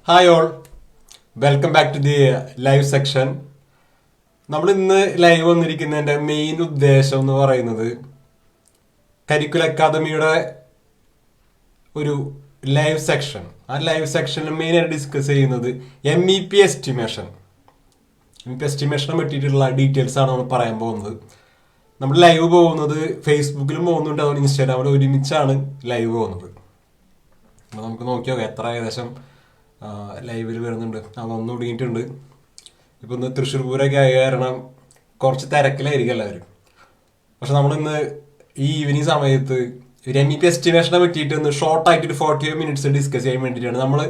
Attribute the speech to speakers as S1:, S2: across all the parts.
S1: Hi all, welcome back to the live session. നമ്മൾ ഇന്ന് live വന്നിരിക്കുന്നതിൻ്റെ main ഉദ്ദേശം എന്ന് പറയുന്നത് കരിക്കുലർ അക്കാദമിയുടെ ഒരു ലൈവ് സെക്ഷൻ. ആ ലൈവ് സെക്ഷനിൽ മെയിനായിട്ട് ഡിസ്കസ് ചെയ്യുന്നത് MEP എസ്റ്റിമേഷനെ പറ്റിയിട്ടുള്ള ഡീറ്റെയിൽസ് ആണ് നമ്മൾ പറയാൻ പോകുന്നത്. നമ്മൾ ലൈവ് പോകുന്നത് ഫേസ്ബുക്കിലും പോകുന്നുണ്ട്, അതുകൊണ്ട് ഇൻസ്റ്റാഗ്രാമിൽ ഒരുമിച്ചാണ് ലൈവ് പോകുന്നത്. അപ്പോൾ നമുക്ക് നോക്കി നോക്കാം എത്ര ഏകദേശം ലൈവിൽ വരുന്നുണ്ട്. വന്നു തുടങ്ങിയിട്ടുണ്ട്. ഇപ്പം ഇന്ന് തൃശ്ശൂർ പൂരമൊക്കെ ആയ കാരണം കുറച്ച് തിരക്കിലായിരിക്കും എല്ലാവരും. പക്ഷെ നമ്മളിന്ന് ഈ ഈവനിങ് സമയത്ത് ഒരു MEP എസ്റ്റിമേഷനെ പറ്റിയിട്ട് ഒന്ന് ഷോർട്ടായിട്ടൊരു 45 മിനിറ്റ്സ് ഡിസ്കസ് ചെയ്യാൻ വേണ്ടിയിട്ടാണ് നമ്മൾ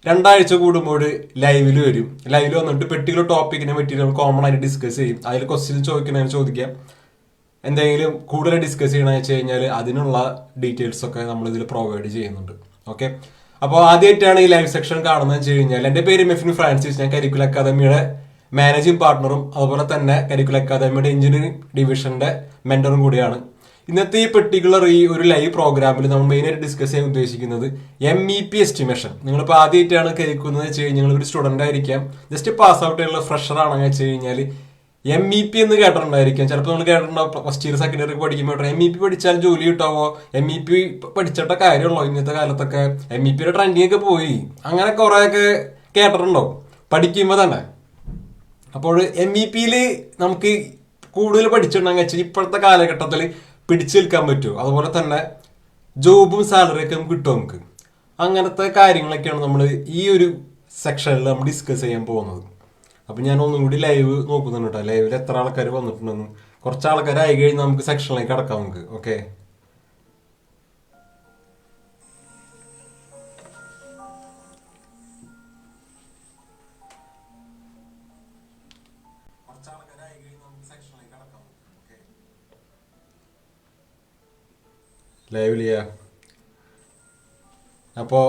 S1: 2 ആഴ്ച കൂടുമ്പോൾ ലൈവിൽ വരും. ലൈവിൽ വന്നിട്ട് പെർട്ടിക്കുലർ ടോപ്പിക്കിനെ പറ്റിയിട്ട് നമ്മൾ കോമൺ ആയിട്ട് ഡിസ്കസ് ചെയ്യും. അതിൽ ക്വസ്റ്റ്യൻ ചോദിക്കണമെന്ന് ചോദിക്കാം. എന്തെങ്കിലും കൂടുതൽ ഡിസ്കസ് ചെയ്യണമെന്ന് വെച്ച് കഴിഞ്ഞാൽ അതിനുള്ള ഡീറ്റെയിൽസ് ഒക്കെ നമ്മൾ ഇതിൽ പ്രൊവൈഡ് ചെയ്യുന്നുണ്ട്. ഓക്കെ, അപ്പോൾ ആദ്യമായിട്ടാണ് ഈ ലൈവ് സെക്ഷൻ കാണുന്നത് വെച്ച് കഴിഞ്ഞാൽ എൻ്റെ പേര് മെഫിൻ ഫ്രാൻസിസ്. ഞാൻ കരിക്കുലർ അക്കാദമിയുടെ മാനേജിംഗ് പാർട്ണറും അതുപോലെ തന്നെ കരിക്കുലർ അക്കാദമിയുടെ എഞ്ചിനീയറിംഗ് ഡിവിഷന്റെ മെന്ററും കൂടിയാണ്. ഇന്നത്തെ ഈ പെർട്ടിക്കുലർ ഈ ഒരു ലൈവ് പ്രോഗ്രാമിൽ നമ്മൾ മെയിനായിട്ട് ഡിസ്കസ് ചെയ്യാൻ ഉദ്ദേശിക്കുന്നത് MEP എസ്റ്റിമേഷൻ. നിങ്ങളിപ്പോൾ ആദ്യമായിട്ടാണ് കേൾക്കുന്നത് വെച്ച് കഴിഞ്ഞാൽ നിങ്ങൾ ഒരു സ്റ്റുഡൻ്റ് ആയിരിക്കാം, ജസ്റ്റ് പാസ് ഔട്ട് ആയിട്ടുള്ള ഫ്രഷർ ആണെന്ന് വെച്ച് കഴിഞ്ഞാൽ MEP എന്ന് കേട്ടിട്ടുണ്ടായിരിക്കാം. ചിലപ്പോൾ നിങ്ങൾ കേട്ടിട്ടുണ്ടാവും ഫസ്റ്റ് ഇയർ സെക്കൻഡ് ഇയർ പഠിക്കുമ്പോൾ MEP പഠിച്ചാൽ ജോലി കിട്ടാവോ, MEP പഠിച്ചിട്ട കാര്യമുള്ളൂ. ഇന്നത്തെ കാലത്തൊക്കെ MEPയുടെ ട്രെൻഡിങ് ഒക്കെ പോയി, അങ്ങനെ കുറേയൊക്കെ കേട്ടിട്ടുണ്ടാവും പഠിക്കുമ്പോൾ തന്നെ. അപ്പോൾ MEPയിൽ നമുക്ക് കൂടുതൽ പഠിച്ചിട്ടുണ്ടെങ്കിൽ വെച്ചാൽ ഇപ്പോഴത്തെ കാലഘട്ടത്തിൽ പിടിച്ചു നിൽക്കാൻ പറ്റുമോ, അതുപോലെ തന്നെ ജോബും സാലറിയൊക്കെ നമുക്ക് കിട്ടും നമുക്ക്. അങ്ങനത്തെ കാര്യങ്ങളൊക്കെയാണ് നമ്മൾ ഈ ഒരു സെക്ഷനിൽ നമ്മൾ ഡിസ്കസ് ചെയ്യാൻ പോകുന്നത്. അപ്പം ഞാൻ ഒന്നും കൂടി ലൈവ് നോക്കുന്നുണ്ട് കേട്ടോ, ലൈവിൽ എത്ര ആൾക്കാർ വന്നിട്ടുണ്ടെന്ന്. കുറച്ച് ആൾക്കാരായി കഴിഞ്ഞാൽ നമുക്ക് സെക്ഷനിലേക്ക് കടക്കാം നമുക്ക്. ഓക്കെ, ലൈവിലെയാ. അപ്പോൾ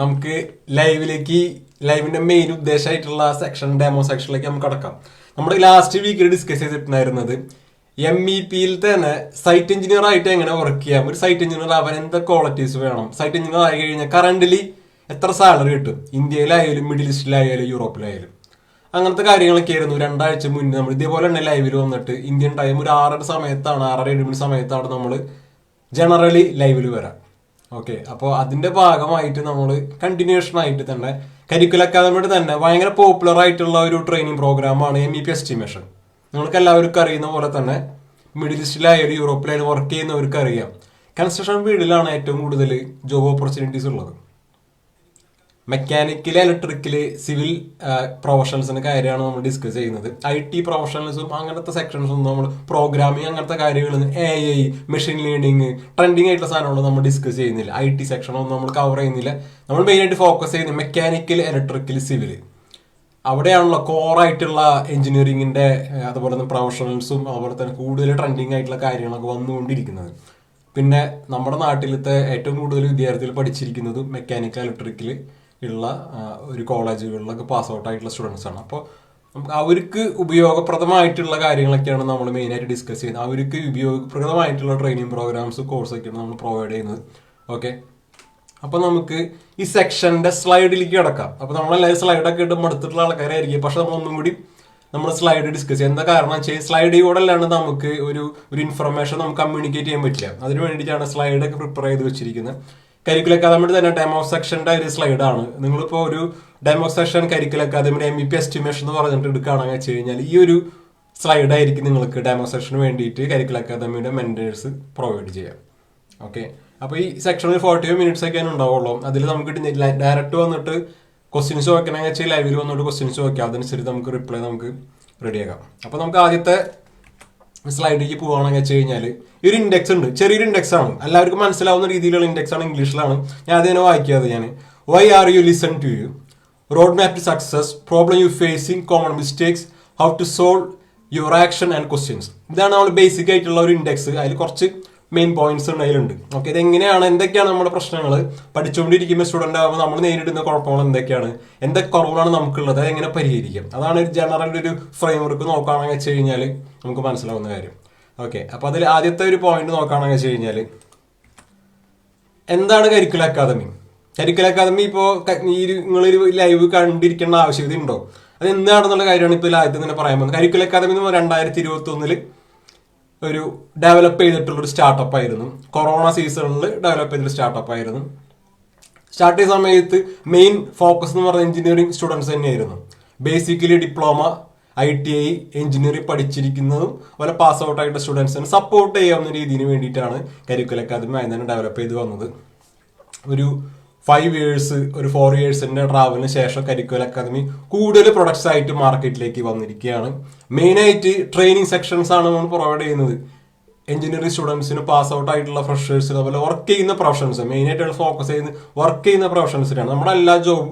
S1: നമുക്ക് ലൈവിന്റെ മെയിൻ ഉദ്ദേശമായിട്ടുള്ള സെക്ഷൻ ഡെമോ സെക്ഷനിലേക്ക് നമുക്ക് കടക്കാം. നമ്മുടെ ലാസ്റ്റ് വീക്കിൽ ഡിസ്കസ് ചെയ്തിട്ടുണ്ടായിരുന്നത് MEPയിൽ തന്നെ സൈറ്റ് എഞ്ചിനീയർ ആയിട്ട് എങ്ങനെ വർക്ക് ചെയ്യാം, ഒരു സൈറ്റ് എഞ്ചിനീയർ ആവാൻ എന്തൊക്കെ ക്വാളിറ്റീസ് വേണം, സൈറ്റ് എഞ്ചിനീയർ ആയി കഴിഞ്ഞാൽ കറന്റ്ലി എത്ര സാലറി കിട്ടും, ഇന്ത്യയിലായാലും മിഡിൽ ഈസ്റ്റിലായാലും യൂറോപ്പിലായാലും. അങ്ങനത്തെ കാര്യങ്ങളൊക്കെ ആയിരുന്നു 2 ആഴ്ച മുന്നേ നമ്മൾ ഇതേപോലെ തന്നെ ലൈവിൽ വന്നിട്ട് ഇന്ത്യൻ ടൈം ഒരു 6:30 സമയത്താണ്, 6:30-7 മണി സമയത്താണ് നമ്മൾ ജനറലി ലൈവിൽ വരാം. ഓക്കെ, അപ്പോൾ അതിന്റെ ഭാഗമായിട്ട് നമ്മൾ കണ്ടിന്യൂഷൻ ആയിട്ട് തന്നെ കരിക്കുലർ അക്കാദമിയുടെ തന്നെ ഭയങ്കര പോപ്പുലർ ആയിട്ടുള്ള ഒരു ട്രെയിനിങ് പ്രോഗ്രാമാണ് MEP എസ്റ്റിമേഷൻ. നിങ്ങൾക്ക് എല്ലാവർക്കും അറിയുന്ന പോലെ തന്നെ മിഡിൽ ഈസ്റ്റിലായാലും യൂറോപ്പിലായാലും വർക്ക് ചെയ്യുന്നവർക്ക് അറിയാം, കൺസ്ട്രക്ഷൻ ഫീൽഡിലാണ് ഏറ്റവും കൂടുതൽ ജോബ് ഓപ്പർച്യൂണിറ്റീസ് ഉള്ളത്. മെക്കാനിക്കൽ, ഇലക്ട്രിക്കല്, സിവിൽ പ്രൊഫഷണൽസിന്റെ കാര്യമാണ് നമ്മൾ ഡിസ്കസ് ചെയ്യുന്നത്. IT പ്രൊഫഷണൽസും അങ്ങനത്തെ സെക്ഷൻസും നമ്മൾ പ്രോഗ്രാമിങ് അങ്ങനത്തെ കാര്യങ്ങൾ, AI, മെഷീൻ ലേണിംഗ്, ട്രെൻഡിങ് ആയിട്ടുള്ള സാധനങ്ങൾ നമ്മൾ ഡിസ്കസ് ചെയ്യുന്നില്ല. IT സെക്ഷനൊന്നും നമ്മൾ കവർ ചെയ്യുന്നില്ല. നമ്മൾ മെയിനായിട്ട് ഫോക്കസ് ചെയ്യുന്നത് മെക്കാനിക്കൽ, ഇലക്ട്രിക്കൽ, സിവിൽ. അവിടെയാണല്ലോ കോറായിട്ടുള്ള എഞ്ചിനീയറിംഗിന്റെ അതുപോലെ തന്നെ പ്രൊഫഷണൽസും അതുപോലെ തന്നെ കൂടുതൽ ട്രെൻഡിങ് ആയിട്ടുള്ള കാര്യങ്ങളൊക്കെ വന്നുകൊണ്ടിരിക്കുന്നത്. പിന്നെ നമ്മുടെ നാട്ടിലത്തെ ഏറ്റവും കൂടുതൽ വിദ്യാർത്ഥികൾ പഠിച്ചിരിക്കുന്നത് മെക്കാനിക്കൽ, ഇലക്ട്രിക്കൽ ഉള്ള ഒരു കോളേജുകളിലൊക്കെ പാസ് ഔട്ട് ആയിട്ടുള്ള സ്റ്റുഡൻസ് ആണ്. അപ്പോൾ നമുക്ക് അവർക്ക് ഉപയോഗപ്രദമായിട്ടുള്ള കാര്യങ്ങളൊക്കെയാണ് നമ്മൾ മെയിനായിട്ട് ഡിസ്കസ് ചെയ്യുന്നത്. അവർക്ക് ഉപയോഗപ്രദമായിട്ടുള്ള ട്രെയിനിങ് പ്രോഗ്രാംസ്, കോഴ്സൊക്കെയാണ് നമ്മൾ പ്രൊവൈഡ് ചെയ്യുന്നത്. ഓക്കെ, അപ്പോൾ നമുക്ക് ഈ സെക്ഷന്റെ സ്ലൈഡിലേക്ക് കിടക്കാം. അപ്പോൾ നമ്മളെല്ലാവരും സ്ലൈഡൊക്കെ ഇട്ട് മടുത്തിട്ടുള്ള ആൾക്കാരായിരിക്കും. പക്ഷെ നമ്മളൊന്നും കൂടി നമ്മൾ സ്ലൈഡ് ഡിസ്കസ് ചെയ്യാം. എന്താ കാരണം വെച്ചാൽ സ്ലൈഡിൽ കൂടെ അല്ലാണ്ട് നമുക്ക് ഒരു ഇൻഫർമേഷൻ നമുക്ക് കമ്മ്യൂണിക്കേറ്റ് ചെയ്യാൻ പറ്റില്ല. അതിന് വേണ്ടിയിട്ടാണ് സ്ലൈഡൊക്കെ പ്രിപ്പയർ ചെയ്ത് വെച്ചിരിക്കുന്നത്. കരിക്കുലർ അക്കാദമിയുടെ തന്നെ ഡെമോ സെക്ഷന്റെ ഒരു സ്ലൈഡാണ്. നിങ്ങളിപ്പോൾ ഒരു ഡെമോ സെക്ഷൻ കരിക്കുലർ അക്കാദമിയുടെ MEP എസ്റ്റിമേഷൻ എന്ന് പറഞ്ഞിട്ട് എടുക്കുകയാണെന്ന് വെച്ച് കഴിഞ്ഞാൽ ഈ ഒരു സ്ലൈഡായിരിക്കും നിങ്ങൾക്ക് ഡെമോ സെക്ഷന് വേണ്ടിയിട്ട് കരിക്കുലർ അക്കാദമിയുടെ മെന്റേഴ്സ് പ്രൊവൈഡ് ചെയ്യാം. ഓക്കെ, അപ്പോൾ ഈ സെക്ഷനിൽ 45 മിനിറ്റ്സ് ഒക്കെയാണ് ഉണ്ടാവുള്ളൂ. അതിൽ നമുക്ക് ഡയറക്റ്റ് വന്നിട്ട് ക്വസ്റ്റ്യൻസ് ചോദിക്കണമെന്ന് വെച്ചാൽ ലൈവിൽ വന്നിട്ട് ക്വസ്റ്റ്യൻസ് ചോദിക്കാം, അതനുസരിച്ച് നമുക്ക് റിപ്ലൈ നമുക്ക് റെഡിയാക്കാം. അപ്പോൾ നമുക്ക് ആദ്യത്തെ സ്ലൈഡിലേക്ക് പോകുകയാണെന്ന് വെച്ച് കഴിഞ്ഞാൽ ഈ ഒരു ഇൻഡെക്സ് ഉണ്ട്, ചെറിയൊരു ഇൻഡെക്സ് ആണ്, എല്ലാവർക്കും മനസ്സിലാവുന്ന രീതിയിലുള്ള ഇൻഡെക്സ് ആണ്, ഇംഗ്ലീഷിലാണ്. ഞാൻ അതിനെ വായിക്കാതെ why are you listen to you, road map to success, problem you facing, common mistakes, how to solve your action and questions. ഇതാണ് നമ്മൾ ബേസിക് ആയിട്ടുള്ള ഒരു ഇൻഡെക്സ്. അതിൽ കുറച്ച് മെയിൻ പോയിന്റ്സ് അതിലുണ്ട്. ഓക്കെ, ഇതെങ്ങനെയാണ്, എന്തൊക്കെയാണ് നമ്മുടെ പ്രശ്നങ്ങൾ, പഠിച്ചുകൊണ്ടിരിക്കുന്ന സ്റ്റുഡൻ്റ് ആകുമ്പോൾ നമ്മൾ നേരിടുന്ന കുഴപ്പങ്ങൾ എന്തൊക്കെയാണ്, എന്തൊക്കെ കുറവുകളാണ് നമുക്കുള്ളത്, അതെങ്ങനെ പരിഹരിക്കാം, അതാണ് ഒരു ജനറൽ ഒരു ഫ്രെയിം വർക്ക് നോക്കുകയാണെന്ന് വെച്ച് കഴിഞ്ഞാൽ നമുക്ക് മനസ്സിലാവുന്ന കാര്യം. ഓക്കെ, അപ്പോൾ അതിൽ ആദ്യത്തെ ഒരു പോയിന്റ് നോക്കുകയാണെന്ന് വെച്ച് കഴിഞ്ഞാൽ എന്താണ് കരിക്കുലർ അക്കാദമി. കരിക്കുലർ അക്കാദമി ഇപ്പോൾ നിങ്ങളൊരു ലൈവ് കണ്ടിരിക്കേണ്ട ആവശ്യകത ഉണ്ടോ? അത് എന്താണെന്നുള്ള കാര്യമാണ് ഇപ്പോൾ ആദ്യത്തെ തന്നെ പറയാൻ പോകുന്നത്. കരിക്കുലർ അക്കാദമി എന്ന് 2021 ഒരു ഡെവലപ്പ് ചെയ്തിട്ടുള്ളൊരു സ്റ്റാർട്ടപ്പ് ആയിരുന്നു. കൊറോണ സീസണിൽ ഡെവലപ്പ് ചെയ്തൊരു സ്റ്റാർട്ടപ്പ് ആയിരുന്നു. സ്റ്റാർട്ട് ചെയ്ത സമയത്ത് മെയിൻ ഫോക്കസ് എന്ന് പറഞ്ഞ എഞ്ചിനീയറിംഗ് സ്റ്റുഡൻസ് തന്നെയായിരുന്നു. ബേസിക്കലി ഡിപ്ലോമ, ITI, എഞ്ചിനീയറിംഗ് പഠിച്ചിരിക്കുന്നതും അതുപോലെ പാസ് ഔട്ട് ആയിട്ട് സ്റ്റുഡൻസിന് സപ്പോർട്ട് ചെയ്യാവുന്ന രീതിയിൽ വേണ്ടിയിട്ടാണ് കരിക്കുലർ അക്കാദമി ആദ്യം തന്നെ ഡെവലപ്പ് ചെയ്ത് വന്നത്. ഒരു 5 years, ഒരു 4 yearsന്റെ ട്രാവലിന് ശേഷം കരിക്കുലർ അക്കാദമി കൂടുതൽ പ്രൊഡക്ട്സ് ആയിട്ട് മാർക്കറ്റിലേക്ക് വന്നിരിക്കുകയാണ്. മെയിനായിട്ട് ട്രെയിനിങ് സെക്ഷൻസ് ആണ് നമ്മൾ പ്രൊവൈഡ് ചെയ്യുന്നത്. എഞ്ചിനീയറിംഗ് സ്റ്റുഡൻസിന്, പാസ് ഔട്ട് ആയിട്ടുള്ള ഫ്രഷേഴ്സിന്, അതുപോലെ വർക്ക് ചെയ്യുന്ന പ്രൊഫഷണൽസ്, മെയിനായിട്ട് ഫോക്കസ് ചെയ്യുന്നത് വർക്ക് ചെയ്യുന്ന പ്രൊഫഷണൽസിനാണ്. നമ്മുടെ എല്ലാ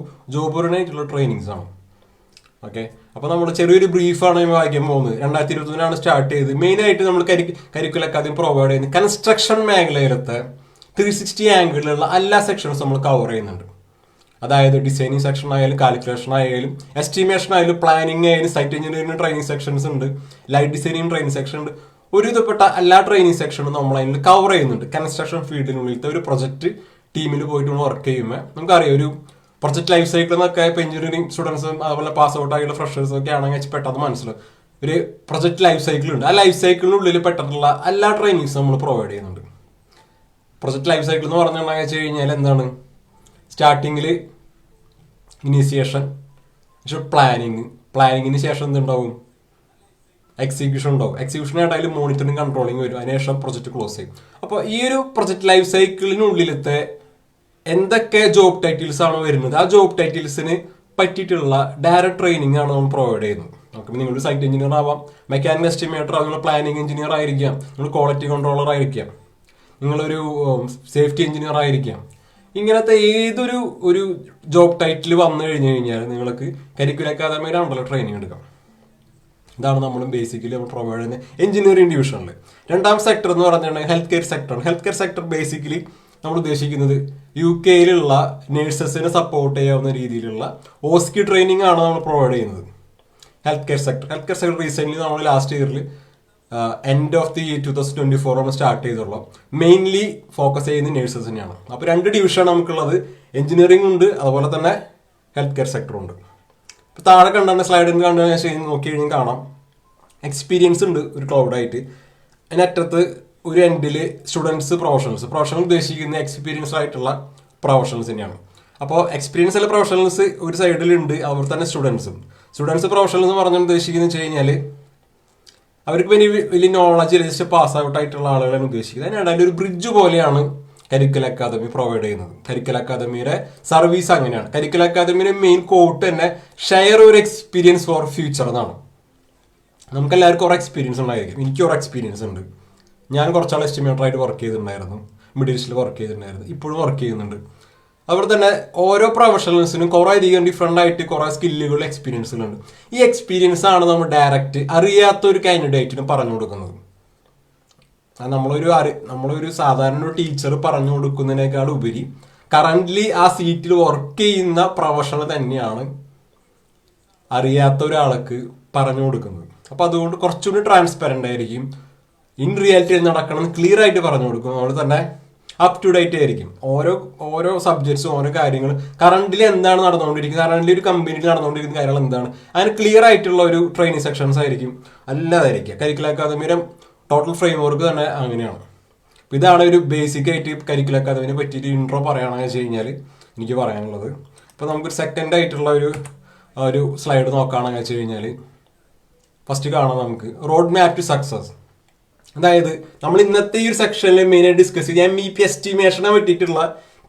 S1: ജോബിനായിട്ടുള്ള ട്രെയിനിങ്സ് ആണ്. ഓക്കെ, അപ്പോൾ നമ്മൾ ചെറിയൊരു ബ്രീഫാണ് വായിക്കാൻ പോകുന്നത്. 2021 സ്റ്റാർട്ട് ചെയ്ത് മെയിനായിട്ട് നമ്മൾ കരിക്കുലർ അക്കാദമി പ്രൊവൈഡ് ചെയ്യുന്നത് കൺസ്ട്രക്ഷൻ മേഖലയിലത്തെ 360 ആംഗിളിലുള്ള എല്ലാ സെക്ഷൻസും നമ്മൾ കവർ ചെയ്യുന്നുണ്ട്. അതായത് ഡിസൈനിങ് സെക്ഷൻ ആയാലും, കാൽക്കുലേഷൻ ആയാലും, എസ്റ്റിമേഷൻ ആയാലും, പ്ലാനിങ് ആയാലും, സൈറ്റ് എഞ്ചിനീയറിംഗ് ട്രെയിനിങ് സെക്ഷൻസ് ഉണ്ട്, ലൈറ്റ് ഡിസൈനിങ് ട്രെയിനിങ് സെക്ഷൻ ഉണ്ട്. ഒരു വിധപ്പെട്ട എല്ലാ ട്രെയിനിങ് സെക്ഷനും നമ്മൾ അതിൽ കവർ ചെയ്യുന്നുണ്ട്. കൺസ്ട്രക്ഷൻ ഫീൽഡിനുള്ളിലത്തെ ഒരു പ്രൊജക്ട് ടീമിൽ പോയിട്ട് നമ്മൾ വർക്ക് ചെയ്യുമ്പോൾ നമുക്കറിയാം ഒരു പ്രൊജക്ട് ലൈഫ് സൈക്കിൾ എന്നൊക്കെ ഇപ്പോൾ എഞ്ചിനീയറിംഗ് സ്റ്റുഡൻസും അതുപോലെ പാസ് ഔട്ട് ആയിട്ടുള്ള ഫ്രഷേഴ്സും ഒക്കെ ആണെങ്കിൽ പെട്ടെന്ന് മനസ്സിലാവും. ഒരു പ്രൊജക്ട് ലൈഫ് സൈക്കിൾ ഉണ്ട്. ആ ലൈഫ് സൈക്കിളിനുള്ളിൽ പെട്ടിട്ടുള്ള എല്ലാ ട്രെയിനിങ്സും നമ്മൾ പ്രൊവൈഡ് ചെയ്യുന്നുണ്ട്. പ്രൊജക്ട് ലൈഫ് സൈക്കിൾ എന്ന് പറഞ്ഞിട്ടുണ്ടെങ്കിൽ വെച്ച് കഴിഞ്ഞാൽ എന്താണ്? സ്റ്റാർട്ടിങ്ങിൽ ഇനീസിയേഷൻ, പ്ലാനിങ്ങിന് ശേഷം എന്തുണ്ടാവും? എക്സിക്യൂഷൻ ഉണ്ടാവും. എക്സിക്യൂഷനായിട്ട് മോണിറ്ററിങ്, കൺട്രോളിങ് വരും. അതിനുശേഷം പ്രൊജക്ട് ക്ലോസ് ചെയ്യും. അപ്പോൾ ഈ ഒരു പ്രൊജക്ട് ലൈഫ് സൈക്കിളിനുള്ളിലത്തെ എന്തൊക്കെ ജോബ് ടൈറ്റിൽസ് ആണ് വരുന്നത്, ആ ജോബ് ടൈറ്റിൽസിന് പറ്റിയിട്ടുള്ള ഡയറക്റ്റ് ട്രെയിനിങ് ആണ് നമ്മൾ പ്രൊവൈഡ് ചെയ്യുന്നത്. നമുക്ക് നിങ്ങളൊരു സൈറ്റ് എഞ്ചിനീയർ ആവാം, മെക്കാനിക്കൽ എസ്റ്റിമേറ്റർ ആവാം, നിങ്ങൾ പ്ലാനിങ് എഞ്ചിനീയർ ആയിരിക്കാം, നിങ്ങൾ ക്വാളിറ്റി കൺട്രോളർ ആയിരിക്കാം, നിങ്ങളൊരു സേഫ്റ്റി എഞ്ചിനീയർ ആയിരിക്കാം. ഇങ്ങനത്തെ ഒരു ജോബ് ടൈറ്റിൽ വന്നു കഴിഞ്ഞാൽ നിങ്ങൾക്ക് കരിക്കുലർ അക്കാദമിയുടെ അണ്ടറിൽ ട്രെയിനിങ് എടുക്കാം. ഇതാണ് നമ്മൾ ബേസിക്കലി നമ്മൾ പ്രൊവൈഡ് ചെയ്യുന്ന എഞ്ചിനീയറിംഗ് ഡിവിഷനിൽ. രണ്ടാം സെക്ടർ എന്ന് പറഞ്ഞിട്ടുണ്ടെങ്കിൽ ഹെൽത്ത് കെയർ സെക്ടറാണ്. ഹെൽത്ത് കെയർ സെക്ടർ ബേസിക്കലി നമ്മൾ ഉദ്ദേശിക്കുന്നത് UK നേഴ്സസിനെ സപ്പോർട്ട് ചെയ്യാവുന്ന രീതിയിലുള്ള OSCE ട്രെയിനിങ് ആണ് നമ്മൾ പ്രൊവൈഡ് ചെയ്യുന്നത്. ഹെൽത്ത് കെയർ സെക്ടർ റീസെന്റ് നമ്മൾ ലാസ്റ്റ് ഇയറിൽ എൻഡ് ഓഫ് ദി 2024 ആണ് സ്റ്റാർട്ട് ചെയ്തുള്ളൂ. മെയിൻലി ഫോക്കസ് ചെയ്യുന്ന നേഴ്സസ് തന്നെയാണ്. അപ്പോൾ 2 ഡിവിഷനാണ് നമുക്കുള്ളത്. എഞ്ചിനീയറിംഗ് ഉണ്ട്, അതുപോലെ തന്നെ ഹെൽത്ത് കെയർ സെക്ടർ ഉണ്ട്. ഇപ്പോൾ താഴെ കണ്ടാൽ സ്ലൈഡിൽ നോക്കി കഴിഞ്ഞാൽ കാണാം എക്സ്പീരിയൻസ് ഉണ്ട് ഒരു ക്ലൗഡായിട്ട്. അതിനറ്റത്ത് ഒരു എൻഡിൽ സ്റ്റുഡൻസ്, പ്രൊഫഷണൽ ഉദ്ദേശിക്കുന്ന എക്സ്പീരിയൻസ് ആയിട്ടുള്ള പ്രൊഫഷണൽസ് തന്നെയാണ്. അപ്പോൾ എക്സ്പീരിയൻസ് ഉള്ള പ്രൊഫഷണൽസ് ഒരു സൈഡിലുണ്ട്, അവർ തന്നെ സ്റ്റുഡൻസ് പ്രൊഫഷണൽ എന്ന് പറഞ്ഞാൽ ഉദ്ദേശിക്കുന്നത് വെച്ച് കഴിഞ്ഞാൽ അവർക്ക് വലിയ നോളജ് ജസ്റ്റ് പാസ് ഔട്ട് ആയിട്ടുള്ള ആളുകളാണ് ഉദ്ദേശിക്കുന്നത്. അതിനിടയിൽ ഒരു ബ്രിഡ്ജ് പോലെയാണ് കരിക്കുലർ അക്കാദമി പ്രൊവൈഡ് ചെയ്യുന്നത്. കരിക്കുലർ അക്കാദമിയുടെ സർവീസ് അങ്ങനെയാണ്. കരിക്കുലർ അക്കാദമിയുടെ മെയിൻ കോട്ട് തന്നെ ഷെയർ ഒരു എക്സ്പീരിയൻസ് ഫോർ ഫ്യൂച്ചർ എന്നാണ്. നമുക്ക് എല്ലാവർക്കും കുറെ എക്സ്പീരിയൻസ് ഉണ്ടായിരിക്കും. എനിക്ക് കുറെ എക്സ്പീരിയൻസ് ഉണ്ട്. ഞാൻ കുറച്ചാൾ എസ്റ്റിമേറ്റർ ആയിട്ട് വർക്ക് ചെയ്തിട്ടുണ്ടായിരുന്നു, മിഡിൽ ഈസ്റ്റിൽ വർക്ക് ചെയ്തിട്ടുണ്ടായിരുന്നു, ഇപ്പോഴും വർക്ക് ചെയ്യുന്നുണ്ട്. അതുപോലെ തന്നെ ഓരോ പ്രൊഫഷണൽസിനും കുറേ അധികം ഡിഫറെൻ്റ് ആയിട്ട് കുറേ സ്കില്ലുകൾ, എക്സ്പീരിയൻസുകളുണ്ട്. ഈ എക്സ്പീരിയൻസ് ആണ് നമ്മൾ ഡയറക്റ്റ് അറിയാത്ത ഒരു കാൻഡിഡേറ്റിന് പറഞ്ഞു കൊടുക്കുന്നത്. നമ്മളൊരു സാധാരണ ഒരു ടീച്ചർ പറഞ്ഞു കൊടുക്കുന്നതിനേക്കാൾ ഉപരി കറന്റ്ലി ആ സീറ്റിൽ വർക്ക് ചെയ്യുന്ന പ്രൊഫഷണൽ തന്നെയാണ് അറിയാത്ത ഒരാൾക്ക് പറഞ്ഞു കൊടുക്കുന്നത്. അപ്പോൾ അതുകൊണ്ട് കുറച്ചുകൂടി ട്രാൻസ്പെറൻ്റ് ആയിരിക്കും. ഇൻ റിയാലിറ്റി നടക്കണം ക്ലിയർ ആയിട്ട് പറഞ്ഞു കൊടുക്കും. അതുപോലെ തന്നെ അപ് ടു ഡേറ്റ് ആയിരിക്കും. ഓരോ സബ്ജക്ട്സും ഓരോ കാര്യങ്ങൾ കറന്റ്ലി എന്താണ് നടന്നുകൊണ്ടിരിക്കുന്നത്, കറന്റ്ലി ഒരു കമ്പനിയിൽ നടന്നുകൊണ്ടിരിക്കുന്ന കാര്യങ്ങൾ എന്താണ്, അതിന് ക്ലിയർ ആയിട്ടുള്ള ഒരു ട്രെയിനിങ് സെക്ഷൻസ് ആയിരിക്കും അല്ലാതായിരിക്കും. കരിക്കുലർ അക്കാദമിയുടെ ടോട്ടൽ ഫ്രെയിം വർക്ക് തന്നെ അങ്ങനെയാണ്. ഇതാണ് ഒരു ബേസിക് ആയിട്ട് കരിക്കുലർ അക്കാദമിനെ പറ്റിയിട്ട് ഇൻട്രോ പറയുകയാണെന്ന് വെച്ച് കഴിഞ്ഞാൽ എനിക്ക് പറയാനുള്ളത്. ഇപ്പോൾ നമുക്കൊരു സെക്കൻഡ് ആയിട്ടുള്ള ഒരു സ്ലൈഡ് നോക്കുകയാണെന്ന് വെച്ച് കഴിഞ്ഞാൽ ഫസ്റ്റ് കാണാം നമുക്ക് റോഡ് മാപ്പ് ടു സക്സസ്. അതായത് നമ്മൾ ഇന്നത്തെ ഈ ഒരു സെക്ഷനിൽ മെയിനായിട്ട് ഡിസ്കസ് ചെയ്യുക MEP എസ്റ്റിമേഷനെ പറ്റിയിട്ടുള്ള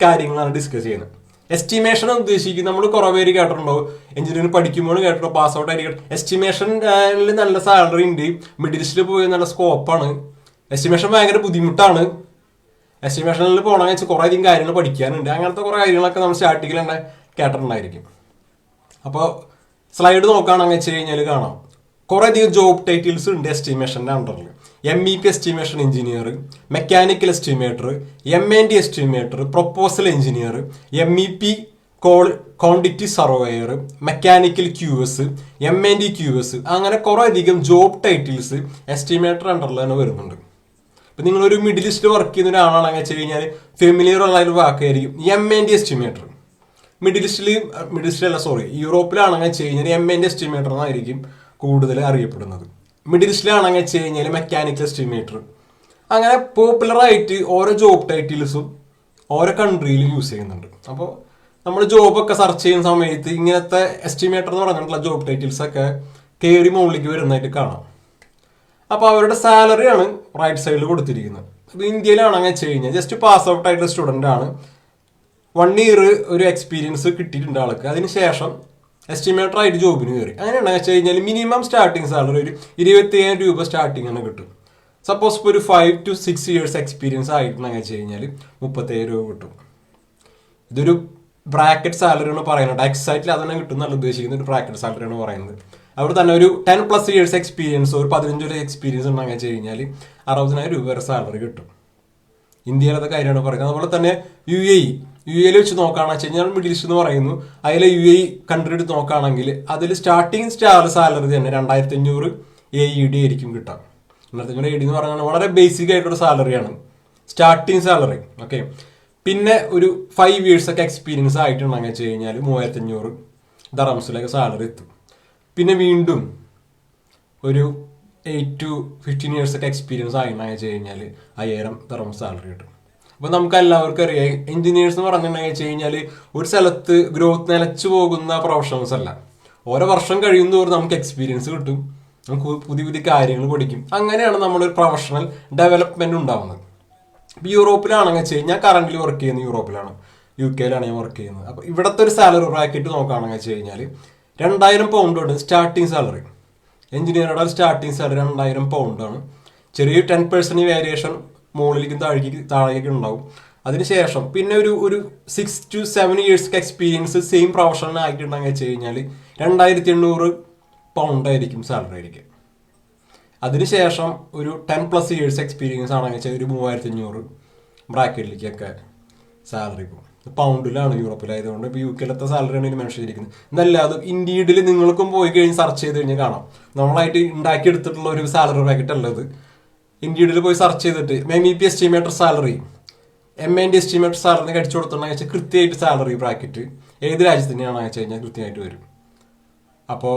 S1: കാര്യങ്ങളാണ് ഡിസ്കസ് ചെയ്യുന്നത്. എസ്റ്റിമേഷൻ ഉദ്ദേശിക്കുന്നത് നമ്മൾ കുറേ പേര് കേട്ടിട്ടുണ്ടോ, എഞ്ചിനീയറിംഗ് പഠിക്കുമ്പോൾ കേട്ടിട്ടോ, പാസ് ഔട്ട് ആയിരിക്കും. എസ്റ്റിമേഷനിൽ നല്ല സാലറി ഉണ്ട്, മിഡിൽ ഈസ്റ്റിൽ പോയി നല്ല സ്കോപ്പാണ്. എസ്റ്റിമേഷൻ ഭയങ്കര ബുദ്ധിമുട്ടാണ്. എസ്റ്റിമേഷനിൽ പോകണമെന്ന് വെച്ചാൽ കുറേ അധികം കാര്യങ്ങൾ പഠിക്കാനുണ്ട്. അങ്ങനത്തെ കുറേ കാര്യങ്ങളൊക്കെ നമ്മൾ സ്റ്റാർട്ടിങ്ങിൽ തന്നെ കേട്ടിട്ടുണ്ടായിരിക്കും. അപ്പോൾ സ്ലൈഡ് നോക്കുകയാണെന്ന് വെച്ച് കഴിഞ്ഞാൽ കാണാം കുറേ അധികം ജോബ് ടൈറ്റിൽസ് ഉണ്ട് എസ്റ്റിമേഷൻ്റെ അണ്ടറിൽ. MEP estimation engineer, mechanical estimator, M&E estimator, proposal engineer, MEP quantity surveyor, mechanical QS, M&E QS, അങ്ങനെ കുറേ അധികം ജോബ് ടൈറ്റിൽസ് എസ്റ്റിമേറ്റർ അണ്ടറിൽ തന്നെ വരുന്നുണ്ട്. ഇപ്പം നിങ്ങളൊരു മിഡിൽ ഈസ്റ്റ് വർക്ക് ചെയ്യുന്ന ഒരാളാണെന്ന് വെച്ച് കഴിഞ്ഞാൽ ഫെമിലിയർ ഉള്ള ഒരു വാക്കായിരിക്കും M&E എസ്റ്റിമേറ്റർ. യൂറോപ്പിലാണെങ്കിൽ വെച്ച് കഴിഞ്ഞാൽ MND എസ്റ്റിമേറ്റർ എന്നായിരിക്കും കൂടുതൽ അറിയപ്പെടുന്നത്. മിഡിൽ ഈസ്റ്റിലാണെങ്കിൽ വെച്ച് കഴിഞ്ഞാൽ മെക്കാനിക്കൽ എസ്റ്റിമേറ്റർ. അങ്ങനെ പോപ്പുലറായിട്ട് ഓരോ ജോബ് ടൈറ്റിൽസും ഓരോ കൺട്രിയിലും യൂസ് ചെയ്യുന്നുണ്ട്. അപ്പോൾ നമ്മൾ ജോബൊക്കെ സെർച്ച് ചെയ്യുന്ന സമയത്ത് ഇങ്ങനത്തെ എസ്റ്റിമേറ്റർ എന്ന് പറഞ്ഞിട്ടുള്ള ജോബ് ടൈറ്റിൽസ് ഒക്കെ കയറി മുകളിലേക്ക് വരുന്നതായിട്ട് കാണാം. അപ്പോൾ അവരുടെ സാലറിയാണ് റൈറ്റ് സൈഡിൽ കൊടുത്തിരിക്കുന്നത്. അപ്പോൾ ഇന്ത്യയിലാണെങ്കിൽ വെച്ച് കഴിഞ്ഞാൽ ജസ്റ്റ് പാസ് ഔട്ട് ആയിട്ടുള്ള സ്റ്റുഡൻ്റ് ആണ്, 1 ഇയർ ഒരു എക്സ്പീരിയൻസ് കിട്ടിയിട്ടുണ്ട് ആൾക്ക്. അതിനുശേഷം എസ്റ്റിമേറ്റർ ആയിട്ട് ജോബിന് കയറി. അങ്ങനെയാണെന്ന് വെച്ച് കഴിഞ്ഞാൽ മിനിമം സ്റ്റാർട്ടിങ് സാലറി ഒരു 25,000 രൂപ സ്റ്റാർട്ടിങ് ആണ് കിട്ടും. സപ്പോസ് ഇപ്പോൾ ഒരു 5 to 6 ഇയേഴ്സ് എക്സ്പീരിയൻസ് ആയിട്ടുണ്ടെന്ന് വെച്ച് കഴിഞ്ഞാൽ 30,000 രൂപ കിട്ടും. ഇതൊരു ബ്രാക്കറ്റ് സാലറിയാണ് പറയുന്നത്. എക്സാക്ട്ലി അതന്നെ കിട്ടും എന്നല്ല ഉദ്ദേശിക്കുന്നത്. ഒരു ബ്രാക്കറ്റ് സാലറിയാണ് പറയുന്നത്. അവിടെ തന്നെ ഒരു 10+ ഇയേഴ്സ് എക്സ്പീരിയൻസ്, ഒരു 15 എക്സ്പീരിയൻസ് ഉണ്ടെന്ന് വെച്ച് കഴിഞ്ഞാൽ 60,000 രൂപ വരെ സാലറി കിട്ടും. ഇന്ത്യയിലത്തെ കാര്യമാണ് പറയുന്നത്. അതുപോലെ തന്നെ UAE വെച്ച് നോക്കുകയാണെന്ന് വെച്ച് കഴിഞ്ഞാൽ മിഡിൽ ഈസ്റ്റ് എന്ന് പറയുന്നു. അതിലെ UAE കൺട്രി എടുത്ത് നോക്കുകയാണെങ്കിൽ അതിൽ സ്റ്റാർട്ടിങ് സാലറി തന്നെ 2,500 AED ആയിരിക്കും കിട്ടുക. 2,500 AED എന്ന് പറഞ്ഞാൽ വളരെ ബേസിക് ആയിട്ടൊരു സാലറിയാണ്, സ്റ്റാർട്ടിങ് സാലറി. ഓക്കെ, പിന്നെ ഒരു 5 ഇയേഴ്സ് ഒക്കെ എക്സ്പീരിയൻസ് ആയിട്ടുണ്ടെന്ന് വെച്ച് കഴിഞ്ഞാൽ 3,500 ദറംസിലൊക്കെ സാലറി എത്തും. പിന്നെ വീണ്ടും ഒരു 8 to 15 ഇയേഴ്സ് ഒക്കെ എക്സ്പീരിയൻസ് ആയിട്ടുണ്ടെന്ന് വെച്ച് കഴിഞ്ഞാൽ 5,000 ദറംസ് സാലറി കിട്ടും. അപ്പോൾ നമുക്ക് എല്ലാവർക്കും അറിയാം, എഞ്ചിനീയേഴ്സ് എന്ന് പറഞ്ഞിട്ടുണ്ടെന്ന് വെച്ച് കഴിഞ്ഞാൽ ഒരു സ്ഥലത്ത് ഗ്രോത്ത് നിലച്ചു പോകുന്ന പ്രൊഫഷണൽസ് അല്ല. ഓരോ വർഷം കഴിയുന്നതോറും നമുക്ക് എക്സ്പീരിയൻസ് കിട്ടും, നമുക്ക് പുതിയ പുതിയ കാര്യങ്ങൾ പഠിക്കും. അങ്ങനെയാണ് നമ്മളൊരു പ്രൊഫഷണൽ ഡെവലപ്മെന്റ് ഉണ്ടാവുന്നത്. ഇപ്പോൾ യൂറോപ്പിലാണെങ്കിൽ വെച്ച് കഴിഞ്ഞാൽ കറന്റ് വർക്ക് ചെയ്യുന്നത് യൂറോപ്പിലാണ്, UK ഞാൻ വർക്ക് ചെയ്യുന്നത്. അപ്പോൾ ഇവിടുത്തെ ഒരു സാലറി ബ്രാക്കറ്റ് നോക്കുകയാണെന്ന് വെച്ച് കഴിഞ്ഞാൽ 2,000 പൗണ്ട് സ്റ്റാർട്ടിങ് സാലറി. എഞ്ചിനീയറുടെ സ്റ്റാർട്ടിങ് സാലറി 2,000 പൗണ്ടാണ്. ചെറിയൊരു 10% വേരിയേഷൻ മുകളിലേക്കും താഴേക്കും ഉണ്ടാവും. അതിനുശേഷം പിന്നെ ഒരു 6 to 7 years experience same professional ആയിട്ടുണ്ടെന്ന് വെച്ച് കഴിഞ്ഞാൽ 2,800 പൗണ്ട് ആയിരിക്കും സാലറി ആയിരിക്കും. അതിനുശേഷം ഒരു 10+ ഇയേഴ്സ് എക്സ്പീരിയൻസ് ആണെങ്കിൽ വെച്ചാൽ ഒരു 3,500 ബ്രാക്കറ്റിലേക്കൊക്കെ സാലറി പോകും. പൗണ്ടിലാണ്, യൂറോപ്പിലായതുകൊണ്ട്. ഇപ്പോൾ UK സാലറിയാണ് ഇതിന് മെൻഷൻ ചെയ്തിരിക്കുന്നത്. എന്നല്ലാതെ ഇന്ത്യയിൽ നിങ്ങൾക്കും പോയി കഴിഞ്ഞ് സെർച്ച് ചെയ്ത് കഴിഞ്ഞാൽ കാണാം, നമ്മളായിട്ട് ഉണ്ടാക്കിയെടുത്തിട്ടുള്ള ഒരു സാലറി ബ്രാക്കറ്റ് അല്ലത്. ഇന്ത്യയിൽ പോയി സെർച്ച് ചെയ്തിട്ട് MEP estimator salary, MND estimator salary അടിച്ചു കൊടുത്തിട്ടുണ്ടെന്ന് വെച്ചാൽ കൃത്യമായിട്ട് സാലറി ബ്രാക്കറ്റ് ഏത് രാജ്യത്തിൻ്റെയാണെന്ന് വെച്ച് കഴിഞ്ഞാൽ കൃത്യമായിട്ട് വരും. അപ്പോൾ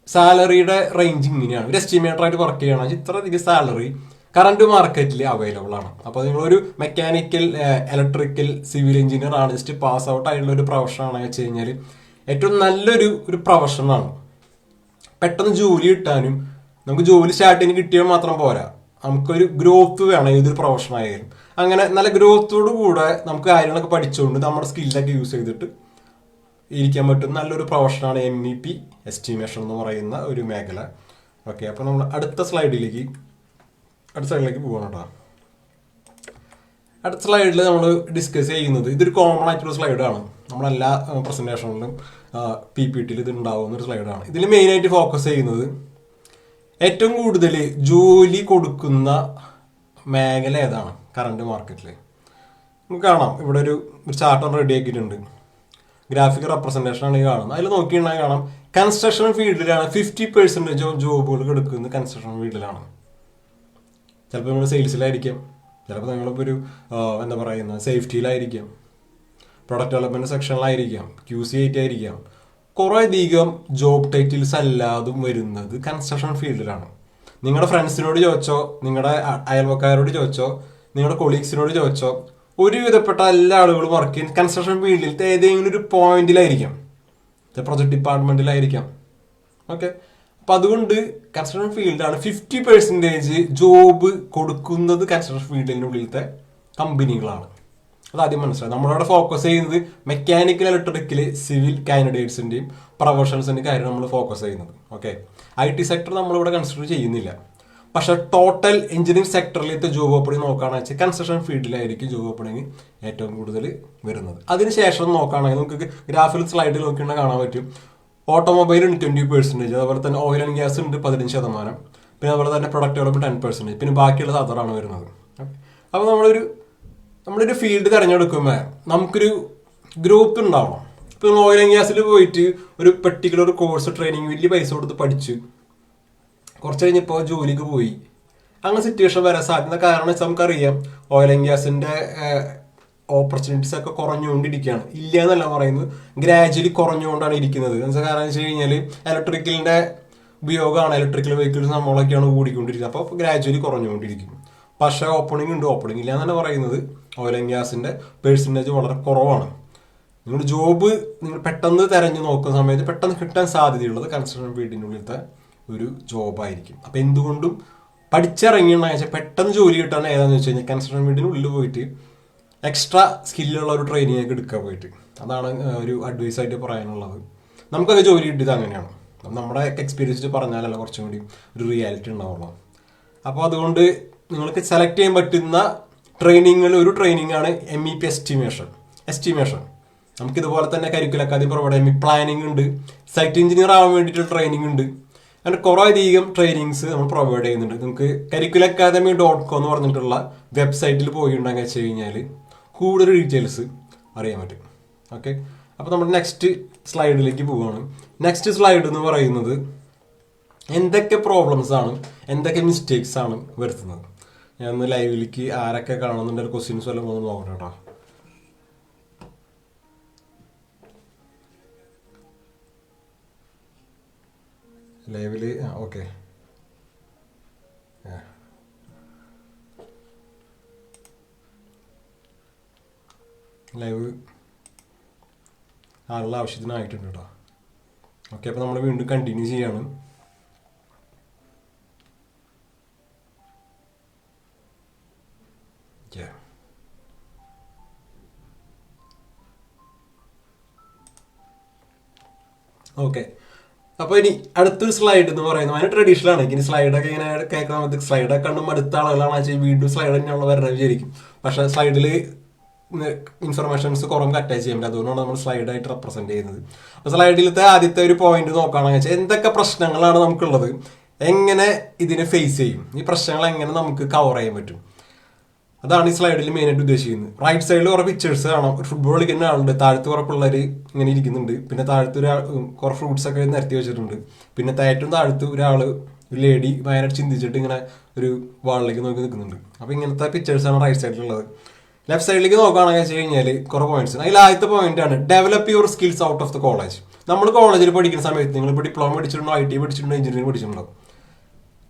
S1: സാലറിയുടെ റേഞ്ച് ഇങ്ങനെയാണ്. ഒരു എസ്റ്റിമേറ്റർ ആയിട്ട് വർക്ക് ചെയ്യണമെങ്കിൽ ഇത്രയധികം സാലറി കറണ്ട് മാർക്കറ്റിൽ അവൈലബിൾ ആണ്. അപ്പോൾ നിങ്ങളൊരു മെക്കാനിക്കൽ, ഇലക്ട്രിക്കൽ, സിവിൽ എഞ്ചിനീയർ ആണ്, ജസ്റ്റ് പാസ് ഔട്ട് ആയിട്ടുള്ള ഒരു പ്രൊഫഷൻ ആണെന്ന് വെച്ച് കഴിഞ്ഞാൽ ഏറ്റവും നല്ലൊരു പ്രൊഫഷനാണ്. പെട്ടെന്ന് ജോലി കിട്ടാനും, നമുക്ക് ജോലി സ്റ്റാർട്ടിങ് കിട്ടിയാൽ മാത്രം പോരാ, നമുക്കൊരു ഗ്രോത്ത് വേണം ഏതൊരു പ്രൊഫഷൻ ആയാലും. അങ്ങനെ നല്ല ഗ്രോത്തോടു കൂടെ നമുക്ക് കാര്യങ്ങളൊക്കെ പഠിച്ചുകൊണ്ട് നമ്മുടെ സ്കില്ലൊക്കെ യൂസ് ചെയ്തിട്ട് ഇരിക്കാൻ പറ്റും നല്ലൊരു പ്രൊഫഷനാണ് MEP എസ്റ്റിമേഷൻ എന്ന് പറയുന്ന ഒരു മേഖല. ഓക്കെ, അപ്പോൾ നമ്മൾ അടുത്ത സ്ലൈഡിലേക്ക് പോകണം കേട്ടോ. അടുത്ത സ്ലൈഡിൽ നമ്മൾ ഡിസ്കസ് ചെയ്യുന്നത്, ഇതൊരു കോമൺ ആയിട്ടുള്ള സ്ലൈഡാണ്, നമ്മളെല്ലാ പ്രസൻറ്റേഷനിലും PPTയിൽ ഇത് ഉണ്ടാവുന്ന ഒരു സ്ലൈഡാണ്. ഇതിൽ മെയിനായിട്ട് ഫോക്കസ് ചെയ്യുന്നത് ഏറ്റവും കൂടുതൽ ജോലി കൊടുക്കുന്ന മേഖല ഏതാണ് കറണ്ട് മാർക്കറ്റിൽ. നമുക്ക് കാണാം, ഇവിടെ ഒരു ചാർട്ട് റെഡി ആക്കിയിട്ടുണ്ട്, ഗ്രാഫിക് റെപ്രസെൻറ്റേഷൻ ആണ് ഈ കാണുന്നത്. അതിൽ നോക്കിയിട്ടുണ്ടെങ്കിൽ കാണാം കൺസ്ട്രക്ഷൻ ഫീൽഡിലാണ് 50% ജോബുകൾ എടുക്കുന്നത് കൺസ്ട്രക്ഷൻ ഫീൽഡിലാണ്. ചിലപ്പോൾ നിങ്ങൾ സെയിൽസിലായിരിക്കാം, ചിലപ്പോൾ നിങ്ങളിപ്പോൾ ഒരു എന്താ പറയുന്നത് സേഫ്റ്റിയിലായിരിക്കാം, പ്രൊഡക്റ്റ് ഡെവലപ്മെൻറ്റ് സെക്ഷനിലായിരിക്കാം, QC ആയിട്ടായിരിക്കാം. കുറേ അധികം ജോബ് ടൈറ്റിൽസ് അല്ലാതും വരുന്നത് കൺസ്ട്രക്ഷൻ ഫീൽഡിലാണ്. നിങ്ങളുടെ ഫ്രണ്ട്സിനോട് ചോദിച്ചോ, നിങ്ങളുടെ അയൽവക്കാരോട് ചോദിച്ചോ, നിങ്ങളുടെ കൊളീഗ്സിനോട് ചോദിച്ചോ, ഒരുവിധപ്പെട്ട എല്ലാ ആളുകളും വർക്ക് ചെയ്യുന്ന കൺസ്ട്രക്ഷൻ ഫീൽഡിൽ ഏതെങ്കിലും ഒരു പോയിന്റിലായിരിക്കാം, പ്രൊജക്ട് ഡിപ്പാർട്ട്മെന്റിലായിരിക്കാം. ഓക്കെ, അപ്പം അതുകൊണ്ട് കൺസ്ട്രക്ഷൻ ഫീൽഡാണ് 50% ജോബ് കൊടുക്കുന്നത് കൺസ്ട്രക്ഷൻ ഫീൽഡിൻ്റെ ഉള്ളിലത്തെ കമ്പനികളാണ്. അതാദ്യം മനസ്സിലായി. നമ്മളവിടെ ഫോക്കസ് ചെയ്യുന്നത് മെക്കാനിക്കൽ, ഇലക്ട്രിക്കൽ, സിവിൽ കാൻഡിഡേറ്റ്സിൻ്റെയും പ്രൊഫഷണൽസിൻ്റെയും കാര്യം നമ്മൾ ഫോക്കസ് ചെയ്യുന്നത്. ഓക്കെ, IT സെക്ടർ നമ്മളിവിടെ കൺസിഡർ ചെയ്യുന്നില്ല. പക്ഷേ ടോട്ടൽ എഞ്ചിനീയറിംഗ് സെക്ടറിലത്തെ ജോബ് ഓപ്പണിംഗ് നോക്കുകയാണെന്ന് വെച്ചാൽ കൺസ്ട്രക്ഷൻ ഫീൽഡിലായിരിക്കും ജോബ് ഓപ്പണിംഗ് ഏറ്റവും കൂടുതൽ വരുന്നത്. അതിനുശേഷം നോക്കുകയാണെങ്കിൽ നമുക്ക് ഗ്രാഫിൽ സ്ലൈഡിൽ നോക്കിയിട്ടുണ്ടെങ്കിൽ കാണാൻ പറ്റും, ഓട്ടോമൊബൈൽ ഉണ്ട് 20%, അതുപോലെ തന്നെ ഓയിൽ ആൻഡ് ഗ്യാസ് ഉണ്ട് 15%, പിന്നെ അതുപോലെ തന്നെ പ്രൊഡക്റ്റ് ഡെവലപ്മെന്റ് 10%, പിന്നെ ബാക്കിയുള്ളത് അതറാണ് വരുന്നത്. അപ്പോൾ നമ്മളൊരു ഫീൽഡ് തിരഞ്ഞെടുക്കുമ്പോൾ നമുക്കൊരു ഗ്രോത്ത് ഉണ്ടാവണം. ഇപ്പോൾ ഓയിൽ ആൻഡ് ഗ്യാസിൽ പോയിട്ട് ഒരു പെർട്ടിക്കുലർ കോഴ്സ് ട്രെയിനിങ് വലിയ പൈസ കൊടുത്ത് പഠിച്ച് കുറച്ച് കഴിഞ്ഞപ്പോൾ ജോലിക്ക് പോയി, അങ്ങനെ സിറ്റുവേഷൻ വരാൻ സാധ്യത. കാരണം വെച്ചാൽ നമുക്കറിയാം ഓയിൽ ആൻഡ് ഗ്യാസിൻ്റെ ഓപ്പർച്യൂണിറ്റീസ് ഒക്കെ കുറഞ്ഞുകൊണ്ടിരിക്കുകയാണ്. ഇല്ല എന്നല്ല പറയുന്നത്, ഗ്രാജുവലി കുറഞ്ഞുകൊണ്ടാണ് ഇരിക്കുന്നത്. കാരണം വെച്ച് കഴിഞ്ഞാൽ ഇലക്ട്രിക്കലിന്റെ ഉപയോഗമാണ്, ഇലക്ട്രിക്കൽ വെഹിക്കിൾസ് നമ്മളൊക്കെയാണ് കൂടിക്കൊണ്ടിരിക്കുന്നത്. അപ്പോൾ ഗ്രാജുവലി കുറഞ്ഞുകൊണ്ടിരിക്കും. പക്ഷേ ഓപ്പണിംഗ് ഉണ്ട്, ഓപ്പണിംഗ് ഇല്ല എന്നാണ് പറയുന്നത്. ഓയിൽ ആൻഡ് ഗ്യാസിന്റെ പെർസെൻറ്റേജ് വളരെ കുറവാണ്. നിങ്ങളുടെ ജോബ് നിങ്ങൾ പെട്ടെന്ന് തിരഞ്ഞു നോക്കുന്ന സമയത്ത് പെട്ടെന്ന് കിട്ടാൻ സാധ്യതയുള്ളത് കൺസ്ട്രക്ഷൻ ഫീൽഡിനുള്ളിലത്തെ ഒരു ജോബായിരിക്കും. അപ്പം എന്തുകൊണ്ടും പഠിച്ചിറങ്ങിയെന്ന് വെച്ചാൽ പെട്ടെന്ന് ജോലി കിട്ടാൻ ഏതാണെന്ന് വെച്ച് കഴിഞ്ഞാൽ കൺസ്ട്രക്ഷൻ ഫീൽഡിനുള്ളിൽ പോയിട്ട് എക്സ്ട്രാ സ്കില്ലുള്ള ഒരു ട്രെയിനിങ് ഒക്കെ എടുക്കാൻ പോയിട്ട്, അതാണ് ഒരു അഡ്വൈസ് ആയിട്ട് പറയാനുള്ളത്. നമുക്കൊക്കെ ജോലി കിട്ടിയത് അങ്ങനെയാണ്. നമ്മുടെ എക്സ്പീരിയൻസ് പറഞ്ഞാലല്ല കുറച്ചും കൂടി ഒരു റിയാലിറ്റി ഉണ്ടാവുള്ളൂ. അപ്പോൾ അതുകൊണ്ട് നിങ്ങൾക്ക് സെലക്ട് ചെയ്യാൻ പറ്റുന്ന ട്രെയിനിങ്ങിൽ ഒരു ട്രെയിനിങ് ആണ് MEP എസ്റ്റിമേഷൻ. നമുക്കിതുപോലെ തന്നെ curricular academy provide MEP planning ഉണ്ട്, സൈറ്റ് എഞ്ചിനീയർ ആവാൻ വേണ്ടിയിട്ട് ട്രെയിനിങ് ഉണ്ട്. അങ്ങനെ കുറേ അധികം ട്രെയിനിങ്സ് നമ്മൾ പ്രൊവൈഡ് ചെയ്യുന്നുണ്ട്. നമുക്ക് curricularacademy.com എന്ന് പറഞ്ഞിട്ടുള്ള വെബ്സൈറ്റിൽ പോയിട്ടുണ്ടെങ്കിൽ വെച്ച് കഴിഞ്ഞാൽ കൂടുതൽ ഡീറ്റെയിൽസ് അറിയാൻ പറ്റും. ഓക്കെ, അപ്പോൾ നമ്മൾ നെക്സ്റ്റ് സ്ലൈഡിലേക്ക് പോവുകയാണ്. നെക്സ്റ്റ് സ്ലൈഡ് എന്ന് പറയുന്നത് എന്തൊക്കെ പ്രോബ്ലംസ് ആണ്, എന്തൊക്കെ മിസ്റ്റേക്സ് ആണ് വരുത്തുന്നത്. ഞാൻ ഒന്ന് ലൈവിലേക്ക് ആരൊക്കെ കാണുന്നുണ്ട് ക്വസ്റ്റ്യൻസ് വല്ലതും ഒന്ന് നോക്കട്ടെ കേട്ടോ. ലൈവില് ഓക്കെ, ലൈവ് ആളുള്ള ആവശ്യത്തിനായിട്ടുണ്ട് കേട്ടോ. ഓക്കെ, അപ്പോൾ നമ്മൾ വീണ്ടും കണ്ടിന്യൂ ചെയ്യാണ്. ഓക്കെ, അപ്പോൾ ഇനി അടുത്തൊരു സ്ലൈഡ് എന്ന് പറയുന്നത് അതിന് ട്രഡീഷണൽ ആണ്. ഇനി സ്ലൈഡൊക്കെ ഇങ്ങനെ കേൾക്കാൻ സ്ലൈഡൊക്കെ കണ്ടും അടുത്ത ആളുകളാണ് വെച്ചാൽ വീണ്ടും സ്ലൈഡ് തന്നെയുള്ള വരണം വിചാരിക്കും. പക്ഷേ സ്ലൈഡിൽ ഇൻഫർമേഷൻസ് കുറേ അറ്റാച്ച് ചെയ്യാൻ പറ്റും. അതുകൊണ്ടാണ് നമ്മൾ സ്ലൈഡായിട്ട് റെപ്രസെന്റ് ചെയ്യുന്നത്. അപ്പോൾ സ്ലൈഡിലത്തെ ആദ്യത്തെ ഒരു പോയിന്റ് നോക്കുകയാണെന്ന് വെച്ചാൽ എന്തൊക്കെ പ്രശ്നങ്ങളാണ് നമുക്കുള്ളത്, എങ്ങനെ ഇതിനെ ഫേസ് ചെയ്യും, ഈ പ്രശ്നങ്ങൾ എങ്ങനെ നമുക്ക് കവർ ചെയ്യാൻ പറ്റും, അതാണ് ഈ സ്ലൈഡിൽ മെയിനായിട്ട് ഉദ്ദേശിക്കുന്നത്. റൈറ്റ് സൈഡിൽ കുറേ പിക്ചേഴ്സ് കാണാം. ഫുട്ബോൾ കളിക്കുന്ന ആളുണ്ട്, താഴത്ത് കുറേ പിള്ളേർ ഇങ്ങനെ ഇരിക്കുന്നുണ്ട്, പിന്നെ താഴത്ത് കുറേ ഫ്രൂട്ട്സ് ഒക്കെ നിരത്തി വെച്ചിട്ടുണ്ട്, പിന്നെ ഏറ്റവും താഴത്ത് ഒരു ലേഡി ഭയങ്കരമായിട്ട് ചിന്തിച്ചിട്ട് ഇങ്ങനെ ഒരു വാളിലേക്ക് നോക്കി നിൽക്കുന്നുണ്ട്. അപ്പോൾ ഇങ്ങനത്തെ പിക്ചേഴ്സാണ് റൈറ്റ് സൈഡിലുള്ളത്. ലെഫ്റ്റ് സൈഡിലേക്ക് നോക്കുകയാണെന്ന് വെച്ച് കഴിഞ്ഞാൽ കുറേ പോയിന്റ്സ്. അതിൽ ആദ്യത്തെ പോയിന്റ് ആണ് develop your skills out of the college. നമ്മൾ കോളേജിൽ പഠിക്കുന്ന സമയത്ത് നിങ്ങളിപ്പോൾ ഡിപ്ലോമ പഠിച്ചിട്ടുണ്ടോ, IT പഠിച്ചിട്ടുണ്ടോ, എഞ്ചിനീയറിംഗ് പഠിച്ചിട്ടുണ്ടോ,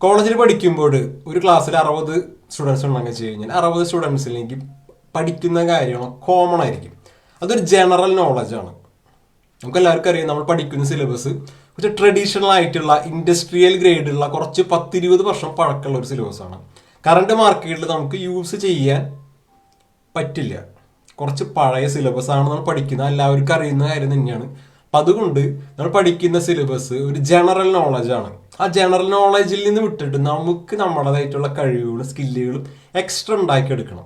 S1: കോളേജിൽ പഠിക്കുമ്പോൾ ഒരു ക്ലാസ്സിൽ 60 സ്റ്റുഡൻസ് ഉണ്ടെന്ന് വെച്ച് കഴിഞ്ഞാൽ 60 സ്റ്റുഡൻസിലേക്ക് പഠിക്കുന്ന കാര്യങ്ങൾ കോമൺ ആയിരിക്കും. അതൊരു ജനറൽ നോളജാണ്. നമുക്ക് എല്ലാവർക്കും അറിയാം നമ്മൾ പഠിക്കുന്ന സിലബസ് കുറച്ച് ട്രഡീഷണൽ ആയിട്ടുള്ള ഇൻഡസ്ട്രിയൽ ഗ്രേഡുള്ള കുറച്ച് 10-20 വർഷം പഴക്കമുള്ള ഒരു സിലബസാണ്. കറണ്ട് മാർക്കറ്റിൽ നമുക്ക് യൂസ് ചെയ്യാൻ പറ്റില്ല. കുറച്ച് പഴയ സിലബസ് ആണ് നമ്മൾ പഠിക്കുന്നത്, എല്ലാവർക്കും അറിയുന്ന കാര്യം തന്നെയാണ്. അപ്പം അതുകൊണ്ട് നമ്മൾ പഠിക്കുന്ന സിലബസ് ഒരു ജനറൽ നോളജാണ്. ആ ജനറൽ നോളജിൽ നിന്ന് വിട്ടിട്ട് നമുക്ക് നമ്മുടേതായിട്ടുള്ള കഴിവുകളും സ്കില്ലുകളും എക്സ്ട്രാ ഉണ്ടാക്കിയെടുക്കണം.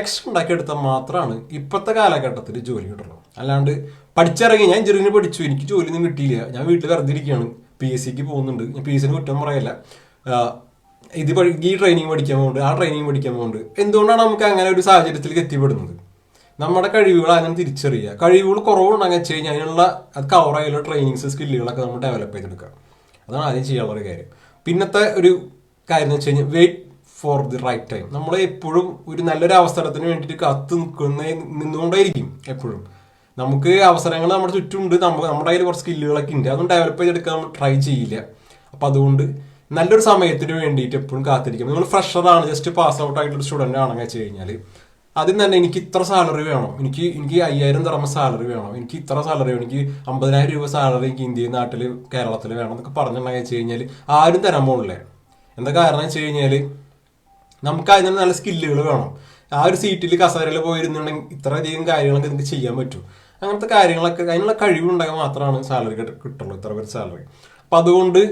S1: എക്സ്ട്രാ ഉണ്ടാക്കിയെടുത്താൽ മാത്രമാണ് ഇപ്പോഴത്തെ കാലഘട്ടത്തിൽ ജോലി കിട്ടുള്ളൂ. അല്ലാണ്ട് പഠിച്ചിറങ്ങി ഞാൻ എഞ്ചിനീയറിംഗ് പഠിച്ചു എനിക്ക് ജോലിയൊന്നും കിട്ടിയില്ല, ഞാൻ വീട്ടിൽ വെറുതെ ഇരിക്കുകയാണ്, PSCക്ക് പോകുന്നുണ്ട്, ഞാൻ PSCന് കുറ്റം പറയല്ല, ഈ ട്രെയിനിങ് പഠിക്കാൻ പോകുന്നുണ്ട്, ആ ട്രെയിനിങ് പഠിക്കാൻ പോകുന്നുണ്ട്. എന്തുകൊണ്ടാണ് നമുക്ക് അങ്ങനെ ഒരു സാഹചര്യത്തിലേക്ക് എത്തിപ്പെടുന്നത്? നമ്മുടെ കഴിവുകൾ അങ്ങനെ തിരിച്ചറിയുക. കഴിവുകൾ കുറവുണ്ടെന്ന് വെച്ച് കഴിഞ്ഞാൽ അതിനുള്ള അത് കവർ ആയുള്ള ട്രെയിനിങ്സ് സ്കില്ലുകളൊക്കെ നമ്മൾ ഡെവലപ്പ് ചെയ്തെടുക്കുക. അതാണ് ആദ്യം ചെയ്യാനുള്ള ഒരു കാര്യം. പിന്നത്തെ ഒരു കാര്യം എന്ന് വെച്ച് കഴിഞ്ഞാൽ wait for the right time. നമ്മൾ എപ്പോഴും ഒരു നല്ലൊരു അവസരത്തിന് വേണ്ടിയിട്ട് നിന്നുകൊണ്ടേയിരിക്കും. എപ്പോഴും നമുക്ക് അവസരങ്ങൾ നമ്മുടെ ചുറ്റുമുണ്ട്, നമ്മുടെ കയ്യിൽ കുറച്ച് സ്കില്ലുകളൊക്കെ ഉണ്ട്, അതൊന്നും ഡെവലപ്പ് ചെയ്തെടുക്കാൻ നമ്മൾ ട്രൈ ചെയ്യില്ല. അപ്പം അതുകൊണ്ട് നല്ലൊരു സമയത്തിന് വേണ്ടിയിട്ട് എപ്പോഴും കാത്തിരിക്കും. നിങ്ങൾ ഫ്രഷറാണ്, ജസ്റ്റ് പാസ് ഔട്ട് ആയിട്ടൊരു സ്റ്റുഡൻ്റ് ആണെന്ന് വെച്ച് കഴിഞ്ഞാൽ ആദ്യം തന്നെ എനിക്ക് ഇത്ര സാലറി വേണം, എനിക്ക് 5000 ദിർഹം സാലറി വേണം, എനിക്ക് ഇത്ര സാലറി വേണം, എനിക്ക് 50,000 രൂപ സാലറി എനിക്ക് ഇന്ത്യയിൽ, നാട്ടിൽ, കേരളത്തിൽ വേണം എന്നൊക്കെ പറഞ്ഞിട്ടുണ്ടെങ്കിൽ വെച്ച് കഴിഞ്ഞാൽ ആരും തരാൻ പോകില്ല. എന്താ കാരണം വെച്ച് കഴിഞ്ഞാൽ നമുക്ക് അതിന് നല്ല സ്കില്ലുകൾ വേണം. ആ ഒരു സീറ്റിൽ കസേരയിൽ പോയിരുന്നുണ്ടെങ്കിൽ ഇത്രയധികം കാര്യങ്ങളൊക്കെ നിങ്ങൾക്ക് ചെയ്യാൻ പറ്റും. അങ്ങനത്തെ കാര്യങ്ങളൊക്കെ അതിനുള്ള കഴിവുണ്ടെങ്കിൽ മാത്രമാണ് സാലറി കിട്ടുള്ളൂ, ഇത്ര പേര് സാലറി. അപ്പം അതുകൊണ്ട്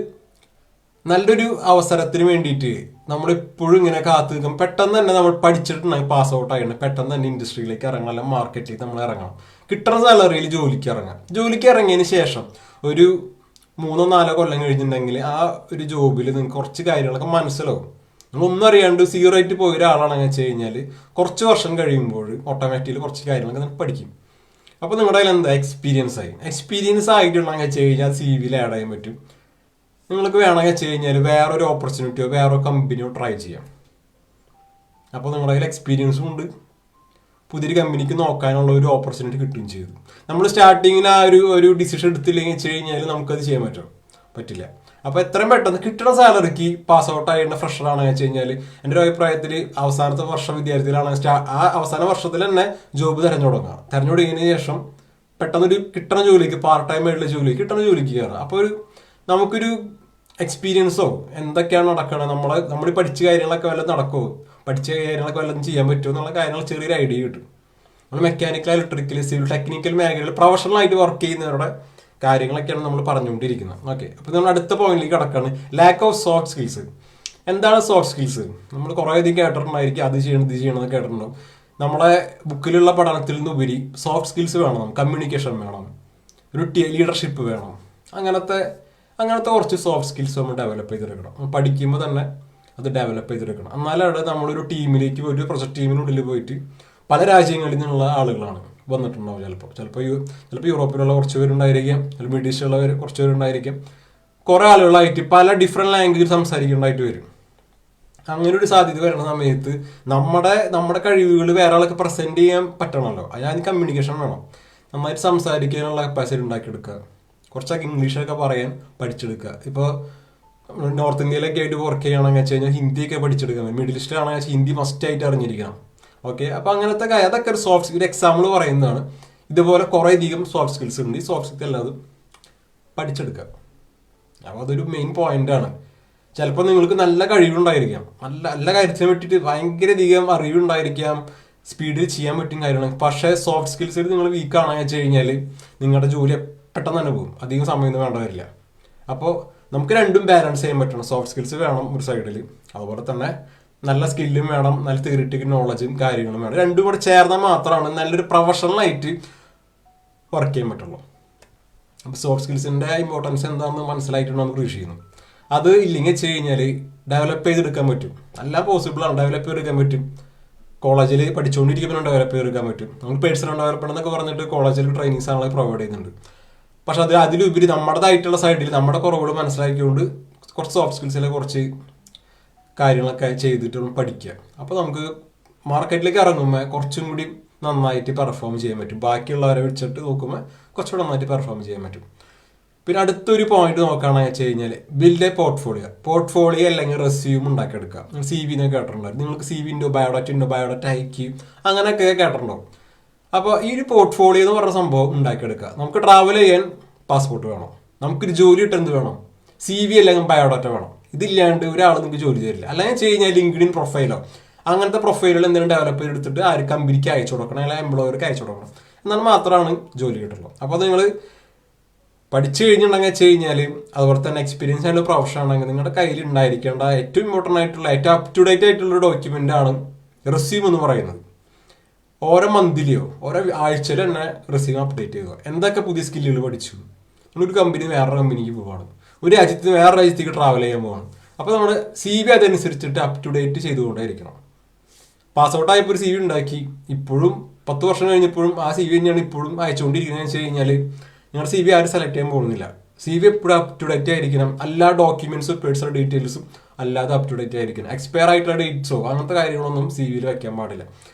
S1: നല്ലൊരു അവസരത്തിന് വേണ്ടിയിട്ട് നമ്മളെപ്പോഴും ഇങ്ങനെ കാത്തു നിൽക്കും. പെട്ടെന്ന് തന്നെ നമ്മൾ പഠിച്ചിട്ടുണ്ടെങ്കിൽ പാസ് ഔട്ട് ആയിട്ട് പെട്ടെന്ന് തന്നെ ഇൻഡസ്ട്രിയിലേക്ക് ഇറങ്ങണം, അല്ലെങ്കിൽ മാർക്കറ്റിലേക്ക് നമ്മൾ ഇറങ്ങണം. കിട്ടുന്ന സാലറിയിൽ ജോലിക്ക് ഇറങ്ങാം. ജോലിക്ക് ഇറങ്ങിയതിന് ശേഷം ഒരു 3-4 കൊല്ലം കഴിഞ്ഞിട്ടുണ്ടെങ്കിൽ ആ ഒരു ജോബിൽ നിങ്ങൾക്ക് കുറച്ച് കാര്യങ്ങളൊക്കെ മനസ്സിലാവും. നിങ്ങളൊന്നും അറിയാണ്ട് 0 ആയിട്ട് പോയ ഒരാളാണെന്ന് വെച്ച് കഴിഞ്ഞാൽ കുറച്ച് വർഷം കഴിയുമ്പോൾ ഓട്ടോമാറ്റിക്കലി കുറച്ച് കാര്യങ്ങളൊക്കെ നിങ്ങൾക്ക് പഠിക്കും. അപ്പോൾ നിങ്ങളുടെ കയ്യിൽ എന്താ എക്സ്പീരിയൻസ് ആയിട്ടുണ്ടെന്ന് വെച്ച് കഴിഞ്ഞാൽ CV ആഡ് ചെയ്യാൻ പറ്റും. നിങ്ങൾക്ക് വേണമെങ്കിൽ വെച്ച് കഴിഞ്ഞാൽ വേറൊരു ഓപ്പർച്യൂണിറ്റിയോ വേറൊരു കമ്പനിയോ ട്രൈ ചെയ്യാം. അപ്പോൾ നിങ്ങളുടെ കയ്യിൽ എക്സ്പീരിയൻസും ഉണ്ട്, പുതിയൊരു കമ്പനിക്ക് നോക്കാനുള്ള ഒരു ഓപ്പർച്യൂണിറ്റി കിട്ടുകയും ചെയ്തു. നമ്മൾ സ്റ്റാർട്ടിങ്ങിൽ ആ ഒരു ഡിസിഷൻ എടുത്തില്ലെങ്കിൽ വെച്ച് കഴിഞ്ഞാൽ നമുക്കത് ചെയ്യാൻ പറ്റില്ല. അപ്പോൾ എത്രയും പെട്ടെന്ന് കിട്ടുന്ന സാലറിക്ക് പാസ് ഔട്ട് ആയിരുന്ന ഫ്രഷർ ആണെന്ന് വെച്ച് കഴിഞ്ഞാൽ എൻ്റെ ഒരു അഭിപ്രായത്തിൽ അവസാനത്തെ വർഷം വിദ്യാർത്ഥികളാണ് ആ അവസാന വർഷത്തിൽ തന്നെ ജോബ് തിരഞ്ഞു തുടങ്ങിയതിന് ശേഷം പെട്ടെന്നൊരു കിട്ടുന്ന ജോലിക്ക് പാർട്ട് ടൈം ആയിട്ടുള്ള കിട്ടുന്ന ജോലിക്ക് കയറാം. അപ്പോൾ നമുക്കൊരു എക്സ്പീരിയൻസോ എന്തൊക്കെയാണ് നടക്കണത്, നമ്മൾ പഠിച്ച കാര്യങ്ങളൊക്കെ വല്ലതും നടക്കുമോ, പഠിച്ച കാര്യങ്ങളൊക്കെ വല്ലതും ചെയ്യാൻ പറ്റുമോ എന്നുള്ള കാര്യങ്ങൾ ചെറിയൊരു ഐഡിയ കിട്ടും. നമ്മൾ മെക്കാനിക്കൽ, ഇലക്ട്രിക്കൽ, സിവിൽ, ടെക്നിക്കൽ മേഖലയിൽ പ്രൊഫഷണലായിട്ട് വർക്ക് ചെയ്യുന്നവരുടെ കാര്യങ്ങളൊക്കെയാണ് നമ്മൾ പറഞ്ഞുകൊണ്ടിരിക്കുന്നത്. ഓക്കെ, അപ്പോൾ നമ്മൾ അടുത്ത പോയിന്റിലേക്ക് കടക്കാണ്. Lack of soft skills. എന്താണ് സോഫ്റ്റ് സ്കിൽസ്? നമ്മൾ കുറേ അധികം കേട്ടിട്ടുണ്ടായിരിക്കും, അത് ചെയ്യണം ഇത് ചെയ്യണമെന്ന് കേട്ടിട്ടുണ്ടാവും. നമ്മളെ ബുക്കിലുള്ള പഠനത്തിൽ നിന്നുപരി സോഫ്റ്റ് സ്കിൽസ് വേണം, കമ്മ്യൂണിക്കേഷൻ വേണം, ഒരു ലീഡർഷിപ്പ് വേണം. അങ്ങനത്തെ കുറച്ച് സോഫ്റ്റ് സ്കിൽസ് നമ്മൾ ഡെവലപ്പ് ചെയ്തെടുക്കണം. പഠിക്കുമ്പോൾ തന്നെ അത് ഡെവലപ്പ് ചെയ്തെടുക്കണം. എന്നാലാണ് നമ്മളൊരു ടീമിലേക്ക് ഒരു പ്രൊജക്ട് ടീമിനുള്ളിൽ പോയിട്ട് പല രാജ്യങ്ങളിൽ നിന്നുള്ള ആളുകളാണ് വന്നിട്ടുണ്ടാവും. ചിലപ്പോൾ യൂറോപ്പിലുള്ള കുറച്ച് പേരുണ്ടായിരിക്കാം, അല്ലെങ്കിൽ മിഡിൽ ഈസ്റ്റിലുള്ള കുറച്ച് പേരുണ്ടായിരിക്കാം. കുറേ ആളുകളായിട്ട് പല ഡിഫറെൻറ്റ് ലാംഗ്വേജ് സംസാരിക്കേണ്ടതായിട്ട് വരും. അങ്ങനെ ഒരു സാധ്യത വരുന്ന സമയത്ത് നമ്മുടെ കഴിവുകൾ വേറെ ആളൊക്കെ പ്രസന്റ് ചെയ്യാൻ പറ്റണമല്ലോ. അതിന് കമ്മ്യൂണിക്കേഷൻ വേണം. നന്നായിട്ട് സംസാരിക്കാനുള്ള കപ്പാസിറ്റി ഉണ്ടാക്കിയെടുക്കുക, കുറച്ചൊക്കെ ഇംഗ്ലീഷൊക്കെ പറയാൻ പഠിച്ചെടുക്കുക. ഇപ്പോൾ നോർത്ത് ഇന്ത്യയിലൊക്കെ ആയിട്ട് വർക്ക് ചെയ്യുകയാണെന്ന് വെച്ച് കഴിഞ്ഞാൽ ഹിന്ദിയൊക്കെ പഠിച്ചെടുക്കാൻ, മിഡിൽ ഈസ്റ്റ് ആണെങ്കിൽ വെച്ചാൽ ഹിന്ദി മസ്റ്റായിട്ട് അറിഞ്ഞിരിക്കണം. ഓക്കെ, അപ്പോൾ അങ്ങനത്തെ അതൊക്കെ ഒരു സോഫ്റ്റ് സ്കിൽ എക്സാമ്പിൾ പറയുന്നതാണ്. ഇതുപോലെ കുറേ അധികം സോഫ്റ്റ് സ്കിൽസ് ഉണ്ട്. ഈ സോഫ്റ്റ് സ്കിൽ അല്ലാതും പഠിച്ചെടുക്കുക. അപ്പോൾ അതൊരു മെയിൻ പോയിന്റാണ്. ചിലപ്പോൾ നിങ്ങൾക്ക് നല്ല കഴിവുണ്ടായിരിക്കാം, നല്ല കാര്യത്തിനെ പറ്റിയിട്ട് ഭയങ്കര അധികം അറിവുണ്ടായിരിക്കാം, സ്പീഡിൽ ചെയ്യാൻ പറ്റും കാര്യങ്ങൾ. പക്ഷേ സോഫ്റ്റ് സ്കിൽസിൽ നിങ്ങൾ വീക്കാണെന്ന് വെച്ച് കഴിഞ്ഞാൽ നിങ്ങളുടെ ജോലി പെട്ടെന്ന് തന്നെ പോകും, അധികം സമയമൊന്നും വേണ്ട വരില്ല. അപ്പോൾ നമുക്ക് രണ്ടും ബാലൻസ് ചെയ്യാൻ പറ്റണം. സോഫ്റ്റ് സ്കിൽസ് വേണം ഒരു സൈഡിൽ, അതുപോലെ തന്നെ നല്ല സ്കില്ലും വേണം, നല്ല തിയറിറ്റിക്കൽ നോളജും കാര്യങ്ങളും വേണം. രണ്ടും കൂടെ ചേർന്നാൽ മാത്രമാണ് നല്ലൊരു പ്രൊഫഷണലായിട്ട് വർക്ക് ചെയ്യാൻ പറ്റുള്ളൂ. അപ്പോൾ സോഫ്റ്റ് സ്കിൽസിൻ്റെ ഇമ്പോർട്ടൻസ് എന്താണെന്ന് മനസ്സിലായിട്ടുണ്ടെന്ന് പ്രതീക്ഷിക്കുന്നു. അത് ഇല്ലെങ്കിൽ വെച്ച് കഴിഞ്ഞാൽ ഡെവലപ്പ് ചെയ്തെടുക്കാൻ പറ്റും, എല്ലാം പോസിബിളാണ്, ഡെവലപ്പ് ചെയ്തെടുക്കാൻ പറ്റും. കോളേജിൽ പഠിച്ചുകൊണ്ടിരിക്കുമ്പോൾ ഡെവലപ്പ് ചെയ്തെടുക്കാൻ പറ്റും. നമ്മൾ പേഴ്സണൽ ഡെവലപ്മെന്റ് എന്നൊക്കെ പറഞ്ഞിട്ട് കോളേജിൽ ട്രെയിനിങ്സ് ആണല്ലോ പ്രൊവൈഡ് ചെയ്യുന്നുണ്ട്. പക്ഷെ അതിലുപരി നമ്മുടേതായിട്ടുള്ള സൈഡിൽ നമ്മുടെ കുറവുകൾ മനസ്സിലാക്കിക്കൊണ്ട് കുറച്ച് സോഫ്റ്റ് സ്കിൽസിലെ കുറച്ച് കാര്യങ്ങളൊക്കെ ചെയ്തിട്ട് പഠിക്കുക. അപ്പോൾ നമുക്ക് മാർക്കറ്റിലേക്ക് ഇറങ്ങുമ്പോൾ കുറച്ചും കൂടി നന്നായിട്ട് പെർഫോം ചെയ്യാൻ പറ്റും. ബാക്കിയുള്ളവരെ വെച്ചിട്ട് നോക്കുമ്പോൾ കുറച്ചുകൂടി നന്നായിട്ട് പെർഫോം ചെയ്യാൻ പറ്റും. പിന്നെ അടുത്തൊരു പോയിന്റ് നോക്കുകയാണെന്ന് വെച്ച് കഴിഞ്ഞാൽ ബിൽഡ് എ പോർട്ട്ഫോളിയോ അല്ലെങ്കിൽ റെസ്യൂം ഉണ്ടാക്കിയെടുക്കുക. CV എന്നൊക്കെ കേട്ടിട്ടുണ്ടാവും. നിങ്ങൾക്ക് CV ഉണ്ടോ, ബയോഡാറ്റ അയക്കും, അങ്ങനെയൊക്കെ കേട്ടിട്ടുണ്ടാവും. അപ്പോൾ ഈ ഒരു പോർട്ട്ഫോളിയോ എന്ന് പറഞ്ഞ സംഭവം ഉണ്ടാക്കിയെടുക്കുക. നമുക്ക് ട്രാവൽ ചെയ്യാൻ പാസ്പോർട്ട് വേണം, നമുക്കൊരു ജോലി കിട്ടാൻ എന്ത് വേണം, CV അല്ലെങ്കിൽ ബയോഡാറ്റ വേണം. ഇതില്ലാണ്ട് ഒരാൾ നിങ്ങൾക്ക് ജോലി തരില്ല. അല്ലെങ്കിൽ വെച്ച് കഴിഞ്ഞാൽ ലിങ്ക്ഡിൻ പ്രൊഫൈലോ അങ്ങനത്തെ പ്രൊഫൈലുകൾ എന്തെങ്കിലും ഡെവലപ്പ് ചെയ്തെടുത്തിട്ട് ആ ഒരു കമ്പനിക്ക് അയച്ചു കൊടുക്കണം, അല്ലെങ്കിൽ എംപ്ലോയർക്ക് അയച്ചു കൊടുക്കണം. എന്നാൽ മാത്രമാണ് ജോലി കിട്ടുള്ളൂ. അപ്പോൾ നിങ്ങൾ പഠിച്ചു കഴിഞ്ഞിട്ടുണ്ടെങ്കിൽ വെച്ച് കഴിഞ്ഞാൽ അതുപോലെ തന്നെ എക്സ്പീരിയൻസ് ആയിട്ടുള്ള പ്രൊഫഷൻ ആണെങ്കിൽ നിങ്ങളുടെ കയ്യിൽ ഉണ്ടായിരിക്കേണ്ട ഏറ്റവും ഇമ്പോർട്ടൻ്റ് ആയിട്ടുള്ള ഏറ്റവും അപ് ടു ഡേറ്റ് ആയിട്ടുള്ള ഡോക്യുമെൻ്റ് ആണ് റെസ്യൂം എന്ന് പറയുന്നത്. ഓരോ മന്തിലെയോ ഓരോ ആഴ്ചയിൽ തന്നെ റെസ്യൂം അപ്ഡേറ്റ് ചെയ്യുക. എന്തൊക്കെ പുതിയ സ്കില്ലുകൾ പഠിച്ചു, ഒരു കമ്പനി വേറൊരു കമ്പനിക്ക് പോവാണ്, ഒരു രാജ്യത്ത് വേറെ രാജ്യത്തേക്ക് ട്രാവൽ ചെയ്യാൻ പോവാണ്. അപ്പോൾ നമ്മൾ CV അതനുസരിച്ചിട്ട് അപ് ടു ഡേറ്റ് ചെയ്തുകൊണ്ടേയിരിക്കണം. പാസ് ഔട്ട് ആയപ്പോൾ ഒരു CV ഉണ്ടാക്കി, ഇപ്പോഴും 10 വർഷം കഴിഞ്ഞപ്പോഴും ആ CV തന്നെയാണ് ഇപ്പോഴും അയച്ചുകൊണ്ടിരിക്കുന്നതെന്ന് വെച്ച് കഴിഞ്ഞാൽ നിങ്ങളുടെ CV ആരും സെലക്ട് ചെയ്യാൻ പോകുന്നില്ല. CV എപ്പോഴും അപ് ടു ഡേറ്റ് ആയിരിക്കണം. എല്ലാ ഡോക്യുമെന്റ്സും പേഴ്സണൽ ഡീറ്റെയിൽസും അല്ലാതെ അപ് ടു ഡേറ്റ് ആയിരിക്കണം. എക്സ്പയർ ആയിട്ടുള്ള ഡേറ്റ്സോ അങ്ങനത്തെ കാര്യങ്ങളൊന്നും CV വെക്കാൻ പാടില്ല.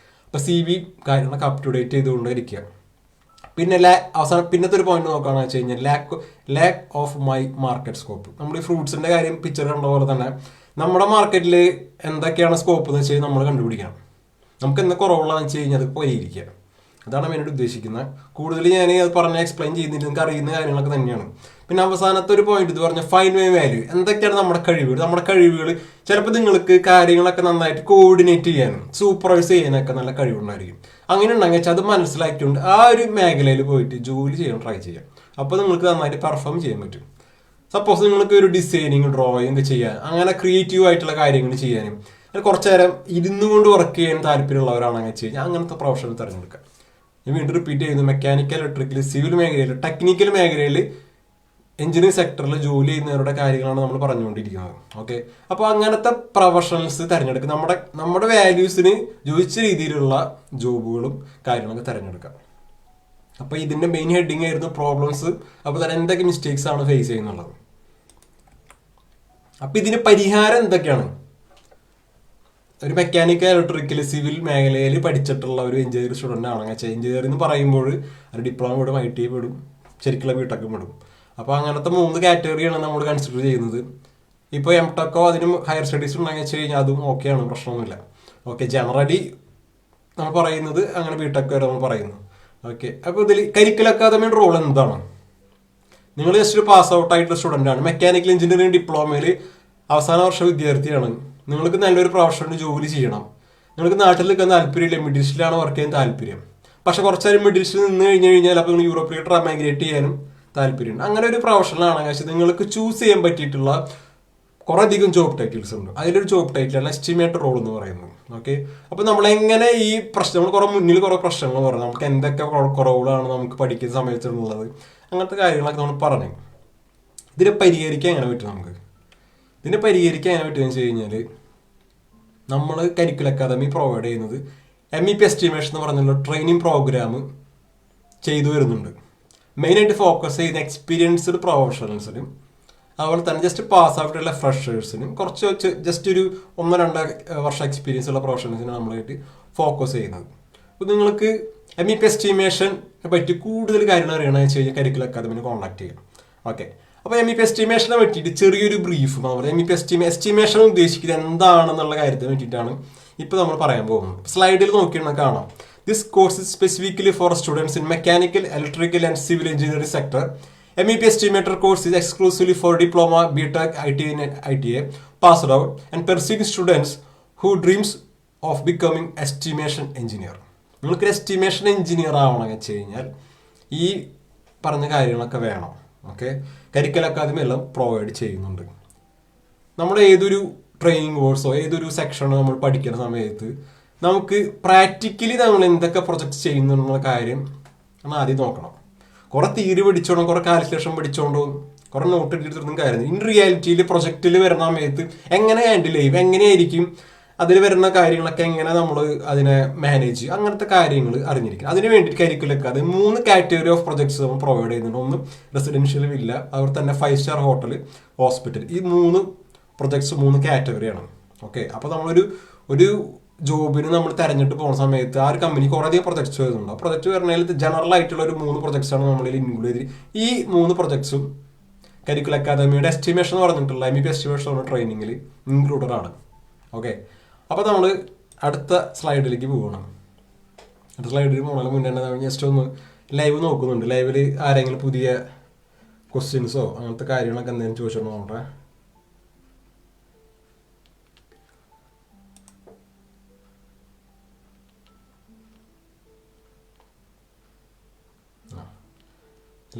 S1: അപ്പോൾ CV കാര്യങ്ങളൊക്കെ അപ് ടു ഡേറ്റ് ചെയ്തുകൊണ്ടിരിക്കുക. പിന്നെ പിന്നത്തെ ഒരു പോയിന്റ് നോക്കുകയാണെന്ന് വെച്ച് കഴിഞ്ഞാൽ lack of my market scope. നമ്മൾ ഈ ഫ്രൂട്ട്സിന്റെ കാര്യം പിക്ചർ കണ്ട പോലെ തന്നെ നമ്മുടെ മാർക്കറ്റിൽ എന്തൊക്കെയാണ് സ്കോപ്പ് എന്ന് വെച്ച് കഴിഞ്ഞാൽ നമ്മൾ കണ്ടുപിടിക്കണം. നമുക്ക് എന്താ കുറവുള്ളതെന്ന് വെച്ച് കഴിഞ്ഞാൽ അത് പരിഹരിക്കുക. അതാണ് മെയിനായിട്ട് ഉദ്ദേശിക്കുന്നത്. കൂടുതൽ ഞാൻ അത് പറഞ്ഞ് എക്സ്പ്ലെയിൻ ചെയ്യുന്നില്ല, നിങ്ങൾക്ക് അറിയുന്ന കാര്യങ്ങളൊക്കെ തന്നെയാണ്. പിന്നെ അവസാനത്തെ ഒരു പോയിന്റ് ഇത് പറഞ്ഞ ഫൈൻഡ് മൈ വാല്യൂ. എന്തൊക്കെയാണ് നമ്മുടെ കഴിവുകൾ ചിലപ്പോൾ നിങ്ങൾക്ക് കാര്യങ്ങളൊക്കെ നന്നായിട്ട് കോർഡിനേറ്റ് ചെയ്യാനും സൂപ്പർവൈസ് ചെയ്യാനൊക്കെ നല്ല കഴിവുണ്ടായിരിക്കും. അങ്ങനെ ഉണ്ടെങ്കിൽ വെച്ചാൽ അത് മനസ്സിലാക്കിക്കൊണ്ട് ആ ഒരു മേഖലയിൽ പോയിട്ട് ജോലി ചെയ്യാൻ ട്രൈ ചെയ്യാം. അപ്പോൾ നിങ്ങൾക്ക് നന്നായിട്ട് പെർഫോം ചെയ്യാൻ പറ്റും. സപ്പോസ് നിങ്ങൾക്ക് ഒരു ഡിസൈനിങ്, ഡ്രോയിങ് ചെയ്യാൻ, അങ്ങനെ ക്രിയേറ്റീവ് ആയിട്ടുള്ള കാര്യങ്ങൾ ചെയ്യാനും കുറച്ചു നേരം ഇരുന്നു കൊണ്ട് വർക്ക് ചെയ്യാൻ താല്പര്യമുള്ളവരാണെന്ന് വെച്ച് കഴിഞ്ഞാൽ അങ്ങനത്തെ പ്രൊഫഷൻ തിരഞ്ഞെടുക്കുക. ഞാൻ വീണ്ടും റിപ്പീറ്റ് ചെയ്യുന്നു, മെക്കാനിക്കൽ, ഇലക്ട്രിക്കൽ, സിവിൽ മേഖലയിൽ, ടെക്നിക്കൽ മേഖലയിൽ, എഞ്ചിനീയറിംഗ് സെക്ടറിൽ ജോലി ചെയ്യുന്നവരുടെ കാര്യങ്ങളാണ് നമ്മൾ പറഞ്ഞുകൊണ്ടിരിക്കുന്നത്. ഓക്കെ, അപ്പോൾ അങ്ങനത്തെ പ്രൊഫഷണൽസ് തിരഞ്ഞെടുക്കുക. നമ്മുടെ വാല്യൂസിന് യോജിച്ച രീതിയിലുള്ള ജോബുകളും കാര്യങ്ങളൊക്കെ തിരഞ്ഞെടുക്കുക. അപ്പോൾ ഇതിന്റെ മെയിൻ ഹെഡിങ് ആയിരുന്നു പ്രോബ്ലംസ്. അപ്പോൾ തന്നെ എന്തൊക്കെ മിസ്റ്റേക്സ് ആണ് ഫേസ് ചെയ്യുന്നുള്ളത്. അപ്പോൾ ഇതിന് പരിഹാരം എന്തൊക്കെയാണ്? ഒരു മെക്കാനിക്കൽ ഇലക്ട്രിക്കൽ സിവിൽ മേഖലയിൽ പഠിച്ചിട്ടുള്ള ഒരു എഞ്ചിനീയറിംഗ് സ്റ്റുഡൻ്റ് ആണെങ്കിൽ എഞ്ചിനീയറിംഗ് എന്ന് പറയുമ്പോൾ ഒരു ഡിപ്ലോമ വിടും, ഐ ടി വിടും, ശരിക്കുള്ള ബിടെക്കും വിടും. അപ്പോൾ അങ്ങനത്തെ 3 കാറ്റഗറിയാണ് നമ്മൾ കൺസിഡർ ചെയ്യുന്നത്. ഇപ്പോൾ എം ടെക്കോ അതിനും ഹയർ സ്റ്റഡീസ് ഉണ്ടെങ്കിൽ വെച്ച് കഴിഞ്ഞാൽ അതും ഓക്കെയാണ്, പ്രശ്നമൊന്നുമില്ല. ഓക്കെ, ജനറലി നമ്മൾ പറയുന്നത് അങ്ങനെ ബിടെക് വരെ നമ്മൾ പറയുന്നു. ഓക്കെ, അപ്പോൾ ഇതിൽ കരിക്കുലർ അക്കാദമിയുടെ റോൾ എന്താണ്? നിങ്ങൾ ജസ്റ്റ് ഒരു പാസ് ഔട്ട് ആയിട്ടുള്ള സ്റ്റുഡൻ്റ് ആണ്, മെക്കാനിക്കൽ എഞ്ചിനീയറിംഗ് ഡിപ്ലോമയിൽ അവസാന വർഷ വിദ്യാർത്ഥിയാണ്. നിങ്ങൾക്ക് നല്ലൊരു പ്രൊഫഷണൽ ജോലി ചെയ്യണം, നിങ്ങൾക്ക് നാട്ടിൽ നിൽക്കാൻ താല്പര്യമില്ല, മിഡിൽ ഈസ്റ്റിലാണ് വർക്ക് ചെയ്യാൻ താല്പര്യം. പക്ഷെ കുറച്ച് നേരം മിഡിൽ ഈസ്റ്റിൽ നിന്ന് കഴിഞ്ഞാൽ അപ്പോൾ നിങ്ങൾ യൂറോപ്പിലേക്ക് മൈഗ്രേറ്റ് ചെയ്യാനും താല്പര്യമുണ്ട്. അങ്ങനെ ഒരു പ്രൊഫഷണൽ ആണെങ്കിൽ നിങ്ങൾക്ക് ചൂസ് ചെയ്യാൻ പറ്റിയിട്ടുള്ള കുറേ അധികം ജോബ് ടൈറ്റിൽസ് ഉണ്ട്. അതിലൊരു ജോബ് ടൈറ്റിലാണ് എസ്റ്റിമേറ്റർ റോൾ എന്ന് പറയുന്നത്. ഓക്കെ, അപ്പോൾ നമ്മളെങ്ങനെ ഈ പ്രശ്നം, നമ്മൾ കുറേ പ്രശ്നങ്ങൾ പറഞ്ഞു, നമുക്ക് എന്തൊക്കെ കുറവുകളാണ് നമുക്ക് പഠിക്കുന്ന സമയത്തുള്ളത്, അങ്ങനത്തെ കാര്യങ്ങളൊക്കെ നമ്മൾ പറഞ്ഞു. ഇതിനെ പരിഹരിക്കാൻ എങ്ങനെ പറ്റും നമുക്ക്? ഇതിനെ പരിഹരിക്കാൻ എങ്ങനെ പറ്റുമെന്ന് വെച്ച് കഴിഞ്ഞാൽ നമ്മൾ കരിക്കുലർ അക്കാദമി പ്രൊവൈഡ് ചെയ്യുന്നത് MEP എസ്റ്റിമേഷൻ എന്ന് പറഞ്ഞുള്ള ട്രെയിനിങ് പ്രോഗ്രാം ചെയ്തു വരുന്നുണ്ട്. മെയിനായിട്ട് ഫോക്കസ് ചെയ്യുന്ന എക്സ്പീരിയൻസ്ഡ് പ്രൊഫഷണൽസിനും അതുപോലെ തന്നെ ജസ്റ്റ് പാസ് ഔട്ടുള്ള ഫ്രഷേഴ്സിനും കുറച്ച് ജസ്റ്റ് ഒരു 1-2 വർഷം എക്സ്പീരിയൻസ് ഉള്ള പ്രൊഫഷണൽസിനും നമ്മളായിട്ട് ഫോക്കസ് ചെയ്യുന്നത്. അപ്പോൾ നിങ്ങൾക്ക് MEP എസ്റ്റിമേഷനെ പറ്റി കൂടുതൽ കാര്യങ്ങൾ അറിയണമെന്ന് വെച്ച് കഴിഞ്ഞാൽ കരിക്കുലർ അക്കാദമിനെ കോൺടാക്ട് ചെയ്യാം. ഓക്കെ, അപ്പോൾ MEP എസ്റ്റിമേഷനെ പറ്റിയിട്ട് ചെറിയൊരു ബ്രീഫ് നമ്മൾ MEP എസ്റ്റിമേഷൻ ഉദ്ദേശിക്കുന്നത് എന്താണെന്നുള്ള കാര്യത്തെ പറ്റിയിട്ടാണ് ഇപ്പോൾ നമ്മൾ പറയാൻ പോകുന്നത്. സ്ലൈഡിൽ നോക്കിയാൽ കാണാം, this course is specifically for students in mechanical, electrical and civil engineering sector. MEP estimator course is exclusively for diploma, BTech, ITA passed out and pursuing students who dreams of becoming estimation engineer. നിങ്ങൾക്ക് estimation engineer ആവണമെന്ന് വെച്ച് കഴിഞ്ഞാൽ ഈ പറഞ്ഞ കാര്യങ്ങളൊക്കെ വേണം. Okay, curricular academy എല്ലാം provide ചെയ്യുന്നുണ്ട്. നമ്മൾ ഏതൊരു ട്രെയിനിങ് കോഴ്സോ ഏതൊരു സെക്ഷനോ നമ്മൾ പഠിക്കുന്ന സമയത്ത് നമുക്ക് പ്രാക്ടിക്കലി നമ്മൾ എന്തൊക്കെ പ്രൊജക്ട്സ് ചെയ്യുന്നുള്ള കാര്യം നമ്മൾ ആദ്യം നോക്കണം. കുറെ തിയറി പഠിച്ചോണ്ടും കുറെ കാൽക്കുലേഷൻ പഠിച്ചോണ്ടും കുറെ നോട്ട് എടുത്തിട്ടൊന്നും കാര്യമില്ല. ഇൻ റിയാലിറ്റിയിൽ പ്രൊജക്റ്റിൽ വരുന്ന സമയത്ത് എങ്ങനെ ഹാൻഡിൽ ചെയ്യും, എങ്ങനെയായിരിക്കും അതിൽ വരുന്ന കാര്യങ്ങളൊക്കെ, എങ്ങനെ നമ്മൾ അതിനെ മാനേജ് ചെയ്യും, അങ്ങനത്തെ കാര്യങ്ങൾ അറിഞ്ഞിരിക്കും. അതിന് വേണ്ടിയിട്ട് curricular academy 3 category of projects നമ്മൾ പ്രൊവൈഡ് ചെയ്യുന്നുണ്ട്. ഒന്ന് റെസിഡൻഷ്യൽ വില്ല, അതുപോലെ തന്നെ 5 സ്റ്റാർ ഹോട്ടൽ, ഹോസ്പിറ്റൽ. ഈ 3 പ്രൊജക്ട്സ് 3 കാറ്റഗറിയാണ്. ഓക്കെ, അപ്പോൾ ഒരു ജോബിന് നമ്മൾ തിരഞ്ഞിട്ട് പോകുന്ന സമയത്ത് ആ ഒരു കമ്പനി കുറേ അധികം പ്രൊജക്ട്സ് വരുന്നുണ്ട്. ആ പ്രൊജക്ട് വരുന്നതിൽ ജനറൽ ആയിട്ടുള്ള ഒരു 3 പ്രൊജക്ട്സാണ് നമ്മളിൽ ഇൻക്ലൂഡ് ചെയ്ത്. ഈ 3 പ്രൊജക്ട്സും കരിക്കുലർ അക്കാദമിയുടെ എസ്റ്റിമേഷൻ എന്ന് പറഞ്ഞിട്ടുള്ള MEP എസ്റ്റിമേഷൻ ട്രെയിനിങ്ങിൽ ഇൻക്ലൂഡഡ് ആണ്. ഓക്കെ, അപ്പോൾ നമ്മൾ അടുത്ത സ്ലൈഡിലേക്ക് പോകണം. അടുത്ത സ്ലൈഡിൽ പോകുന്നതിന് മുന്നേ തന്നെ ജസ്റ്റ് ഒന്ന് ലൈവ് നോക്കുന്നുണ്ട്. ലൈവിൽ ആരെങ്കിലും പുതിയ ക്വസ്റ്റ്യൻസോ അങ്ങനത്തെ കാര്യങ്ങളൊക്കെ എന്തെങ്കിലും ചോദിച്ചോണ്ട് നോക്കട്ടെ.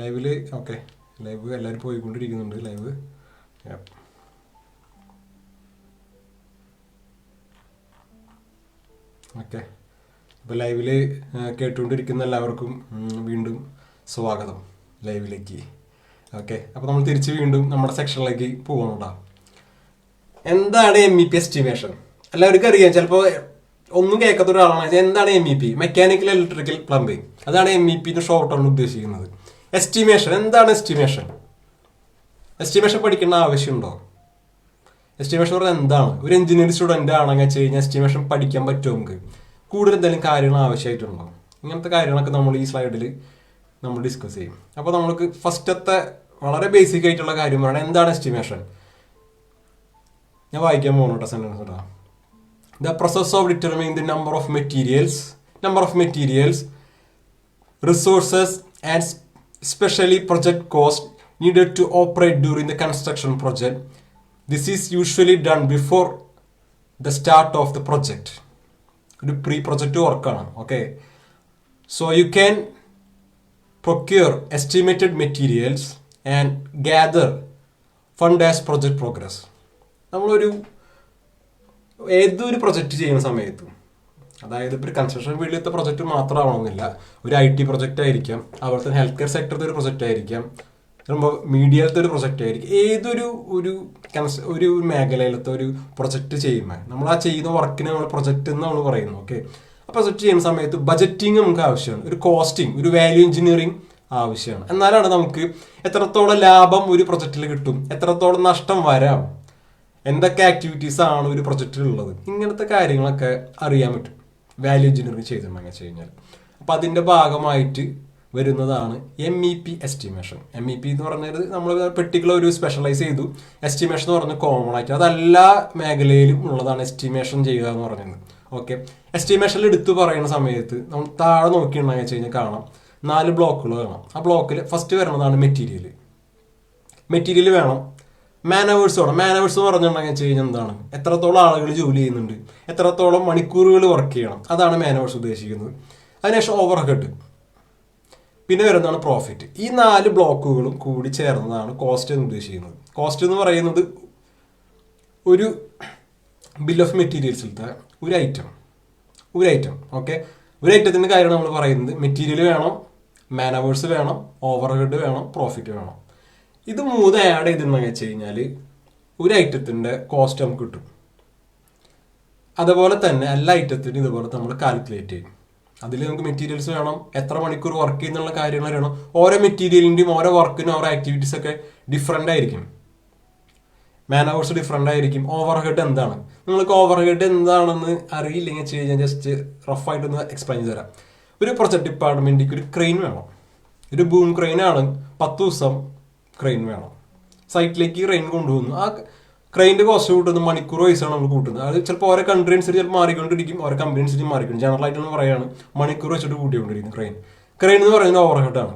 S1: ലൈവിൽ ഓക്കെ, ലൈവ് എല്ലാവരും പോയിക്കൊണ്ടിരിക്കുന്നുണ്ട്. ലൈവ് ഓക്കെ, ഇപ്പോൾ ലൈവിൽ കേട്ടുകൊണ്ടിരിക്കുന്ന എല്ലാവർക്കും വീണ്ടും സ്വാഗതം ലൈവിലേക്ക്. ഓക്കെ, അപ്പോൾ നമ്മൾ തിരിച്ച് വീണ്ടും നമ്മുടെ സെക്ഷനിലേക്ക് പോകണുണ്ടോ. എന്താണ് MEP എസ്റ്റിമേഷൻ? എല്ലാവർക്കും അറിയാം, ചിലപ്പോൾ ഒന്നും കേൾക്കാത്ത ഒരാളാണ് എന്താണ് MEP, മെക്കാനിക്കൽ ഇലക്ട്രിക്കൽ പ്ലംബിംഗ്. അതാണ് MEP ഷോർട്ടാണ് ഉദ്ദേശിക്കുന്നത്. എസ്റ്റിമേഷൻ എന്താണ്? എസ്റ്റിമേഷൻ പഠിക്കേണ്ട ആവശ്യമുണ്ടോ? എസ്റ്റിമേഷൻ പറഞ്ഞാൽ എന്താണ്? ഒരു എഞ്ചിനീയറിംഗ് സ്റ്റുഡൻ്റ് ആണെങ്കിൽ വെച്ച് കഴിഞ്ഞാൽ എസ്റ്റിമേഷൻ പഠിക്കാൻ പറ്റുമോ? നമുക്ക് കൂടുതൽ എന്തെങ്കിലും കാര്യങ്ങൾ ആവശ്യമായിട്ടുണ്ടോ? ഇങ്ങനത്തെ കാര്യങ്ങളൊക്കെ നമ്മൾ ഈ സ്ലൈഡിൽ നമ്മൾ ഡിസ്കസ് ചെയ്യും. അപ്പോൾ നമുക്ക് ഫസ്റ്റത്തെ വളരെ ബേസിക് ആയിട്ടുള്ള കാര്യം പറയണം, എന്താണ് എസ്റ്റിമേഷൻ. ഞാൻ വായിക്കാൻ പോകുന്നു കേട്ടോ സെൻറ്റൻസ് കേട്ടോ. The process of determining the number of materials resources and especially project cost needed to operate during the construction project. This is usually done before the start of the project. ഒരു pre-project വർക്കാണ്. Okay, so you can procure estimated materials and gather fund as project progress. നമ്മളൊരു ഏതൊരു project ചെയ്യുന്ന സമയത്തും, അതായത് ഇപ്പോൾ ഒരു construction ഫീൽഡിലത്തെ project മാത്രമാവണമെന്നില്ല, ഒരു IT പ്രൊജക്റ്റ് ആയിരിക്കാം, അതുപോലെ തന്നെ ഹെൽത്ത് കെയർ സെക്ടറിലത്തെ ഒരു പ്രൊജക്റ്റ് ആയിരിക്കാം, ചിലപ്പോൾ മീഡിയയിലത്തെ ഒരു പ്രൊജക്റ്റ് ആയിരിക്കും. ഒരു മേഖലയിലത്തെ ഒരു പ്രൊജക്റ്റ് ചെയ്യുമ്പോൾ നമ്മൾ ആ ചെയ്യുന്ന വർക്കിനെ നമ്മൾ പ്രൊജക്റ്റ് എന്നാണ് പറയുന്നത്. ഓക്കെ, ആ പ്രൊജക്റ്റ് ചെയ്യുന്ന സമയത്ത് ബജറ്റിങ് നമുക്ക് ആവശ്യമാണ്, ഒരു കോസ്റ്റിംഗ്, ഒരു വാല്യൂ എഞ്ചിനീയറിംഗ് ആവശ്യമാണ്. എന്നാലാണ് നമുക്ക് എത്രത്തോളം ലാഭം ഒരു പ്രൊജക്റ്റിൽ കിട്ടും, എത്രത്തോളം നഷ്ടം വരാം, എന്തൊക്കെ ആക്ടിവിറ്റീസ് ആണ് ഒരു പ്രൊജക്റ്റിൽ ഉള്ളത്, ഇങ്ങനത്തെ കാര്യങ്ങളൊക്കെ അറിയാൻ പറ്റും വാല്യൂ എഞ്ചിനീയറിംഗ് ചെയ്തിട്ടുണ്ടെന്ന് വെച്ച് കഴിഞ്ഞാൽ. അപ്പോൾ അതിൻ്റെ ഭാഗമായിട്ട് വരുന്നതാണ് MEP എസ്റ്റിമേഷൻ. MEP എന്ന് പറഞ്ഞത് നമ്മൾ പെർട്ടിക്കുലർ ഒരു സ്പെഷ്യലൈസ് ചെയ്തു. എസ്റ്റിമേഷൻ എന്ന് പറഞ്ഞാൽ കോമൺ ആയിട്ട് അതെല്ലാ മേഖലയിലും ഉള്ളതാണ് എസ്റ്റിമേഷൻ ചെയ്യുക എന്ന് പറയുന്നത്. ഓക്കെ, എസ്റ്റിമേഷനിൽ എടുത്തു പറയുന്ന സമയത്ത് നമ്മൾ താഴെ നോക്കിയിട്ടുണ്ടെന്ന് വെച്ച് കഴിഞ്ഞാൽ കാണാം 4 ബ്ലോക്കുകൾ കാണാം. ആ ബ്ലോക്കിൽ ഫസ്റ്റ് വരുന്നതാണ് മെറ്റീരിയൽ. മെറ്റീരിയൽ വേണം. മാനവേഴ്സ് വേണം. മാനവേഴ്സ് എന്ന് പറഞ്ഞിട്ടുണ്ടെങ്കിൽ വെച്ച് കഴിഞ്ഞാൽ എന്താണ്, എത്രത്തോളം ആളുകൾ ജോലി ചെയ്യുന്നുണ്ട്, എത്രത്തോളം മണിക്കൂറുകൾ വർക്ക് ചെയ്യണം, അതാണ് മാനവേഴ്സ് ഉദ്ദേശിക്കുന്നത്. അതിനുശേഷം ഓവർ ഹെഡ്, പിന്നെ വരുന്നതാണ് പ്രോഫിറ്റ്. ഈ 4 ബ്ലോക്കുകളും കൂടി ചേർന്നതാണ് കോസ്റ്റ് എന്ന് ഉദ്ദേശിക്കുന്നത്. കോസ്റ്റ് എന്ന് പറയുന്നത് ഒരു ബിൽ ഓഫ് മെറ്റീരിയൽസിലത്തെ ഒരു ഐറ്റം. ഓക്കെ, ഒരു ഐറ്റത്തിൻ്റെ കാര്യമാണ് നമ്മൾ പറയുന്നത്. മെറ്റീരിയൽ വേണം, മാനവേഴ്സ് വേണം, ഓവർ ഹെഡ് വേണം, പ്രോഫിറ്റ് വേണം. ഇത് 3 ആഡ് ചെയ്തിട്ടുണ്ടെന്ന് വെച്ച് കഴിഞ്ഞാൽ ഒരു ഐറ്റത്തിൻ്റെ കോസ്റ്റ് നമുക്ക് കിട്ടും. അതുപോലെ തന്നെ എല്ലാ ഐറ്റത്തിനും ഇതുപോലെ നമ്മൾ കാൽക്കുലേറ്റ് ചെയ്യും. അതിൽ നമുക്ക് മെറ്റീരിയൽസ് വേണം, എത്ര മണിക്കൂർ വർക്ക് ചെയ്യുന്നുള്ള കാര്യങ്ങൾ വേണം. ഓരോ മെറ്റീരിയലിൻ്റെയും ഓരോ വർക്കിനും ഓരോ ആക്ടിവിറ്റീസ് ഒക്കെ ഡിഫറെൻ്റ് ആയിരിക്കും. മാനവേഴ്സ് ഡിഫറെൻ്റ് ആയിരിക്കും. ഓവർ ഹെഡ് എന്താണ്, നിങ്ങൾക്ക് ഓവർ ഹെഡ് എന്താണെന്ന് അറിയില്ലെങ്കിൽ വെച്ച് കഴിഞ്ഞാൽ ജസ്റ്റ് റഫായിട്ടൊന്ന് എക്സ്പ്ലെയിൻ ചെയ്ത് തരാം. ഒരു പ്രൊജക്ട് ഡിപ്പാർട്ട്മെൻറ്റിക്ക് ഒരു ക്രെയിൻ വേണം. ഒരു ബൂം ക്രെയിനാണ്, 10 ദിവസം ക്രെയിൻ വേണം. സൈറ്റിലേക്ക് ക്രെയിൻ കൊണ്ടുപോകുന്നു. ആ ക്രെയിൻ്റെ കോസ്റ്റ് കൂട്ടുന്നത് മണിക്കൂർ വയസ്സാണ് നമ്മൾ കൂട്ടുന്നത്. അത് ചിലപ്പോൾ ഓരോ കൺട്രി അനുസരിച്ച് ചിലപ്പോൾ മാറിക്കൊണ്ടിരിക്കും, ഓരോ കമ്പനി അനുസരിച്ച് മാറിക്കൊണ്ടിരിക്കും. ജനറൽ ആയിട്ടൊന്ന് പറയുകയാണ്, മണിക്കൂർ വെച്ചിട്ട് കൂട്ടിക്കൊണ്ടിരിക്കും ക്രെയിൻ എന്ന് പറയുന്നത് ഓവർ ഹെഡാണ്.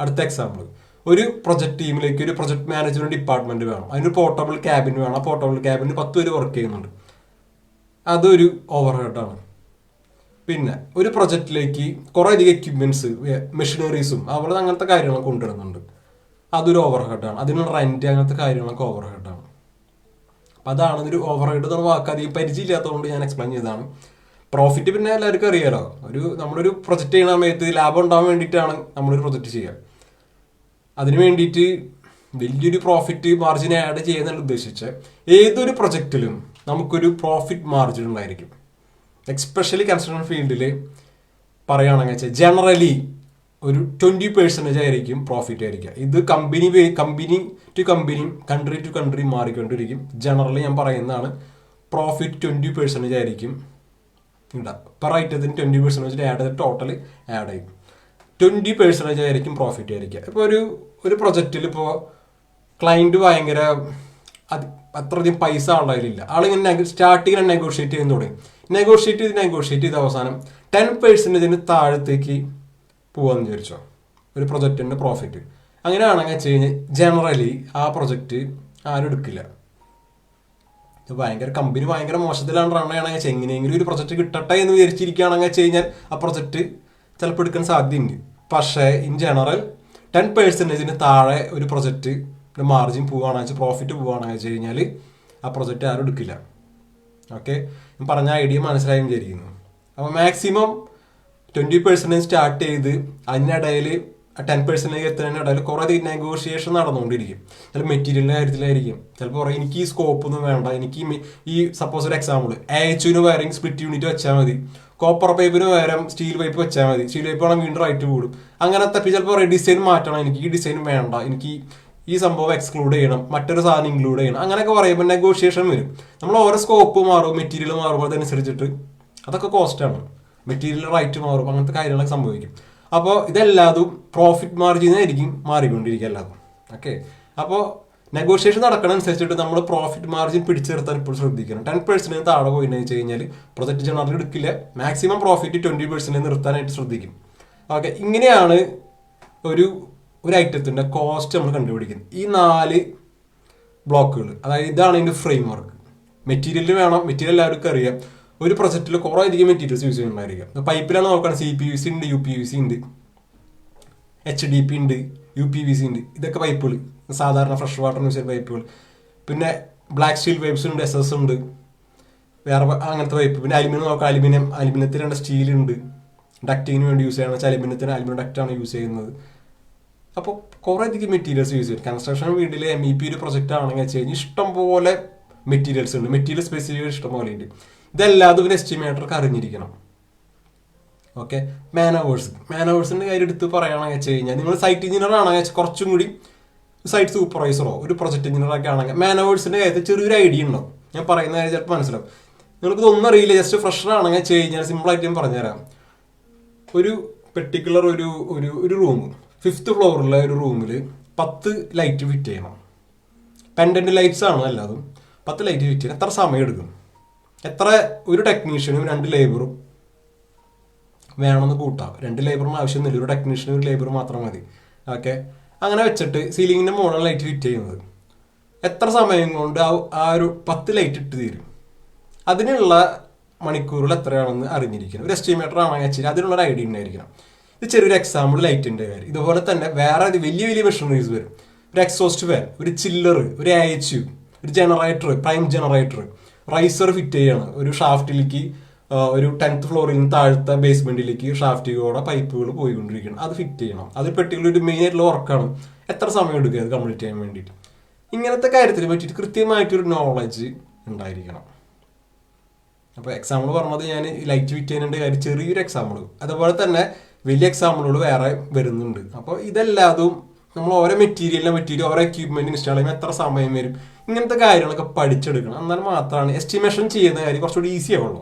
S1: അടുത്ത എക്സാമ്പിൾ, ഒരു പ്രൊജക്ട് ടീമിലേക്ക് ഒരു പ്രൊജക്ട് മാനേജ്മെന്റ് ഡിപ്പാർട്ട്മെന്റ് വേണം. അതിനൊരു പോർട്ടബിൾ ക്യാബിൻ വേണം. ആ പോർട്ടബിൾ ക്യാബിന് 10 പേര് വർക്ക് ചെയ്യുന്നുണ്ട്. അതൊരു ഓവർ ഹെഡാണ്. പിന്നെ ഒരു പ്രൊജക്റ്റിലേക്ക് കുറേ അധികം എക്യുപ്മെന്റ്സ്, മെഷീനറീസും അതുപോലെ അങ്ങനത്തെ കാര്യങ്ങളൊക്കെ കൊണ്ടുവരുന്നുണ്ട്. അതൊരു ഓവർ ഹെഡാണ്. അതിനുള്ള റെന്റ് അങ്ങനത്തെ കാര്യങ്ങളൊക്കെ ഓവർ ഹെഡാണ്. അപ്പം അതാണ് ഒരു ഓവർ ഹെഡ് എന്നുള്ള വാക്ക് അധികം പരിചയമില്ലാത്തതുകൊണ്ട് ഞാൻ എക്സ്പ്ലെയിൻ ചെയ്തതാണ്. പ്രോഫിറ്റ് പിന്നെ എല്ലാവർക്കും അറിയാലോ. നമ്മളൊരു പ്രൊജക്റ്റ് ചെയ്യുന്ന സമയത്ത് ലാഭം ഉണ്ടാകാൻ വേണ്ടിയിട്ടാണ് നമ്മളൊരു പ്രൊജക്റ്റ് ചെയ്യുക. അതിന് വേണ്ടിയിട്ട് വലിയൊരു പ്രോഫിറ്റ് മാർജിൻ ആഡ് ചെയ്യുന്നതിന് ഉദ്ദേശിച്ച് ഏതൊരു പ്രൊജക്റ്റിലും നമുക്കൊരു പ്രോഫിറ്റ് മാർജിൻ ഉണ്ടായിരിക്കും. എക്സ്പെഷ്യലി കൺസ്ട്രക്ഷൻ ഫീൽഡിൽ പറയുകയാണെങ്കിൽ വെച്ചാൽ ജനറലി ഒരു 20% ആയിരിക്കും പ്രോഫിറ്റ് ആയിരിക്കുക. ഇത് company to company, country to country മാറിക്കൊണ്ടിരിക്കും. ജനറലി ഞാൻ പറയുന്നതാണ്, പ്രോഫിറ്റ് 20% ആയിരിക്കും ഉണ്ടാകും. പെർ ഐറ്റത്തിന് 20% ആഡ് ചെയ്ത് ടോട്ടൽ ആഡ് ചെയ്യും. 20% ആയിരിക്കും പ്രോഫിറ്റ് ആയിരിക്കുക. ഇപ്പോൾ ഒരു പ്രൊജക്റ്റിൽ ഇപ്പോൾ ക്ലയൻറ്റ് ഭയങ്കര അത്രയധികം പൈസ ആളുടെ ആളിങ്ങനെ സ്റ്റാർട്ടിങ്ങിൽ നെഗോഷിയേറ്റ് ചെയ്യാൻ തുടങ്ങി. നെഗോഷിയേറ്റ് ചെയ്ത് അവസാനം 10% താഴത്തേക്ക് പോവാന്ന് വിചാരിച്ചോ ഒരു പ്രൊജക്റ്റിൻ്റെ പ്രോഫിറ്റ്. അങ്ങനെയാണെങ്കിൽ വെച്ച് കഴിഞ്ഞാൽ ജനറലി ആ പ്രൊജക്റ്റ് ആരും എടുക്കില്ല. കമ്പനി ഭയങ്കര മോശത്തിലാണ് റൺ ചെയ്യണമെങ്കിൽ വെച്ചാൽ എങ്ങനെയെങ്കിലും ഒരു പ്രൊജക്റ്റ് കിട്ടട്ടെ എന്ന് വിചാരിച്ചിരിക്കുകയാണെങ്കിൽ വെച്ച് കഴിഞ്ഞാൽ ആ പ്രൊജക്റ്റ് ചിലപ്പോൾ എടുക്കാൻ സാധ്യതയുണ്ട്. പക്ഷേ ഇൻ ജനറൽ 10% താഴെ ഒരു പ്രൊജക്റ്റ് മാർജിൻ പോവുകയാണെന്ന് വെച്ചാൽ, പ്രോഫിറ്റ് പോവുകയാണെന്ന് വെച്ച് കഴിഞ്ഞാൽ ആ പ്രൊജക്റ്റ് ആരും എടുക്കില്ല. ഓക്കെ, ഞാൻ പറഞ്ഞ ഐഡിയ മനസ്സിലായും വിചാരിക്കുന്നു. അപ്പോൾ മാക്സിമം 20% സ്റ്റാർട്ട് ചെയ്ത് അതിനിടയിൽ 10% എത്തുന്നതിനിടയിൽ കുറേ അധികം നെഗോഷിയേഷൻ നടന്നുകൊണ്ടിരിക്കും. ചിലപ്പോൾ മെറ്റീരിയലിൻ്റെ കാര്യത്തിലായിരിക്കും. ചിലപ്പോൾ പറയും എനിക്ക് ഈ സ്കോപ്പ് ഒന്നും വേണ്ട, എനിക്ക് ഈ സപ്പോസ് ഒരു എക്സാമ്പിൾ AHUവിന് പകരം സ്പ്ലിറ്റ് യൂണിറ്റ് വെച്ചാൽ മതി, കോപ്പർ പൈപ്പിന് പകരം സ്റ്റീൽ പൈപ്പ് വെച്ചാൽ മതി, സ്റ്റീൽ പൈപ്പ് വേണം വീണ്ടും റൈറ്റ് കൂടും. അങ്ങനത്തെ ചിലപ്പോൾ പറയും ഡിസൈൻ മാറ്റണം, എനിക്ക് ഈ ഡിസൈൻ വേണ്ട, എനിക്ക് ഈ സംഭവം എക്സ്ക്ലൂഡ് ചെയ്യണം, മറ്റൊരു സാധനം ഇൻക്ലൂഡ് ചെയ്യണം. അങ്ങനെയൊക്കെ പറയുമ്പോൾ നെഗോഷിയേഷൻ വരും. നമ്മൾ ഓരോ സ്കോപ്പ് മാറും, മെറ്റീരിയൽ മാറുമ്പോൾ അതനുസരിച്ചിട്ട് അതൊക്കെ കോസ്റ്റാണ്. മെറ്റീരിയൽ റൈറ്റ് മാറും, അങ്ങനത്തെ കാര്യങ്ങളൊക്കെ സംഭവിക്കും. അപ്പോൾ ഇതെല്ലാതും പ്രോഫിറ്റ് മാർജിനായിരിക്കും മാറിക്കൊണ്ടിരിക്കുക എല്ലാതും. ഓക്കെ, അപ്പോൾ നെഗോഷിയേഷൻ നടക്കണമനുസരിച്ചിട്ട് നമ്മൾ പ്രോഫിറ്റ് മാർജിൻ പിടിച്ചു നിർത്താൻ ഇപ്പോൾ ശ്രദ്ധിക്കണം. 10% താഴെ പോയിന്ന് വെച്ച് കഴിഞ്ഞാൽ പ്രൊജക്റ്റ് ജനറൽ എടുക്കില്ല. മാക്സിമം പ്രോഫിറ്റ് 20% നിർത്താനായിട്ട് ശ്രദ്ധിക്കും. ഓക്കെ, ഇങ്ങനെയാണ് ഒരു ഐറ്റത്തിൻ്റെ കോസ്റ്റ് നമ്മൾ കണ്ടുപിടിക്കുന്നത്. ഈ 4 ബ്ലോക്കുകൾ, അതായത് ഇതാണ് ഇതിൻ്റെ ഫ്രെയിം വർക്ക്. മെറ്റീരിയൽ വേണം. മെറ്റീരിയൽ എല്ലാവർക്കും അറിയാം. ഒരു പ്രൊജക്റ്റിൽ കുറേ അധികം മെറ്റീരിയൽസ് യൂസ് ചെയ്യുന്നുണ്ടായിരിക്കും. പൈപ്പിലാണ് നോക്കുകയാണ്, CPVC ഉണ്ട്, UPVC ഉണ്ട്, HDP ഉണ്ട്, UPVC ഉണ്ട്. ഇതൊക്കെ പൈപ്പുകൾ, സാധാരണ ഫ്രഷ് വാട്ടർ യൂസ് ചെയ്യുന്ന പൈപ്പുകൾ. പിന്നെ ബ്ലാക്ക് സ്റ്റീൽ പൈപ്പ്സ് ഉണ്ട്, SS ഉണ്ട്, വേറെ അങ്ങനത്തെ പൈപ്പ്. പിന്നെ അലുമിനിയം നോക്കാം, അലുമിനിയത്തിൻ്റെ സ്റ്റീലുണ്ട്. ഡക്റ്റിങ്ങിന് വേണ്ടി യൂസ് ചെയ്യണം വെച്ചാൽ അലുമിനിയം ഡക്റ്റാണ് യൂസ് ചെയ്യുന്നത്. അപ്പോൾ കുറേ അധികം മെറ്റീരിയൽസ് യൂസ് ചെയ്യും. കൺസ്ട്രക്ഷൻ ഫീൽഡിൽ MEP ഒരു പ്രൊജക്റ്റ് ആണെങ്കിൽ വെച്ച് കഴിഞ്ഞാൽ ഇഷ്ടംപോലെ മെറ്റീരിയൽസ് ഉണ്ട്. മെറ്റീരിയൽ സ്പെസിഫിക് ഇഷ്ടംപോലെ ഉണ്ട്. ഇതെല്ലാതും ഒരു എസ്റ്റിമേറ്റർക്ക് അറിഞ്ഞിരിക്കണം. ഓക്കെ, മാനവേഴ്സിൻ്റെ കാര്യം എടുത്ത് പറയുകയാണെന്ന് വെച്ച് കഴിഞ്ഞാൽ നിങ്ങൾ സൈറ്റ് എഞ്ചിനീയർ ആണെങ്കിൽ കുറച്ചും കൂടി സൈറ്റ് സൂപ്പർവൈസറോ ഒരു പ്രൊജക്ട് എഞ്ചിനീയറൊക്കെ ആണെങ്കിൽ മാനേഴ്സിന്റെ കാര്യത്തിൽ ചെറിയൊരു ഐഡിയ ഉണ്ടാവും. ഞാൻ പറയുന്ന കാര്യം ചിലപ്പോൾ മനസ്സിലാവും. നിങ്ങൾക്ക് ഇതൊന്നും അറിയില്ല, ജസ്റ്റ് ഫ്രഷർ ആണെങ്കിൽ ചെയ്ത് കഴിഞ്ഞാൽ സിമ്പിളായിട്ട് ഞാൻ പറഞ്ഞുതരാം. ഒരു പെർട്ടിക്കുലർ ഒരു ഒരു ഒരു റൂം 5th ഫ്ലോറിലെ ഒരു റൂമിൽ 10 ലൈറ്റ് ഫിറ്റ് ചെയ്യണം. പെൻഡന്റ് ലൈറ്റ്സ് ആണ് എല്ലാതും. 10 ലൈറ്റ് ഫിറ്റ് ചെയ്യാൻ എത്ര സമയം എടുക്കും? എത്ര ഒരു ടെക്നീഷ്യനും 2 ലേബറും വേണമെന്ന് കൂട്ടാം. 2 ലേബറിന് ആവശ്യമൊന്നുമില്ല, ഒരു ടെക്നീഷ്യനും ഒരു ലേബർ മാത്രം മതി. ഓക്കെ, അങ്ങനെ വെച്ചിട്ട് സീലിങ്ങിന്റെ മുകളിൽ ലൈറ്റ് ഫിറ്റ് ചെയ്യുന്നത് എത്ര സമയം കൊണ്ട് ആ ഒരു 10 ലൈറ്റ് ഇട്ട് തീരും? അതിനുള്ള മണിക്കൂറുകൾ എത്രയാണെന്ന് അറിഞ്ഞിരിക്കണം. ഒരു എസ്റ്റിമേറ്റർ ആണെങ്കിൽ വെച്ചാൽ അതിനുള്ളൊരു ഐഡിയ ഉണ്ടായിരിക്കണം. ഇത് ചെറിയൊരു എക്സാമ്പിൾ ലൈറ്റിന്റെ കാര്യം. ഇതുപോലെ തന്നെ വേറെ വലിയ വലിയ മെഷീനറീസ് വരും. ഒരു എക്സോസ്റ്റ് ഫാൻ, ഒരു ചില്ലർ, ഒരു AHU, ഒരു generator, prime generator, riser fit ചെയ്യാണ്. ഒരു ഷാഫ്റ്റിലേക്ക് ഒരു 10th ഫ്ലോറിൽ നിന്ന് താഴത്തെ ബേസ്മെന്റിലേക്ക് ഷാഫ്റ്റിലൂടെ പൈപ്പുകൾ പോയിക്കൊണ്ടിരിക്കണം. അത് ഫിറ്റ് ചെയ്യണം. അത് പെർട്ടിക്കുലർ ഒരു മെയിൻ ആയിട്ടുള്ള വർക്കാണ്. എത്ര സമയം എടുക്കുക അത് കംപ്ലീറ്റ് ചെയ്യാൻ വേണ്ടിയിട്ട്? ഇങ്ങനത്തെ കാര്യത്തിനെ പറ്റിയിട്ട് കൃത്യമായിട്ടൊരു നോളജ് ഉണ്ടായിരിക്കണം. അപ്പോൾ എക്സാമ്പിൾ പറഞ്ഞത് ഞാൻ ലൈറ്റ് ഫിറ്റ് ചെയ്യുന്നതിൻ്റെ കാര്യം ചെറിയൊരു എക്സാമ്പിൾ. അതുപോലെ തന്നെ വലിയ എക്സാമ്പിളുകൾ വേറെ വരുന്നുണ്ട്. അപ്പോൾ ഇതെല്ലാതും നമ്മൾ ഓരോ മെറ്റീരിയൽ ഓരോ എക്യുപ്മെന്റ് ഇൻസ്റ്റാൾ ചെയ്യുമ്പോൾ എത്ര സമയം വരും, ഇങ്ങനത്തെ കാര്യങ്ങളൊക്കെ പഠിച്ചെടുക്കണം. എന്നാൽ മാത്രമാണ് എസ്റ്റിമേഷൻ ചെയ്യുന്ന കാര്യം കുറച്ചുകൂടി ഈസി ആവുള്ളൂ.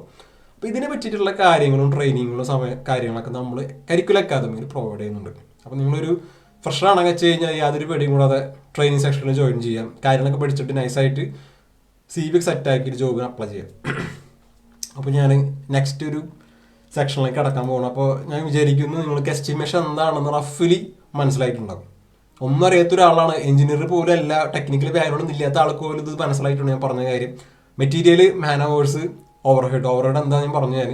S1: അപ്പോൾ ഇതിനെ പറ്റിയിട്ടുള്ള കാര്യങ്ങളും ട്രെയിനിങ്ങുകളും കാര്യങ്ങളൊക്കെ നമ്മൾ കരിക്കുലർ അക്കാദമിയിൽ പ്രൊവൈഡ് ചെയ്യുന്നുണ്ട്. അപ്പോൾ നിങ്ങളൊരു ഫ്രഷർ ആണെങ്കിൽ വെച്ച് കഴിഞ്ഞാൽ യാതൊരു പേടിയും കൂടാതെ ട്രെയിനിങ് സെക്ഷനിൽ ജോയിൻ ചെയ്യാം. കാര്യങ്ങളൊക്കെ പഠിച്ചിട്ട് നൈസായിട്ട് CV സെറ്റാക്കിയിട്ട് ജോബിന് അപ്ലൈ ചെയ്യാം. അപ്പോൾ ഞാൻ നെക്സ്റ്റ് ഒരു സെക്ഷനിലേക്ക് കടക്കാൻ പോകണം. അപ്പോൾ ഞാൻ വിചാരിക്കുന്നു നിങ്ങൾക്ക് എസ്റ്റിമേഷൻ എന്താണെന്ന് റഫ്ലി മനസ്സിലായിട്ടുണ്ടാകും. ഒന്നും അറിയാത്ത ഒരാളാണ്, എഞ്ചിനീയർ പോലും അല്ല, ടെക്നിക്കൽ ബാക്ക്ഗ്രൗണ്ട് ഇല്ലാത്ത ആൾക്ക് പോലും ഇത് മനസ്സിലായിട്ടുണ്ട്. ഞാൻ പറഞ്ഞ കാര്യം മെറ്റീരിയൽ, മാൻ അവേഴ്സ്, ഓവർഹെഡ് എന്താ ഞാൻ പറഞ്ഞു, ഞാൻ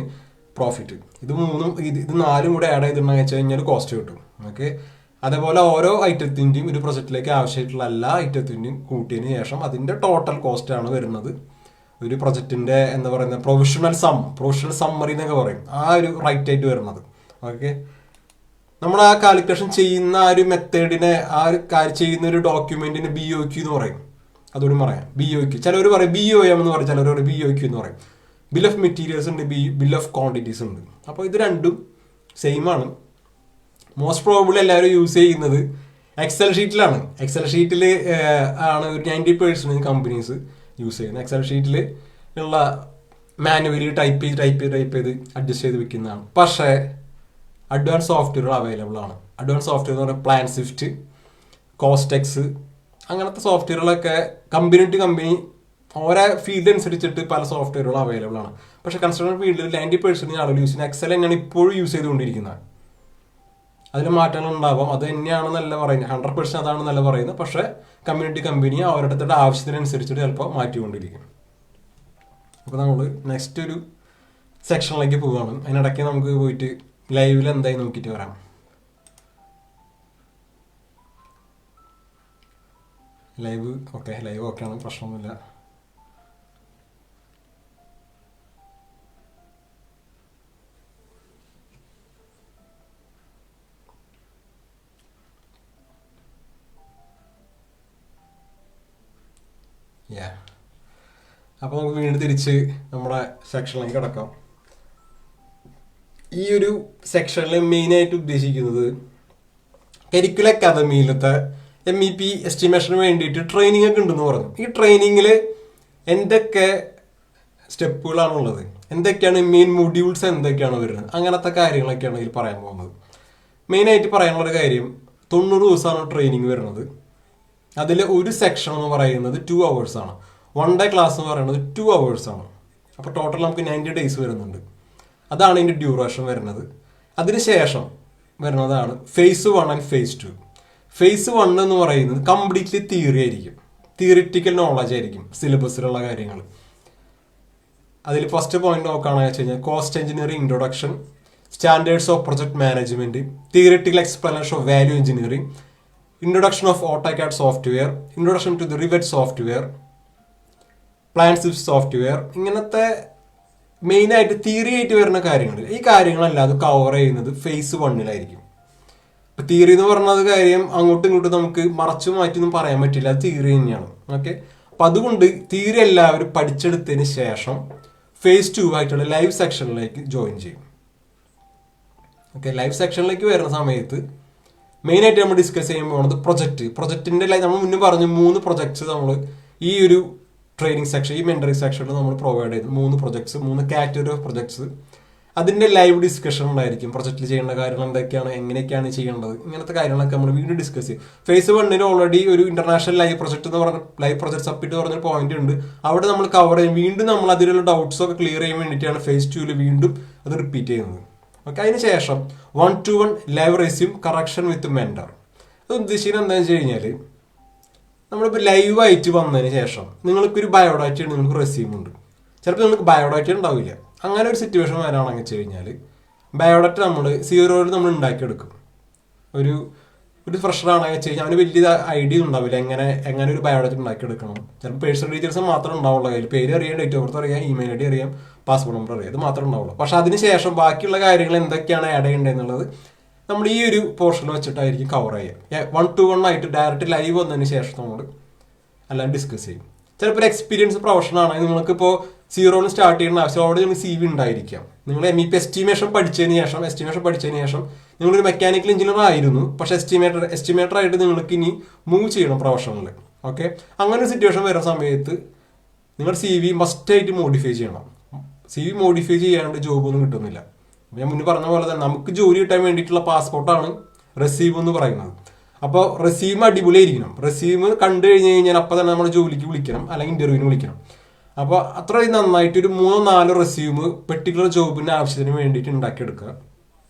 S1: പ്രോഫിറ്റ്, ഇത് 4 കൂടെ ആഡ് ചെയ്തിട്ടുണ്ടെന്ന് വെച്ച് കഴിഞ്ഞാൽ കോസ്റ്റ് കിട്ടും. ഓക്കെ, അതേപോലെ ഓരോ ഐറ്റത്തിൻ്റെയും ഒരു പ്രൊജക്റ്റിലേക്ക് ആവശ്യമായിട്ടുള്ള എല്ലാ ഐറ്റത്തിൻ്റെയും കൂട്ടിയതിന് ശേഷം അതിൻ്റെ ടോട്ടൽ കോസ്റ്റ് ആണ് വരുന്നത്. ഒരു പ്രൊജക്റ്റിന്റെ എന്താ പറയുന്നത് പ്രൊഫഷണൽ സമ്മറി എന്നൊക്കെ പറയും, ആ ഒരു റൈറ്റ് ആയിട്ട് വരുന്നത്. ഓക്കെ, നമ്മൾ ആ കാൽക്കുലേഷൻ ചെയ്യുന്ന ആ ഒരു മെത്തേഡിനെ, ആ ഒരു ചെയ്യുന്ന ഒരു ഡോക്യുമെന്റിന് BOQ എന്ന് പറയും. അതുകൂടി പറയാം, BOQ. ചിലവർ പറയും BOM എന്ന് പറയും, ചിലവർ പറയും BOQ എന്ന് പറയും. ബിൽ ഓഫ് മെറ്റീരിയൽസ് ഉണ്ട്, ബിൽ ഓഫ് ക്വാണ്ടിറ്റീസ് ഉണ്ട്. അപ്പോൾ ഇത് രണ്ടും സെയിം ആണ്. മോസ്റ്റ് പ്രോബബിളി എല്ലാവരും യൂസ് ചെയ്യുന്നത് എക്സൽ ഷീറ്റിലാണ്. എക്സൽ ഷീറ്റിൽ ആണ് ഒരു 90% കമ്പനീസ് യൂസ് ചെയ്യുന്നത്. എക്സൽ ഷീറ്റിൽ ഉള്ള മാനുവലി ടൈപ്പ് ചെയ്ത് അഡ്ജസ്റ്റ് ചെയ്ത് വെക്കുന്നതാണ്. പക്ഷേ അഡ്വാൻസ് സോഫ്റ്റ്വെയർ അവൈലബിൾ ആണ്. അഡ്വാൻസ് സോഫ്റ്റ്വെയർ എന്ന് പറഞ്ഞാൽ പ്ലാൻ സ്വിഫ്റ്റ്, കോസ്റ്റെക്സ്, അങ്ങനത്തെ സോഫ്റ്റ്വെയറുകളൊക്കെ കമ്പനി ടു കമ്പനി ഓരോ ഫീൽഡ് അനുസരിച്ചിട്ട് പല സോഫ്റ്റ്വെയറുകൾ അവൈലബിൾ ആണ്. പക്ഷേ കൺസ്ട്രക്ഷൻ ഫീൽഡിൽ 90% ആളുകൾ യൂസ് ചെയ്യുന്നത് എക്സൽ തന്നെയാണ് ഇപ്പോഴും യൂസ് ചെയ്തുകൊണ്ടിരിക്കുന്നത്. അതിന് മാറ്റങ്ങൾ ഉണ്ടാവാം, അത് തന്നെയാണെന്നല്ല പറയുന്നത്, 100% അതാണെന്നല്ല പറയുന്നത്. പക്ഷേ കമ്മ്യൂണിറ്റി കമ്പനി അവരുടെ ആവശ്യത്തിനനുസരിച്ചിട്ട് ചിലപ്പോൾ മാറ്റിക്കൊണ്ടിരിക്കും. അപ്പോൾ നമ്മൾ നെക്സ്റ്റ് ഒരു സെക്ഷനിലേക്ക് പോവുകയാണ്. അതിനിടയ്ക്ക് നമുക്ക് പോയിട്ട് ലൈവിൽ എന്തായി നോക്കിയിട്ട് വരാം. ലൈവ് ഓക്കെ ആണ്, പ്രശ്നമൊന്നുമില്ല. അപ്പോൾ നമുക്ക് വീണ്ടും തിരിച്ച് നമ്മുടെ സെക്ഷനിലേക്ക് കിടക്കാം. ഈ ഒരു സെക്ഷനിൽ മെയിനായിട്ട് ഉദ്ദേശിക്കുന്നത് കരിക്കുലർ അക്കാദമിയിലത്തെ MEP എസ്റ്റിമേഷന് വേണ്ടിയിട്ട് ട്രെയിനിങ് ഒക്കെ ഉണ്ടെന്ന് പറഞ്ഞു. ഈ ട്രെയിനിങ്ങിൽ എന്തൊക്കെ സ്റ്റെപ്പുകളാണുള്ളത്, എന്തൊക്കെയാണ് മെയിൻ മൊഡ്യൂൾസ് എന്തൊക്കെയാണ് വരുന്നത്, അങ്ങനത്തെ കാര്യങ്ങളൊക്കെയാണ് ഇതിൽ പറയാൻ പോകുന്നത്. മെയിനായിട്ട് പറയാനുള്ളൊരു കാര്യം, 90 ദിവസമാണ് ട്രെയിനിങ് വരുന്നത്. അതിൽ ഒരു സെക്ഷൻ എന്ന് പറയുന്നത് 2 hours ആണ്. 1 day ക്ലാസ് എന്ന് പറയുന്നത് 2 hours ആണ്. അപ്പോൾ ടോട്ടൽ നമുക്ക് 90 days വരുന്നുണ്ട്. അതാണ് ഇതിൻ്റെ ഡ്യൂറേഷൻ വരുന്നത്. അതിനുശേഷം വരുന്നതാണ് phase 1 and phase 2. phase 1 എന്ന് പറയുന്നത് കംപ്ലീറ്റ്ലി തിയറി ആയിരിക്കും, തിയറിറ്റിക്കൽ നോളജ് ആയിരിക്കും, സിലബസിലുള്ള കാര്യങ്ങൾ. അതിൽ ഫസ്റ്റ് പോയിന്റ് നോക്കുകയാണെന്ന് വെച്ച് കഴിഞ്ഞാൽ cost engineering introduction, standards of project management, theoretical explanation of value engineering, introduction of AutoCAD software, introduction to the Revit software, plan swift software. ഇങ്ങനത്തെ മെയിനായിട്ട് തിയറി ആയിട്ട് വരുന്ന കാര്യങ്ങൾ, ഈ കാര്യങ്ങളല്ലാതെ കവർ ചെയ്യുന്നത് phase 1-ലായിരിക്കും. ഇപ്പം തിയറി എന്ന് പറഞ്ഞത് കാര്യം അങ്ങോട്ടും ഇങ്ങോട്ടും നമുക്ക് മറച്ചു മാറ്റിയൊന്നും പറയാൻ പറ്റില്ല, അത് തിയറി തന്നെയാണ്. ഓക്കെ, അപ്പം അതുകൊണ്ട് തിയറി എല്ലാവരും പഠിച്ചെടുത്തതിന് ശേഷം phase 2 ആയിട്ടുള്ള ലൈവ് സെക്ഷനിലേക്ക് ജോയിൻ ചെയ്യും. ഓക്കെ, ലൈവ് സെക്ഷനിലേക്ക് വരുന്ന സമയത്ത് മെയിനായിട്ട് നമ്മൾ ഡിസ്കസ് ചെയ്യാൻ പോകുന്നത് പ്രൊജക്റ്റിന്റെ നമ്മൾ മുന്നേ പറഞ്ഞു 3 പ്രൊജക്ട്സ് നമ്മൾ ഈ ഒരു ട്രെയിനിങ് സെക്ഷൻ, ഈ മെന്ററിംഗ് സെക്ഷനിൽ നമ്മൾ പ്രൊവൈഡ് ചെയ്തു. 3 പ്രൊജക്ട്സ്, 3 കാറ്റഗറി ഓഫ് പ്രൊജക്ട്സ്. അതിന്റെ ലൈവ് ഡിസ്കഷൻ ഉണ്ടായിരിക്കും. പ്രൊജക്റ്റിൽ ചെയ്യേണ്ട കാര്യങ്ങൾ എന്തൊക്കെയാണ്, എങ്ങനെയൊക്കെയാണ് ചെയ്യേണ്ടത്, ഇങ്ങനത്തെ കാര്യങ്ങളൊക്കെ നമ്മൾ വീണ്ടും ഡിസ്കസ് ചെയ്യും. ഫേസ് 1 ഓൾറെഡി ഒരു ഇന്റർനാഷണൽ ലൈവ് പ്രൊജക്ട് എന്ന് പറഞ്ഞ ലൈവ് പ്രൊജക്ട് സബ്മിറ്റ് പറഞ്ഞൊരു പോയിന്റ് ഉണ്ട്. അവിടെ നമ്മൾ കവർ ചെയ്യും. വീണ്ടും നമ്മൾ അതിലുള്ള ഡൗട്ട്സ് ഒക്കെ ക്ലിയർ ചെയ്യാൻ വേണ്ടിയിട്ടാണ് ഫേസ് 2 വീണ്ടും അത് റിപ്പീറ്റ് ചെയ്യുന്നത്. ഓക്കെ, അതിനുശേഷം 1-to-1 ലൈവ് റെസ്യൂം കറക്ഷൻ വിത്ത് മെന്റർ. അത് ഉദ്ദേശിക്കുന്നത് എന്താണെന്ന് വെച്ച് കഴിഞ്ഞാൽ നമ്മളിപ്പോൾ ലൈവായിട്ട് വന്നതിന് ശേഷം നിങ്ങൾക്കൊരു ബയോഡാറ്റ ഉണ്ട്, നിങ്ങൾക്ക് റെസ്യൂം ഉണ്ട്. ചിലപ്പോൾ നിങ്ങൾക്ക് ബയോഡാറ്റ ഉണ്ടാവില്ല. അങ്ങനെ ഒരു സിറ്റുവേഷൻ വരാണെന്ന് വെച്ച് കഴിഞ്ഞാൽ ബയോഡാറ്റ നമ്മൾ 0 നമ്മൾ ഉണ്ടാക്കിയെടുക്കും. ഒരു ഫ്രഷറാണെന്ന് വെച്ച് കഴിഞ്ഞാൽ അവന് വലിയ ഐഡിയ ഉണ്ടാവില്ല എങ്ങനെ ഒരു ബയോഡാറ്റ ഉണ്ടാക്കിയെടുക്കണം. ചിലപ്പോൾ പേഴ്സണൽ ഡീറ്റെയിൽസ് മാത്രം ഉണ്ടാവുള്ളൂ. കയ്യിൽ പേര് അറിയാം, ഡേറ്റ് ഓഫ് ബർത്ത് അറിയാം, ഇമെയിൽ ഐ ഡി അറിയാം, പാസ്പോർട്ട് നമ്പർ അറിയാം, ഇത് മാത്രമേ ഉണ്ടാവുള്ളൂ. പക്ഷെ അതിനുശേഷം ബാക്കിയുള്ള കാര്യങ്ങൾ എന്തൊക്കെയാണ് ആഡ് ചെയ്യേണ്ടത് എന്നുള്ളത് നമ്മൾ ഈ ഒരു പോർഷനിൽ വെച്ചിട്ടായിരിക്കും കവർ ചെയ്യുക. 1-to-1 ആയിട്ട് ഡയറക്റ്റ് ലൈവ് വന്നതിന് ശേഷം നമ്മൾ എല്ലാം ഡിസ്കസ് ചെയ്യും. ചിലപ്പോൾ ഒരു എക്സ്പീരിയൻസ് പ്രൊഫഷണൽ ആണെങ്കിൽ നിങ്ങൾക്കിപ്പോൾ 0 സ്റ്റാർട്ട് ചെയ്യുന്ന ആവശ്യം അവിടെ നിങ്ങൾക്ക് CV ഉണ്ടായിരിക്കാം. നിങ്ങൾ MEP എസ്റ്റിമേഷൻ പഠിച്ചതിന് ശേഷം നിങ്ങളൊരു മെക്കാനിക്കൽ എഞ്ചിനീയർ ആയിരുന്നു, പക്ഷെ എസ്റ്റിമേറ്റർ ആയിട്ട് നിങ്ങൾക്ക് ഇനി മൂവ് ചെയ്യണം പ്രൊഫഷണൽ. ഓക്കെ, അങ്ങനെ ഒരു സിറ്റുവേഷൻ വരുന്ന സമയത്ത് നിങ്ങളുടെ CV മസ്റ്റായിട്ട് മോഡിഫൈ ചെയ്യണം. CV മോഡിഫൈ ചെയ്യാണ്ട് ജോബൊന്നും കിട്ടുന്നില്ല. ഞാൻ മുന്നേ പറഞ്ഞ പോലെ തന്നെ നമുക്ക് ജോലി കിട്ടാൻ വേണ്ടിയിട്ടുള്ള പാസ്പോർട്ടാണ് റെസീം എന്ന് പറയുന്നത്. അപ്പോൾ റെസീം അടിപൊളിയായിരിക്കണം. റെസീം കണ്ടു കഴിഞ്ഞാൽ അപ്പോൾ തന്നെ നമ്മൾ ജോലിക്ക് വിളിക്കണം, അല്ലെങ്കിൽ ഇന്റർവ്യൂവിന് വിളിക്കണം. അപ്പോൾ അത്രയും നന്നായിട്ട് ഒരു 3-4 റെസ്യൂം പെർട്ടിക്കുലർ ജോബിന്റെ ആവശ്യത്തിന് വേണ്ടിയിട്ട് ഉണ്ടാക്കിയെടുക്കുക.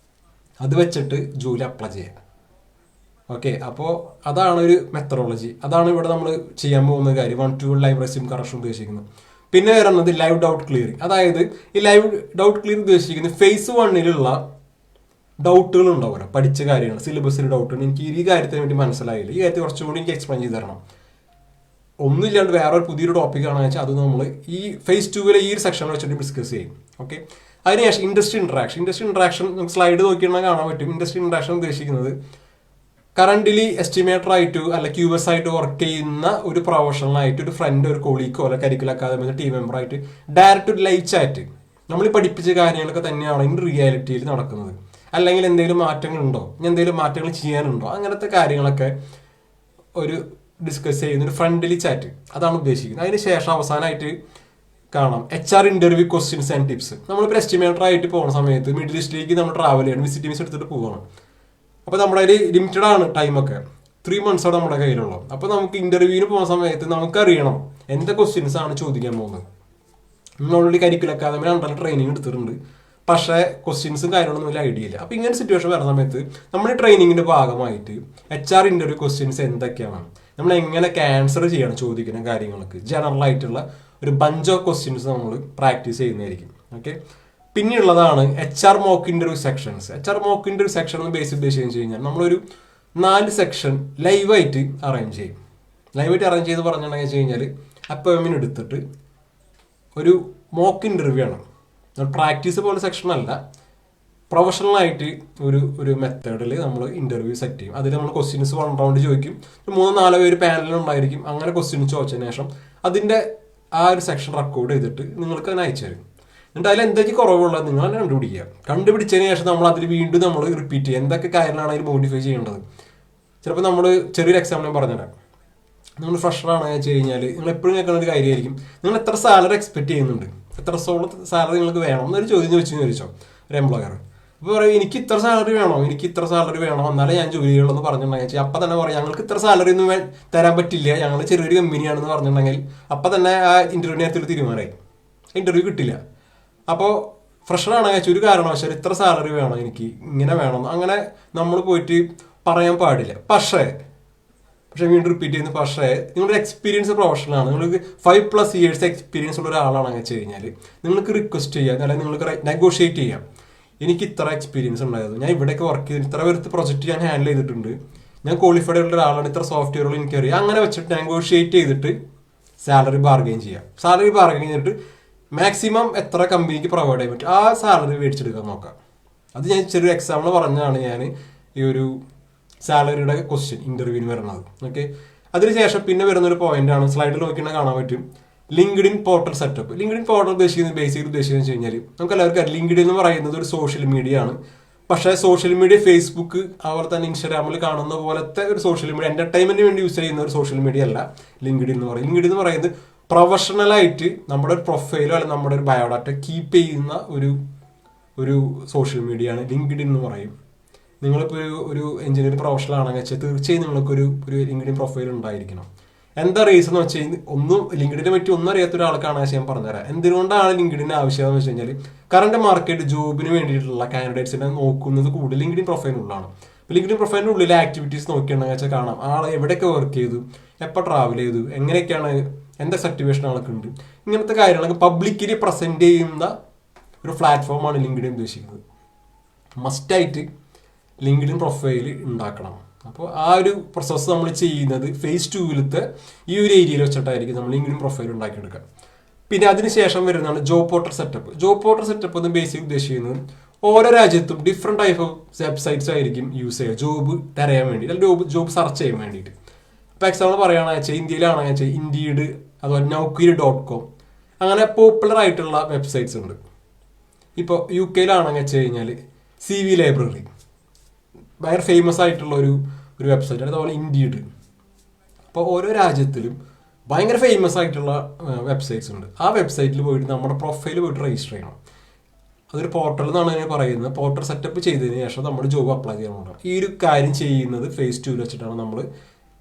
S1: അത് വെച്ചിട്ട് ജോലി അപ്ലൈ ചെയ്യുക. ഓക്കെ, അപ്പോൾ അതാണ് ഒരു മെത്തഡോളജി. അതാണ് ഇവിടെ നമ്മൾ ചെയ്യാൻ പോകുന്ന കാര്യം. 1-to-1 ലൈവ് റെസ്യൂം കറക്ഷൻ ഉദ്ദേശിക്കുന്നത്. പിന്നെ വരുന്നത് ലൈവ് ഡൗട്ട് ക്ലിയറിംഗ്. അതായത് ഈ ലൈവ് ഡൗട്ട് ക്ലിയർ ഉദ്ദേശിക്കുന്നത് ഫേസ് 1 ഡൗട്ടുകൾ ഉണ്ടാവുമല്ലോ, പഠിച്ച കാര്യങ്ങൾ, സിലബസിൽ ഡൗട്ടുണ്ട്, എനിക്ക് ഈ കാര്യത്തിന് വേണ്ടി മനസ്സിലായില്ല, ഈ കാര്യത്തിൽ കുറച്ചും കൂടി എനിക്ക് എക്സ്പ്ലെയിൻ ചെയ്ത് തരണം, ഒന്നുമില്ലാണ്ട് വേറൊരു പുതിയൊരു ടോപ്പിക് ആണെന്ന് വെച്ചാൽ അത് നമ്മൾ ഈ ഫേസ് 2 ഈ ഒരു സെക്ഷനിൽ വെച്ചിട്ട് ഡിസ്കസ് ചെയ്യും. ഓക്കെ, അതിനുശേഷം ഇൻഡസ്ട്രി ഇൻട്രാക്ഷൻ നമുക്ക് സ്ലൈഡ് നോക്കിയാൽ കാണാൻ പറ്റും. ഇൻഡസ്ട്രി ഇൻട്രാക്ഷൻ ഉദ്ദേശിക്കുന്നത് കറന്റ്ലി എസ്റ്റിമേറ്റർ ആയിട്ട് അല്ല QS ആയിട്ട് വർക്ക് ചെയ്യുന്ന ഒരു പ്രൊഫഷണൽ ആയിട്ട് ഒരു ഫ്രണ്ട്, ഒരു കൊളീക്കോ അല്ല കരിക്കുലർ അക്കാദമിയുടെ ടീം മെമ്പർ ആയിട്ട് ഡയറക്റ്റ് ഒരു ലൈവ് ചാറ്റ്, നമ്മൾ പഠിപ്പിച്ച കാര്യങ്ങളൊക്കെ തന്നെയാണ് ഇൻ റിയാലിറ്റിയിൽ നടക്കുന്നത്, അല്ലെങ്കിൽ എന്തെങ്കിലും മാറ്റങ്ങളുണ്ടോ, ഇനി എന്തെങ്കിലും മാറ്റങ്ങൾ ചെയ്യാനുണ്ടോ, അങ്ങനത്തെ കാര്യങ്ങളൊക്കെ ഒരു ഡിസ്കസ് ചെയ്യുന്ന ഒരു ഫ്രണ്ട്ലി ചാറ്റ്, അതാണ് ഉദ്ദേശിക്കുന്നത്. അതിന് ശേഷം അവസാനമായിട്ട് കാണാം HR interview questions and tips. നമ്മളിപ്പോൾ എസ്റ്റിമേറ്റർ ആയിട്ട് പോകുന്ന സമയത്ത് മിഡിൽ ഈസ്റ്റിലേക്ക് നമ്മൾ ട്രാവൽ ചെയ്യണം, വിസിറ്റ് എടുത്തിട്ട് പോകണം. അപ്പോൾ നമ്മുടെ കയ്യിൽ ലിമിറ്റഡ് ആണ് ടൈമൊക്കെ, 3 months നമ്മുടെ കയ്യിലുള്ളൂ. അപ്പോൾ നമുക്ക് ഇന്റർവ്യൂവിന് പോകുന്ന സമയത്ത് നമുക്കറിയണം എന്ത് ക്വസ്റ്റ്യൻസ് ആണ് ചോദിക്കാൻ പോകുന്നത്. നമ്മൾ ഓൾറെഡി കരിക്കുലർ അക്കാദമിയിൽ അണ്ടർ ട്രെയിനിങ് എടുത്തിട്ടുണ്ട്, പക്ഷേ ക്വസ്റ്റ്യൻസും കാര്യങ്ങളൊന്നും വലിയ ഐഡിയ ഇല്ല. അപ്പോൾ ഇങ്ങനെ സിറ്റുവേഷൻ വരുന്ന സമയത്ത് നമ്മൾ ട്രെയിനിങ്ങിന്റെ ഭാഗമായിട്ട് HR ഇന്റർവ്യൂ ക്വസ്റ്റ്യൻസ് എന്തൊക്കെയാണ്, നമ്മൾ എങ്ങനെയൊക്കെ ആൻസർ ചെയ്യണം ചോദിക്കുന്ന കാര്യങ്ങൾക്ക്, ജനറൽ ആയിട്ടുള്ള ഒരു ബഞ്ച് ഓഫ് ക്വസ്റ്റ്യൻസ് നമ്മൾ പ്രാക്ടീസ് ചെയ്യുന്നതായിരിക്കും. ഓക്കെ, പിന്നെയുള്ളതാണ് HR mock interview sections. HR mock interview section എന്ന് ബേസ് ഉദ്ദേശിച്ച് കഴിഞ്ഞാൽ നമ്മളൊരു 4 സെക്ഷൻ ലൈവായിട്ട് അറേഞ്ച് ചെയ്യും. ലൈവായിട്ട് അറേഞ്ച് ചെയ്ത് പറഞ്ഞിട്ടുണ്ടെങ്കിൽ വെച്ച് കഴിഞ്ഞാൽ അപ്പോയിൻമെന്റ് എടുത്തിട്ട് ഒരു മോക്ക് ഇന്റർവ്യൂ ആണ്. പ്രാക്ടീസ് പോലെ സെക്ഷൻ അല്ല, പ്രൊഫഷണലായിട്ട് ഒരു മെത്തേഡിൽ നമ്മൾ ഇന്റർവ്യൂ സെറ്റ് ചെയ്യും. അതിൽ നമ്മൾ ക്വസ്റ്റ്യൻസ് 1 റൗണ്ട് ചോദിക്കും, 3-4 പേര് പാനലുണ്ടായിരിക്കും. അങ്ങനെ ക്വസ്റ്റ്യൻസ് ചോദിച്ചതിന് ശേഷം അതിന്റെ ആ ഒരു സെക്ഷൻ റെക്കോർഡ് ചെയ്തിട്ട് നിങ്ങൾക്ക് തന്നെ അയച്ചു തരും. എന്നിട്ട് അതിൽ എന്തൊക്കെ കുറവുള്ളത് നിങ്ങൾ തന്നെ കണ്ടുപിടിക്കുക. കണ്ടുപിടിച്ചതിന് ശേഷം നമ്മൾ അതിൽ വീണ്ടും നമ്മൾ റിപ്പീറ്റ് ചെയ്യുക, എന്തൊക്കെ കാര്യങ്ങളാണ് അതിൽ മോഡിഫൈ ചെയ്യേണ്ടത്. ചിലപ്പോൾ നമ്മൾ ചെറിയൊരു എക്സാമ്പിൾ ഞാൻ പറഞ്ഞുതരാം. നിങ്ങൾ ഫ്രഷറാണെന്ന് വെച്ച് കഴിഞ്ഞാൽ നിങ്ങൾ എപ്പോഴും കേൾക്കുന്ന ഒരു കാര്യമായിരിക്കും, നിങ്ങൾ എത്ര സാലറി എക്സ്പെക്ട് ചെയ്യുന്നുണ്ട്, എത്രത്തോളം സാലറി നിങ്ങൾക്ക് വേണം എന്നൊരു ചോദ്യം ചോദിച്ചോ ഒരു എംപ്ലോയർ. അപ്പോൾ പറയും എനിക്ക് ഇത്ര സാലറി വേണോ എന്നാലേ ഞാൻ ജോലി ചെയ്യുള്ളൂ പറഞ്ഞിട്ടുണ്ടെങ്കിൽ അപ്പം തന്നെ പറയാം ഞങ്ങൾക്ക് ഇത്ര സാലറി ഒന്നും തരാൻ പറ്റില്ല, ഞങ്ങൾ ചെറിയൊരു കമ്പനിയാണെന്ന് പറഞ്ഞിട്ടുണ്ടെങ്കിൽ അപ്പം തന്നെ ആ ഇന്റർവ്യൂവിനെ നേരത്തിൽ തീരുമാനമായി, ഇന്റർവ്യൂ കിട്ടില്ല. അപ്പോൾ ഫ്രഷറാണെന്ന് വെച്ചാൽ ഒരു കാരണവശാൽ ഇത്ര സാലറി വേണം, എനിക്ക് ഇങ്ങനെ വേണം, അങ്ങനെ നമ്മൾ പോയിട്ട് പറയാൻ പാടില്ല. പക്ഷേ വീണ്ടും റിപ്പീറ്റ് ചെയ്യുന്നു, പക്ഷേ നിങ്ങളുടെ എക്സ്പീരിയൻസ് പ്രൊഫഷണലാണ്, നിങ്ങൾക്ക് 5+ years എക്സ്പീരിയൻസ് ഉള്ള ഒരാളാണെന്ന് വെച്ച് കഴിഞ്ഞാൽ നിങ്ങൾക്ക് റിക്വസ്റ്റ് ചെയ്യാം, അല്ലെങ്കിൽ നിങ്ങൾക്ക് നെഗോഷിയേറ്റ് ചെയ്യാം. എനിക്ക് ഇത്ര എക്സ്പീരിയൻസ് ഉണ്ടായിരുന്നു, ഞാൻ ഇവിടേക്ക് വർക്ക് ചെയ്ത് ഇത്ര പേർക്ക് പ്രൊജക്ട് ഞാൻ ഹാൻഡിൽ ചെയ്തിട്ടുണ്ട്, ഞാൻ ക്വാളിഫൈഡ് ആയിട്ടുള്ള ഒരാളാണ്, ഇത്ര സോഫ്റ്റ്വെയറുകൾ എനിക്കറിയാം, അങ്ങനെ വെച്ചിട്ട് നെഗോഷിയേറ്റ് ചെയ്തിട്ട് സാലറി ബാർഗെയിൻ ചെയ്യാം. സാലറി ബാർഗെയിൻ ചെയ്തിട്ട് മാക്സിമം എത്ര കമ്പനിക്ക് പ്രൊവൈഡ് ചെയ്യാൻ പറ്റും ആ സാലറി മേടിച്ചെടുക്കാൻ നോക്കാം. അത് ഞാൻ ചെറിയൊരു എക്സാമ്പിൾ പറഞ്ഞാണ് ഞാൻ ഈ ഒരു സാലറിയുടെ ക്വസ്റ്റ്യൻ ഇന്റർവ്യൂവിന് വരുന്നത്. ഓക്കെ, അതിനുശേഷം പിന്നെ വരുന്നൊരു പോയിന്റ് ആണ്, സ്ലൈഡിൽ നോക്കിയാൽ കാണാൻ പറ്റും, LinkedIn portal setup. LinkedIn portal ഉദ്ദേശിക്കുന്നത് ബേസിക്കലി ഉദ്ദേശിക്കുന്നത് വെച്ച് കഴിഞ്ഞാൽ നമുക്ക് എല്ലാവർക്കും ലിങ്ക്ഡിൻ എന്ന് പറയുന്നത് ഒരു സോഷ്യൽ മീഡിയ ആണ്. പക്ഷേ സോഷ്യൽ മീഡിയ ഫേസ്ബുക്ക് അതുപോലെ തന്നെ ഇൻസ്റ്റാഗ്രാമിൽ കാണുന്ന പോലത്തെ ഒരു സോഷ്യൽ മീഡിയ എന്റർടൈൻമെന്റിന് വേണ്ടി യൂസ് ചെയ്യുന്ന ഒരു സോഷ്യൽ മീഡിയ അല്ല ലിങ്ക്ഡിൻ എന്ന് പറയുന്നത്. ലിങ്ക്ഡിൻ എന്ന് പറയുന്നത് പ്രൊഫഷണലായിട്ട് നമ്മുടെ ഒരു പ്രൊഫൈലോ അല്ലെങ്കിൽ നമ്മുടെ ഒരു ബയോഡാറ്റ കീപ്പ് ചെയ്യുന്ന ഒരു സോഷ്യൽ മീഡിയ ആണ് ലിങ്ക്ഡിൻ എന്ന് പറയും. നിങ്ങളിപ്പോൾ ഒരു എഞ്ചിനീയറിംഗ് പ്രൊഫഷണൽ ആണെങ്കിൽ വെച്ചാൽ തീർച്ചയായും നിങ്ങൾക്കൊരു ലിങ്ക്ഡിൻ പ്രൊഫൈൽ ഉണ്ടായിരിക്കണം. എന്താ റീസൺ എന്ന് വെച്ച് കഴിഞ്ഞാൽ ഒന്നും ലിങ്ക്ഡിനെ പറ്റി ഒന്നും അറിയാത്ത ഒരാൾക്കാണ് ഞാൻ പറഞ്ഞുതരാം. എന്തുകൊണ്ടാണ് ലിങ്ക്ഡിന്റെ ആവശ്യം എന്ന് വെച്ച് കഴിഞ്ഞാൽ കറന്റ് മാർക്കറ്റ് ജോബിന് വേണ്ടിയിട്ടുള്ള കാൻഡിഡേറ്റ്സിനെ നോക്കുന്നത് കൂടുതൽ ലിങ്ക്ഡിൻ പ്രൊഫൈലിനുള്ളതാണ്. ലിങ്ക്ഡിൻ പ്രൊഫൈലിന്റെ ഉള്ളിലെ ആക്ടിവിറ്റീസ് നോക്കിയിട്ടുണ്ടെങ്കിൽ വെച്ചാൽ കാണാം ആൾ എവിടെയൊക്കെ വർക്ക് ചെയ്തു, എപ്പോൾ ട്രാവൽ ചെയ്തു, എങ്ങനെയൊക്കെയാണ്, എന്താ സർട്ടിഫിക്കേഷൻ ആളൊക്കെ ഉണ്ട്, ഇങ്ങനത്തെ കാര്യങ്ങളൊക്കെ പബ്ലിക്കലി പ്രസന്റ് ചെയ്യുന്ന ഒരു പ്ലാറ്റ്ഫോമാണ് ലിങ്ക്ഡിൻ ഉദ്ദേശിക്കുന്നത്. മസ്റ്റായിട്ട് ലിങ്ക്ഡിൻ പ്രൊഫൈൽ ഉണ്ടാക്കണം. അപ്പോൾ ആ ഒരു പ്രോസസ്സ് നമ്മൾ ചെയ്യുന്നത് phase 2 ഈ ഒരു ഏരിയയിൽ വെച്ചിട്ടായിരിക്കും നമ്മൾ ലിങ്ക്ഡിൻ പ്രൊഫൈൽ ഉണ്ടാക്കിയെടുക്കുക. പിന്നെ അതിനുശേഷം വരുന്നതാണ് job portal setup. Job portal setup എന്ന് ബേസിക് ഉദ്ദേശിക്കുന്നത് ഓരോ രാജ്യത്തും ഡിഫറെന്റ് ടൈപ്പ് ഓഫ് വെബ്സൈറ്റ്സ് ആയിരിക്കും യൂസ് ചെയ്യുക ജോബ് തിരയാൻ വേണ്ടി, അല്ലെങ്കിൽ ജോബ് സെർച്ച് ചെയ്യാൻ വേണ്ടിയിട്ട്. ഇപ്പോൾ എക്സാമ്പിൾ പറയുകയാണെന്ന് വെച്ചാൽ ഇന്ത്യയിലാണെന്ന് വെച്ചാൽ ഇൻഡീഡ്, അതുപോലെ Naukri.com, അങ്ങനെ പോപ്പുലർ ആയിട്ടുള്ള വെബ്സൈറ്റ്സ് ഉണ്ട്. ഇപ്പോൾ UK വെച്ച് കഴിഞ്ഞാൽ CV ലൈബ്രറി ഭയങ്കര ഫേമസ് ആയിട്ടുള്ള ഒരു വെബ്സൈറ്റ്, അതുപോലെ ഇൻഡീഡ്. അപ്പോൾ ഓരോ രാജ്യത്തിലും ഭയങ്കര ഫേമസ് ആയിട്ടുള്ള വെബ്സൈറ്റ്സ് ഉണ്ട്. ആ വെബ്സൈറ്റിൽ പോയിട്ട് നമ്മുടെ പ്രൊഫൈൽ പോയിട്ട് രജിസ്റ്റർ ചെയ്യണം. അതൊരു പോർട്ടൽ എന്നാണ് ഞാൻ പറയുന്നത്. പോർട്ടൽ സെറ്റപ്പ് ചെയ്തതിന് ശേഷം നമ്മൾ ജോബ് അപ്ലൈ ചെയ്യാൻ പോകണം. ഈ ഒരു കാര്യം ചെയ്യുന്നത് phase 2 വെച്ചിട്ടാണ്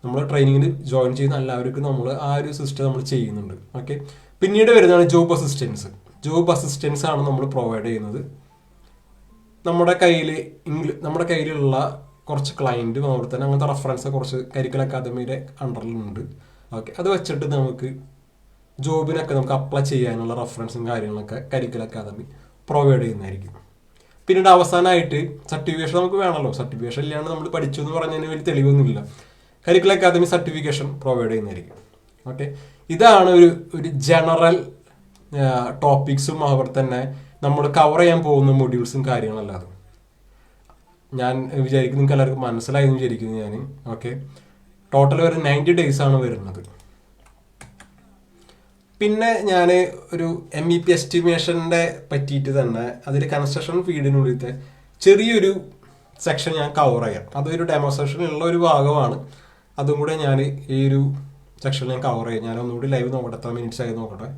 S1: നമ്മൾ ട്രെയിനിങ്ങിന് ജോയിൻ ചെയ്യുന്ന എല്ലാവർക്കും നമ്മൾ ആ ഒരു സിസ്റ്റം നമ്മൾ ചെയ്യുന്നുണ്ട്. ഓക്കെ. പിന്നീട് വരുന്നതാണ് ജോബ് അസിസ്റ്റൻസ്. ജോബ് അസിസ്റ്റൻസ് ആണ് നമ്മൾ പ്രൊവൈഡ് ചെയ്യുന്നത്. നമ്മുടെ കയ്യിലുള്ള കുറച്ച് ക്ലയൻറ്റും അതുപോലെ തന്നെ അങ്ങനത്തെ റെഫറൻസ് കുറച്ച് കരിക്കുലർ അക്കാദമിയുടെ അണ്ടറിലുണ്ട്. ഓക്കെ. അത് വെച്ചിട്ട് നമുക്ക് ജോബിനൊക്കെ നമുക്ക് അപ്ലൈ ചെയ്യാനുള്ള റെഫറൻസും കാര്യങ്ങളൊക്കെ കരിക്കുലർ അക്കാദമി പ്രൊവൈഡ് ചെയ്യുന്നതായിരിക്കും. പിന്നീട് അവസാനമായിട്ട് സർട്ടിഫിക്കേഷൻ നമുക്ക് വേണമല്ലോ. സർട്ടിഫിക്കേഷൻ ഇല്ലാണ്ട് നമ്മൾ പഠിച്ചു എന്ന് പറഞ്ഞതിന് വലിയ തെളിവൊന്നുമില്ല. കരിക്കുലർ അക്കാദമി സർട്ടിഫിക്കേഷൻ പ്രൊവൈഡ് ചെയ്യുന്നതായിരിക്കും. ഓക്കെ. ഇതാണ് ഒരു ജനറൽ ടോപ്പിക്സും അതുപോലെ തന്നെ നമ്മൾ കവർ ചെയ്യാൻ പോകുന്ന മൊഡ്യൂൾസും കാര്യങ്ങളല്ലാതെ. ഞാൻ വിചാരിക്കുന്നു നിങ്ങൾക്ക് എല്ലാവർക്കും മനസ്സിലായി എന്ന് വിചാരിക്കുന്നു ഞാൻ. ഓക്കെ. ടോട്ടൽ ഒരു 90 days ആണ് വരുന്നത്. പിന്നെ ഞാൻ ഒരു MEP എസ്റ്റിമേഷൻ്റെ പറ്റിയിട്ട് തന്നെ അതിൽ കൺസ്ട്രക്ഷൻ ഫീൽഡിനുള്ളിലത്തെ ചെറിയൊരു സെക്ഷൻ ഞാൻ കവർ ചെയ്യാം. അതൊരു ഡെമോൺസ്ട്രേഷനുള്ള ഒരു ഭാഗമാണ്. അതും കൂടെ ഞാൻ ഈ ഒരു സെക്ഷനിൽ ഞാൻ കവർ ചെയ്യാം. ഞാൻ ഒന്നുകൂടി ലൈവ് നോക്കട്ടെ, എത്ര മിനിറ്റ്സ് ആയി നോക്കട്ടെ.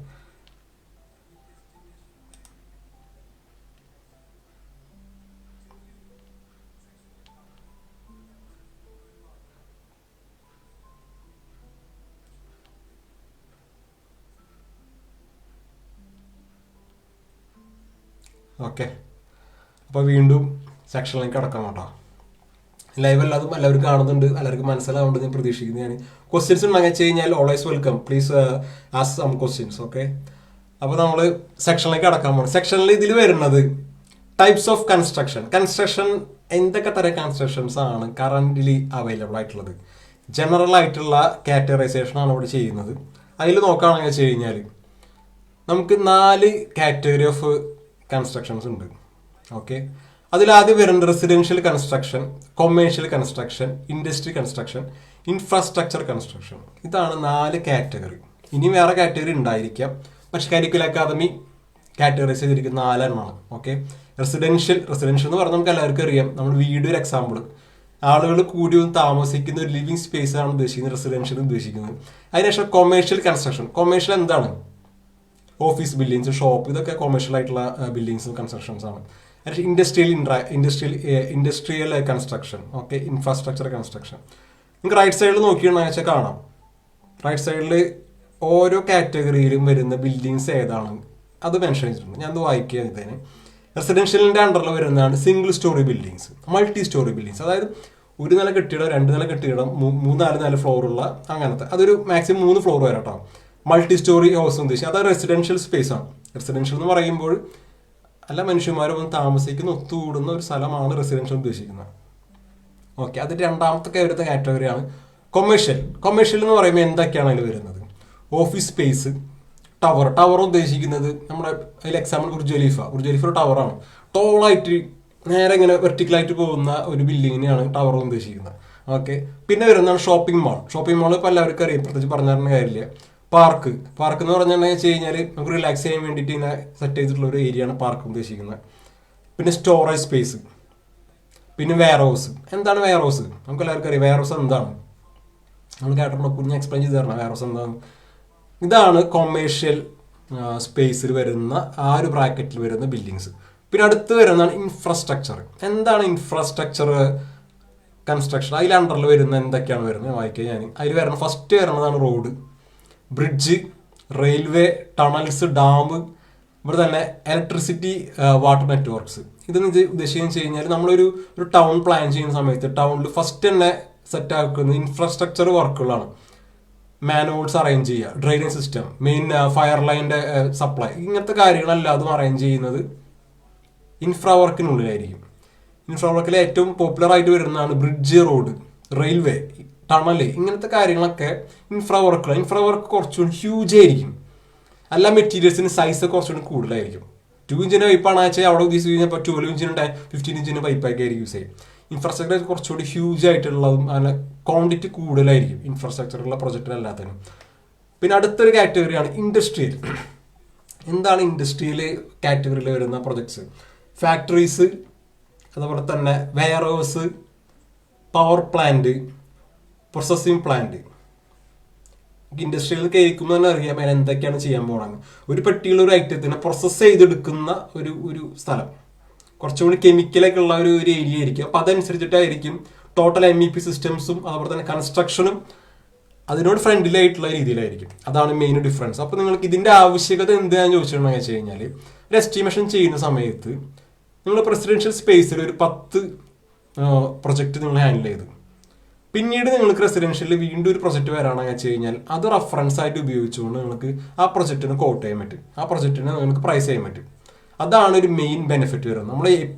S1: ഓക്കെ. അപ്പോൾ വീണ്ടും സെക്ഷനിലേക്ക് കടക്കാം കേട്ടോ. ലൈവ് അല്ലാതും എല്ലാവരും കാണുന്നുണ്ട്, എല്ലാവർക്കും മനസ്സിലാവുന്നുണ്ട് ഞാൻ പ്രതീക്ഷിക്കുന്നു. ഞാൻ ക്വസ്റ്റ്യൻസ് ഉണ്ടെങ്കിൽ വെച്ച് കഴിഞ്ഞാൽ always welcome, please ask some questions. Okay. അപ്പോൾ നമ്മൾ സെക്ഷനിലേക്ക് കടക്കാൻ പോകണം. സെക്ഷനിൽ ഇതിൽ വരുന്നത് ടൈപ്സ് ഓഫ് കൺസ്ട്രക്ഷൻ എന്തൊക്കെ തരം കൺസ്ട്രക്ഷൻസ് ആണ് കറന്റ്ലി അവൈലബിൾ ആയിട്ടുള്ളത്. ജനറൽ ആയിട്ടുള്ള കാറ്റഗറൈസേഷൻ ആണ് ഇവിടെ ചെയ്യുന്നത്. അതിൽ നോക്കുകയാണെങ്കിൽ വെച്ച് കഴിഞ്ഞാൽ നമുക്ക് 4 കാറ്റഗറി ഓഫ് കൺസ്ട്രക്ഷൻസ് ഉണ്ട്. ഓക്കെ. അതിലാദ്യം വരുന്നത് residential construction, commercial construction, industry construction, infrastructure construction. ഇതാണ് 4 കാറ്റഗറി. ഇനി വേറെ കാറ്റഗറി ഉണ്ടായിരിക്കാം, പക്ഷെ കരിക്കുലർ അക്കാദമി കാറ്റഗറൈസ് ചെയ്തിരിക്കുന്ന 4 എണ്ണമാണ്. ഓക്കെ. റെസിഡൻഷ്യൽ എന്ന് പറഞ്ഞാൽ നമുക്ക് എല്ലാവർക്കും അറിയാം, നമ്മൾ വീട് ഒരു എക്സാമ്പിൾ, ആളുകൾ കൂടി താമസിക്കുന്ന ഒരു ലിവിങ് സ്പേസ് ആണ് ഉദ്ദേശിക്കുന്നത് റെസിഡൻഷ്യൽ ഉദ്ദേശിക്കുന്നത്. അതിനുശേഷം കൊമേഴ്ഷ്യൽ കൺസ്ട്രക്ഷൻ. കൊമേഴ്ഷ്യൽ എന്താണ്? ഓഫീസ് ബിൽഡിങ്സ്, ഷോപ്പ്, ഇതൊക്കെ കൊമേഴ്ഷ്യൽ ആയിട്ടുള്ള ബിൽഡിങ്സും കൺസ്ട്രക്ഷൻസ് ആണ്. Industrial construction. Okay. Infrastructure construction. നിങ്ങൾക്ക് റൈറ്റ് സൈഡിൽ നോക്കിയിട്ടുണ്ടെന്ന് വെച്ചാൽ കാണാം, റൈറ്റ് സൈഡിൽ ഓരോ കാറ്റഗറിയിലും വരുന്ന ബിൽഡിങ്സ് ഏതാണ് അത് മെൻഷൻ ചെയ്തിട്ടുണ്ട്. ഞാൻ അത് വായിക്കുക. ഇതിന് റെസിഡൻഷ്യലിന്റെ അണ്ടറിൽ വരുന്നതാണ് single story buildings, multi story buildings. അതായത് 1 നില കെട്ടിടം, 2 നില കെട്ടിടം, 3-4 ഫ്ലോറുള്ള അങ്ങനത്തെ, അതൊരു മാക്സിമം 3 ഫ്ലോർ വരെ കേട്ടോ. മൾട്ടി സ്റ്റോറി ഹൗസ് ഉദ്ദേശിച്ചത് അത് റെസിഡൻഷ്യൽ സ്പേസ് ആണ്. റെസിഡൻഷ്യൽ എന്ന് പറയുമ്പോൾ എല്ലാ മനുഷ്യന്മാരും താമസിക്കുന്ന ഒത്തുകൂടുന്ന ഒരു സ്ഥലമാണ് റെസിഡൻഷ്യൽ ഉദ്ദേശിക്കുന്നത്. ഓക്കെ. അത് രണ്ടാമത്തെ വരുന്ന കാറ്റഗറിയാണ് കൊമേഴ്ഷ്യൽ എന്ന് പറയുമ്പോൾ എന്തൊക്കെയാണ് അതിൽ വരുന്നത്? ഓഫീസ് സ്പേസ്, ടവർ ഉദ്ദേശിക്കുന്നത് നമ്മുടെ അതിൽ എക്സാമ്പിൾ ബുർജ് ഖലീഫ ഒരു ടവറാണ്. ടോളായിട്ട് നേരെ ഇങ്ങനെ വെർട്ടിക്കലായിട്ട് പോകുന്ന ഒരു ബിൽഡിങ്ങിനെയാണ് ടവർ ഉദ്ദേശിക്കുന്നത്. ഓക്കെ. പിന്നെ വരുന്നതാണ് ഷോപ്പിംഗ് മാൾ ഇപ്പോൾ എല്ലാവർക്കും അറിയാം, പ്രത്യേകിച്ച് പറഞ്ഞു തരുന്ന കാര്യമില്ല. പാർക്ക് എന്ന് പറഞ്ഞിട്ടുണ്ടെങ്കിൽ വെച്ച് കഴിഞ്ഞാൽ നമുക്ക് റിലാക്സ് ചെയ്യാൻ വേണ്ടിയിട്ട് ഇങ്ങനെ സെറ്റ് ചെയ്തിട്ടുള്ള ഒരു ഏരിയയാണ് പാർക്ക് ഉദ്ദേശിക്കുന്നത്. പിന്നെ സ്റ്റോറേജ് സ്പേസ്, പിന്നെ വെയർഹൗസ്. എന്താണ് വെയർഹൗസ്? നമുക്ക് എല്ലാവർക്കും അറിയാം വെയർഹൗസ് എന്താണ്. നമ്മൾ കേട്ടിട്ടുണ്ടോ? കുഞ്ഞ് എക്സ്പ്ലെയിൻ ചെയ്ത് തരണം വെയർഹൗസ് എന്താണ്. ഇതാണ് കൊമേഴ്ഷ്യൽ സ്പേസിൽ വരുന്ന ആ ഒരു ബ്രാക്കറ്റിൽ വരുന്ന ബിൽഡിങ്സ്. പിന്നെ അടുത്ത് വരുന്നതാണ് ഇൻഫ്രാസ്ട്രക്ചർ. എന്താണ് ഇൻഫ്രാസ്ട്രക്ചർ കൺസ്ട്രക്ഷൻ? അതിൽ അണ്ടറിൽ വരുന്ന എന്തൊക്കെയാണ് വരുന്നത് വായിക്കുക ഞാൻ. അതിൽ വരുന്ന ഫസ്റ്റ് വരുന്നതാണ് road, bridge, railway, tunnels, dam, ഇവിടെ തന്നെ ഇലക്ട്രിസിറ്റി, വാട്ടർ നെറ്റ്വർക്ക്സ്. ഇതെന്ന് ഉദ്ദേശിക്കുന്നത് വെച്ച് കഴിഞ്ഞാൽ നമ്മളൊരു ടൗൺ പ്ലാൻ ചെയ്യുന്ന സമയത്ത് ടൗണിൽ ഫസ്റ്റ് തന്നെ സെറ്റ് ആക്കുന്നത് ഇൻഫ്രാസ്ട്രക്ചർ വർക്കുകളാണ്. മാനുവൽസ് അറേഞ്ച് ചെയ്യുക, ഡ്രെയിനേജ് സിസ്റ്റം, മെയിൻ ഫയർ ലൈൻ്റെ സപ്ലൈ, ഇങ്ങനത്തെ കാര്യങ്ങളെല്ലാം അതും അറേഞ്ച് ചെയ്യുന്നത് ഇൻഫ്രാ വർക്കിനുള്ളിലായിരിക്കും. ഇൻഫ്രാ വർക്കിൽ ഏറ്റവും പോപ്പുലർ ആയിട്ട് വരുന്നതാണ് ബ്രിഡ്ജ്, റോഡ്, റെയിൽവേ, ടണല്, ഇങ്ങനത്തെ കാര്യങ്ങളൊക്കെ ഇൻഫ്രാ വർക്കുകൾ. ഇൻഫ്രാ വർക്ക് കുറച്ചുകൂടി ഹ്യൂജ് ആയിരിക്കും. എല്ലാ മെറ്റീരിയൽസിന് സൈസ് കുറച്ചുകൂടി കൂടുതലായിരിക്കും. 2 ഇഞ്ചിൻ്റെ പൈപ്പാണ് വെച്ചാൽ അവിടെ ഉദ്ദേശിച്ച് കഴിഞ്ഞാൽ 12 ഇഞ്ചിൻ്റെ 15 ഇഞ്ചിൻ്റെ പൈപ്പൊക്കെ ആയിരിക്കും യൂസ് ചെയ്യും. ഇൻഫ്രാസ്ട്രക്ചർ കുറച്ചുകൂടി ഹ്യൂജ് ആയിട്ടുള്ളതും അങ്ങനെ ക്വാണ്ടിറ്റി കൂടുതലായിരിക്കും ഇൻഫ്രാസ്ട്രക്ചറുള്ള പ്രൊജക്റ്റിലല്ലാത്തതിനും. പിന്നെ അടുത്തൊരു കാറ്റഗറിയാണ് ഇൻഡസ്ട്രിയൽ. എന്താണ് ഇൻഡസ്ട്രിയൽ കാറ്റഗറിയിൽ വരുന്ന പ്രൊജക്ട്സ്? ഫാക്ടറീസ്, അതുപോലെ തന്നെ warehouse, power plant, processing plant. ഇൻഡസ്ട്രിയിൽ കേൾക്കുമ്പോൾ തന്നെ അറിയാം അതിന് എന്തൊക്കെയാണ് ചെയ്യാൻ പോകുന്നത്. ഒരു പെട്ടിയുള്ള ഒരു ഐറ്റത്തിനെ പ്രോസസ്സ് ചെയ്തെടുക്കുന്ന ഒരു സ്ഥലം, കുറച്ചുകൂടി കെമിക്കലൊക്കെ ഉള്ള ഒരു ഏരിയ ആയിരിക്കും. അപ്പം അതനുസരിച്ചിട്ടായിരിക്കും ടോട്ടൽ MEP സിസ്റ്റംസും അതുപോലെ തന്നെ കൺസ്ട്രക്ഷനും അതിനോട് ഫ്രണ്ട്ലിയായിട്ടുള്ള രീതിയിലായിരിക്കും. അതാണ് മെയിൻ ഡിഫറൻസ്. അപ്പോൾ നിങ്ങൾക്ക് ഇതിൻ്റെ ആവശ്യകത എന്താണെന്ന് ചോദിച്ചിട്ടുണ്ടെന്ന് വെച്ച് കഴിഞ്ഞാൽ ഒരു എസ്റ്റിമേഷൻ ചെയ്യുന്ന സമയത്ത് നിങ്ങൾ പ്രസിഡൻഷ്യൽ സ്പേസിൽ ഒരു 10 പ്രൊജക്റ്റ് നിങ്ങൾ ഹാൻഡിൽ ചെയ്തു. പിന്നീട് നിങ്ങൾക്ക് റെസിഡൻഷ്യലിൽ വീണ്ടും ഒരു പ്രൊജക്റ്റ് വരാണെന്ന് വെച്ച് കഴിഞ്ഞാൽ അത് റെഫറൻസ് ആയിട്ട് ഉപയോഗിച്ചുകൊണ്ട് നിങ്ങൾക്ക് ആ പ്രൊജക്റ്റിന് കോട്ട് ചെയ്യാൻ പറ്റും, ആ പ്രൊജക്റ്റിന് നിങ്ങൾക്ക് പ്രൈസ് ചെയ്യാൻ പറ്റും. അതാണ് ഒരു മെയിൻ ബെനിഫിറ്റ് വരുന്നത്.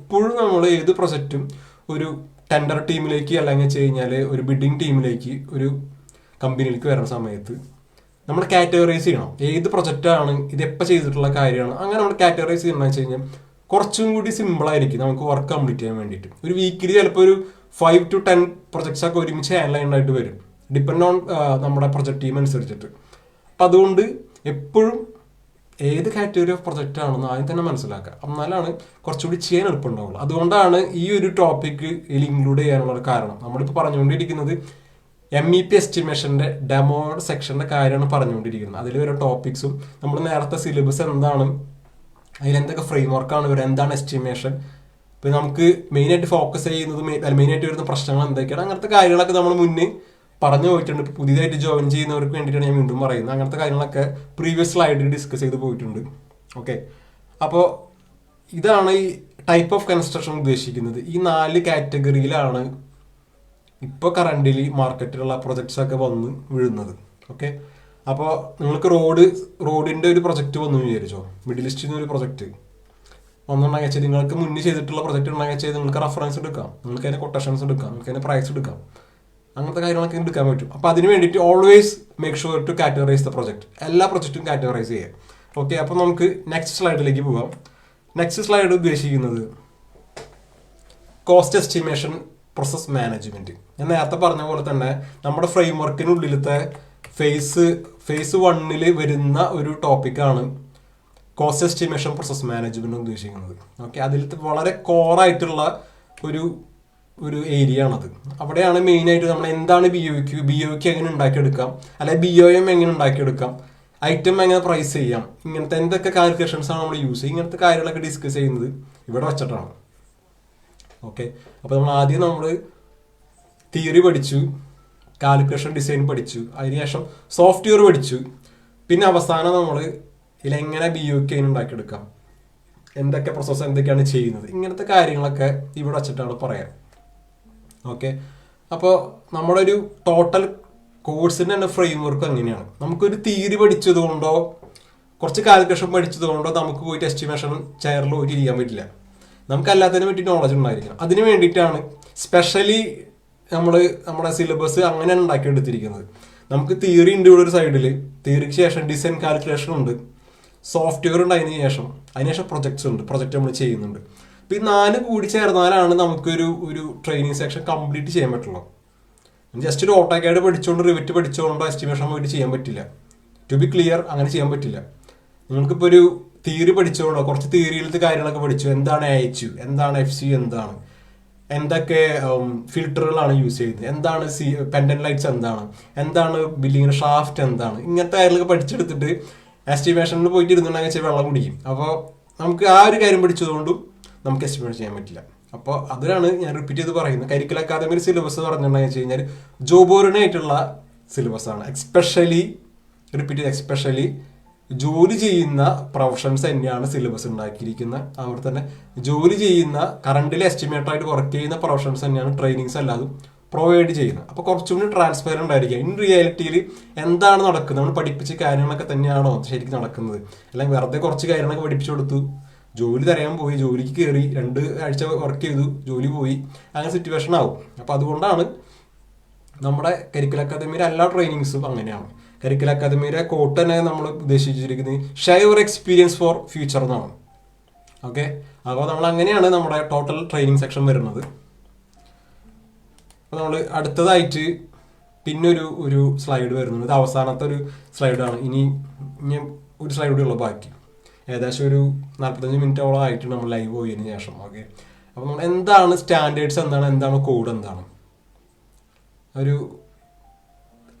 S1: നമ്മൾ ഏത് പ്രൊജക്റ്റും ഒരു ടെൻഡർ ടീമിലേക്ക് അല്ലെങ്കിൽ വെച്ച് കഴിഞ്ഞാൽ ഒരു ബിഡിങ് ടീമിലേക്ക് ഒരു കമ്പനിയിലേക്ക് വരുന്ന സമയത്ത് നമ്മൾ കാറ്റഗറൈസ് ചെയ്യണം. ഏത് പ്രൊജക്റ്റാണ്, ഇത് എപ്പോൾ ചെയ്തിട്ടുള്ള കാര്യമാണ്, അങ്ങനെ നമ്മൾ കാറ്റഗറൈസ് ചെയ്യണമെന്ന് വെച്ച് കഴിഞ്ഞാൽ കുറച്ചും കൂടി സിമ്പിളായിരിക്കും നമുക്ക് വർക്ക് കംപ്ലീറ്റ് ചെയ്യാൻ വേണ്ടിയിട്ട്. ഒരു വീക്കിലി ചിലപ്പോൾ ഒരു 5 to 10 പ്രൊജക്ട്സ് ഒക്കെ ഒരുമിച്ച് ഹാൻഡിൽ ആയിട്ട് വരും, ഡിപ്പെൻഡ് ഓൺ നമ്മുടെ പ്രൊജക്ട് ടീം അനുസരിച്ചിട്ട്. അപ്പം അതുകൊണ്ട് എപ്പോഴും ഏത് കാറ്റഗറി ഓഫ് പ്രൊജക്റ്റ് ആണെന്ന് ആദ്യം തന്നെ മനസ്സിലാക്കുക. എന്നാലാണ് കുറച്ചുകൂടി ചെയ്യാൻ എളുപ്പമുണ്ടാവുള്ളൂ. അതുകൊണ്ടാണ് ഈ ഒരു ടോപ്പിക്ക് ഇതിൽ ഇൻക്ലൂഡ് ചെയ്യാനുള്ള കാരണം. നമ്മളിപ്പോൾ പറഞ്ഞുകൊണ്ടിരിക്കുന്നത് MEP എസ്റ്റിമേഷൻ്റെ ഡെമോ സെക്ഷൻ്റെ കാര്യമാണ് പറഞ്ഞുകൊണ്ടിരിക്കുന്നത്. അതിൽ വരെ ടോപ്പിക്സും നമ്മൾ നേരത്തെ സിലബസ് എന്താണ്, അതിലെന്തൊക്കെ ഫ്രെയിം വർക്കാണ് വരിക, എന്താണ് എസ്റ്റിമേഷൻ, പിന്നെ നമുക്ക് മെയിനായിട്ട് ഫോക്കസ് ചെയ്യുന്നത് മെയിനായിട്ട് വരുന്ന പ്രശ്നങ്ങൾ എന്തൊക്കെയാണ്, അങ്ങനത്തെ കാര്യങ്ങളൊക്കെ നമ്മൾ മുന്നേ പറഞ്ഞു പോയിട്ടുണ്ട്. ഇപ്പോൾ പുതിയതായിട്ട് ജോയിൻ ചെയ്യുന്നവർക്ക് വേണ്ടിയിട്ടാണ് ഞാൻ വീണ്ടും പറയുന്നത്. അങ്ങനത്തെ കാര്യങ്ങളൊക്കെ പ്രീവിയസ് സ്ലൈഡിൽ ഡിസ്കസ് ചെയ്ത് പോയിട്ടുണ്ട്. ഓക്കെ, അപ്പോൾ ഇതാണ് ഈ ടൈപ്പ് ഓഫ് കൺസ്ട്രക്ഷൻ ഉദ്ദേശിക്കുന്നത്. ഈ 4 കാറ്റഗറിയിലാണ് ഇപ്പോൾ കറൻ്റിലി മാർക്കറ്റിലുള്ള പ്രൊജക്ട്സൊക്കെ വന്ന് വീഴുന്നത്. ഓക്കെ, അപ്പോൾ നിങ്ങൾക്ക് റോഡിൻ്റെ ഒരു പ്രൊജക്റ്റ് വന്നു വിചാരിച്ചോ, മിഡിൽ ഈസ്റ്റിൽ നിന്ന് ഒരു പ്രൊജക്റ്റ് ഒന്നുണ്ടെങ്കിൽ വെച്ചാൽ നിങ്ങൾക്ക് മുന്നേ ചെയ്തിട്ടുള്ള പ്രൊജക്റ്റ് ഉണ്ടെങ്കിൽ വെച്ചാൽ നിങ്ങൾക്ക് റെഫറൻസ് എടുക്കാം, നിങ്ങൾക്ക് അതിൻ്റെ കൊട്ടേഷൻസ് എടുക്കാം, നിങ്ങൾക്ക് അതിൻ്റെ പ്രൈസ് എടുക്കാം, അങ്ങനത്തെ കാര്യങ്ങളൊക്കെ എടുക്കാൻ പറ്റും. അപ്പോൾ അതിന് വേണ്ടിയിട്ട് always make sure to categorise the project. എല്ലാ പ്രൊജക്റ്റും കാറ്റഗറൈസ് ചെയ്യാം. ഓക്കെ, അപ്പോൾ നമുക്ക് നെക്സ്റ്റ് സ്ലൈഡിലേക്ക് പോകാം. നെക്സ്റ്റ് സ്ലൈഡ് ഉദ്ദേശിക്കുന്നത് കോസ്റ്റ് എസ്റ്റിമേഷൻ, പ്രോസസ് മാനേജ്മെൻറ്റ്. ഞാൻ നേരത്തെ പറഞ്ഞ പോലെ തന്നെ നമ്മുടെ ഫ്രെയിം വർക്കിനുള്ളിലത്തെ ഫേസ് 1 വരുന്ന ഒരു ടോപ്പിക്കാണ് കോസ്റ്റ് എസ്റ്റിമേഷൻ, പ്രോസസ് മാനേജ്മെൻറ്റ് ഉദ്ദേശിക്കുന്നത്. ഓക്കെ, അതിൽ വളരെ കോറായിട്ടുള്ള ഒരു ഏരിയ ആണത്. അവിടെയാണ് മെയിനായിട്ട് നമ്മൾ എന്താണ് BOQ എങ്ങനെ ഉണ്ടാക്കിയെടുക്കാം, അല്ലെങ്കിൽ BOM എങ്ങനെ ഉണ്ടാക്കിയെടുക്കാം, ഐറ്റം എങ്ങനെ പ്രൈസ് ചെയ്യാം, ഇങ്ങനത്തെ എന്തൊക്കെ കാൽക്കുലേഷൻസാണ് നമ്മൾ യൂസ് ചെയ്യുക, ഇങ്ങനത്തെ കാര്യങ്ങളൊക്കെ ഡിസ്കസ് ചെയ്യുന്നത് ഇവിടെ വെച്ചിട്ടാണ്. ഓക്കെ, അപ്പോൾ നമ്മൾ തിയറി പഠിച്ചു, കാൽക്കുലേഷൻ ഡിസൈൻ പഠിച്ചു, അതിനുശേഷം സോഫ്റ്റ്വെയർ പഠിച്ചു, പിന്നെ അവസാനം നമ്മൾ ഇതിലെങ്ങനെ BOQ ഉണ്ടാക്കിയെടുക്കാം, എന്തൊക്കെ പ്രോസസ്സ് എന്തൊക്കെയാണ് ചെയ്യുന്നത്, ഇങ്ങനത്തെ കാര്യങ്ങളൊക്കെ ഇവിടെ വെച്ചിട്ടാണ് പറയാം. ഓക്കെ, അപ്പോൾ നമ്മുടെ ഒരു ടോട്ടൽ കോഴ്സിൻ്റെ തന്നെ ഫ്രെയിം വർക്ക് എങ്ങനെയാണ്. നമുക്കൊരു തിയറി പഠിച്ചതുകൊണ്ടോ കുറച്ച് കാൽക്കുലേഷൻ പഠിച്ചതുകൊണ്ടോ നമുക്ക് പോയിട്ട് എസ്റ്റിമേഷൻ ചെയറിൽ പോയിട്ട് ഇരിക്കാൻ പറ്റില്ല. നമുക്ക് എല്ലാത്തിനെ പറ്റി നോളജ് ഉണ്ടായിരിക്കണം. അതിന് വേണ്ടിയിട്ടാണ് സ്പെഷ്യലി നമ്മുടെ സിലബസ് അങ്ങനെയാണ് ഉണ്ടാക്കിയെടുത്തിരിക്കുന്നത്. നമുക്ക് തിയറി ഉണ്ട് ഇവിടെ ഒരു സൈഡിൽ, തിയറിക്ക് ശേഷം ഡിസൈൻ കാൽക്കുലേഷൻ ഉണ്ട്, സോഫ്റ്റ്വെയർ ഉണ്ട്, അതിനുശേഷം പ്രൊജക്ട്സ് ഉണ്ട്, പ്രൊജക്റ്റ് നമ്മൾ ചെയ്യുന്നുണ്ട്. അപ്പോൾ ഈ 4 കൂടി ചേർന്നാലാണ് നമുക്കൊരു ട്രെയിനിങ് സെക്ഷൻ കംപ്ലീറ്റ് ചെയ്യാൻ പറ്റുള്ളൂ. ജസ്റ്റ് ഒരു ഓട്ടോകാഡ് പഠിച്ചുകൊണ്ട് റിവിറ്റ് പഠിച്ചുകൊണ്ടോ എസ്റ്റിമേഷൻ പോയിട്ട് ചെയ്യാൻ പറ്റില്ല. ടു ബി ക്ലിയർ, അങ്ങനെ ചെയ്യാൻ പറ്റില്ല. നിങ്ങൾക്കിപ്പോൾ ഒരു തിയറി പഠിച്ചുകൊണ്ടോ കുറച്ച് തിയറിയിലത്തെ കാര്യങ്ങളൊക്കെ പഠിച്ചു, എന്താണ് AHU, എന്താണ് FCU, എന്താണ് എന്തൊക്കെ ഫിൽറ്ററുകളാണ് യൂസ് ചെയ്യുന്നത്, എന്താണ് പെൻഡന്റ് ലൈറ്റ്സ് എന്താണ് ബില്ലിങ്ങിന്റെ ഷാഫ്റ്റ് എന്താണ്, ഇങ്ങനത്തെ കാര്യങ്ങളൊക്കെ പഠിച്ചെടുത്തിട്ട് എസ്റ്റിമേഷനിൽ പോയിട്ട് ഇരുന്നുണ്ടെങ്കിൽ വെള്ളം കുടിക്കും. അപ്പോൾ നമുക്ക് ആ ഒരു കാര്യം പഠിച്ചതുകൊണ്ടും നമുക്ക് എസ്റ്റിമേറ്റ് ചെയ്യാൻ പറ്റില്ല. അപ്പോൾ അതിലാണ് ഞാൻ റിപ്പീറ്റ് ചെയ്ത് പറയുന്നത്. കരിക്കുലർ അക്കാദമിയുടെ സിലബസ് പറഞ്ഞിട്ടുണ്ടെന്ന് വെച്ച് കഴിഞ്ഞാൽ ജോബ് ഓറിയന്റഡ് സിലബസ് ആണ്. എക്സ്പെഷ്യലി ജോലി ചെയ്യുന്ന പ്രൊഫഷൻസ് തന്നെയാണ് സിലബസ് ഉണ്ടാക്കിയിരിക്കുന്നത്. അവർ തന്നെ ജോലി ചെയ്യുന്ന കറണ്ടിൽ എസ്റ്റിമേറ്ററായിട്ട് വർക്ക് ചെയ്യുന്ന പ്രൊഫഷൻസ് തന്നെയാണ് ട്രെയിനിങ്സ് അല്ലാതും പ്രൊവൈഡ് ചെയ്യുന്നത്. അപ്പോൾ കുറച്ചും കൂടി ട്രാൻസ്പെറന്റ് ആയിരിക്കും. ഇൻ റിയാലിറ്റിയിൽ എന്താണ് നടക്കുന്നത്, നമ്മൾ പഠിപ്പിച്ച കാര്യങ്ങളൊക്കെ തന്നെയാണോ ശരിക്കും നടക്കുന്നത്, അല്ലെങ്കിൽ വെറുതെ കുറച്ച് കാര്യങ്ങളൊക്കെ പഠിപ്പിച്ചു കൊടുത്തു, ജോലി തരാൻ പോയി, ജോലിക്ക് കയറി 2 ആഴ്ച വർക്ക് ചെയ്തു, ജോലി പോയി, അങ്ങനെ സിറ്റുവേഷൻ ആവും. അപ്പോൾ അതുകൊണ്ടാണ് നമ്മുടെ കരിക്കുലർ അക്കാദമിയിലെ എല്ലാ ട്രെയിനിങ്സും അങ്ങനെയാണ്. കരിക്കുലർ അക്കാദമിയുടെ കോട്ട് തന്നെ നമ്മൾ ഉദ്ദേശിച്ചിരിക്കുന്നത് share your experience for future എന്നാണ്. ഓക്കെ, അപ്പോൾ നമ്മൾ അങ്ങനെയാണ് നമ്മുടെ ടോട്ടൽ ട്രെയിനിങ് സെക്ഷൻ വരുന്നത്. അപ്പോൾ നമ്മൾ അടുത്തതായിട്ട് പിന്നെ ഒരു സ്ലൈഡ് വരുന്നത്, ഇത് അവസാനത്തെ ഒരു സ്ലൈഡാണ്. ഇനി ഒരു സ്ലൈഡ് കൂടി ഉള്ളൂ ബാക്കി. ഏകദേശം ഒരു 45 മിനിറ്റോളം ആയിട്ട് നമ്മൾ ലൈവ് പോയതിന് ശേഷം. ഓക്കെ, അപ്പോൾ നമ്മൾ എന്താണ് സ്റ്റാൻഡേർഡ്സ് എന്താണ് കോഡ് എന്താണ്, ഒരു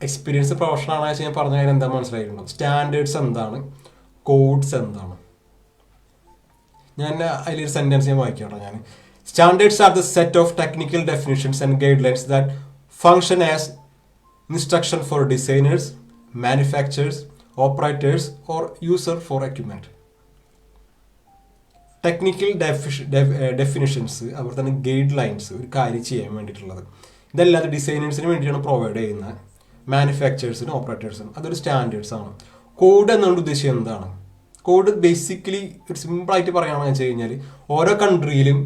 S1: എക്സ്പീരിയൻസ് പ്രൊഫഷണൽ ആണെന്ന് ഞാൻ പറഞ്ഞ കാര്യം എന്താ മനസ്സിലായിട്ടുണ്ടോ? സ്റ്റാൻഡേർഡ്സ് എന്താണ്, കോഡ്സ് എന്താണ്. ഞാൻ അതിലൊരു സെന്റൻസ് ഞാൻ വായിക്കാം. ഞാൻ standards are the set of technical definitions and guidelines that function as instruction for designers, manufacturers, operators or user for equipment. Technical definitions, അവർ തന്നെ ഗൈഡ് ലൈൻസ്, ഒരു കാര്യം ചെയ്യാൻ വേണ്ടിയിട്ടുള്ളത്. ഇതല്ലാതെ ഡിസൈനേഴ്സിന് വേണ്ടിയാണ് പ്രൊവൈഡ് ചെയ്യുന്നത്, മാനുഫാക്ചറേഴ്സിനും ഓപ്പറേറ്റേഴ്സിനും. അതൊരു സ്റ്റാൻഡേർഡ്സ് ആണ്. കോഡ് എന്നുകൊണ്ട് ഉദ്ദേശിച്ചത് എന്താണ്? കോഡ് ബേസിക്കലി ഒരു സിമ്പിളായിട്ട് പറയുകയാണെന്ന് വെച്ച് കഴിഞ്ഞാൽ ഓരോ കൺട്രിയിലും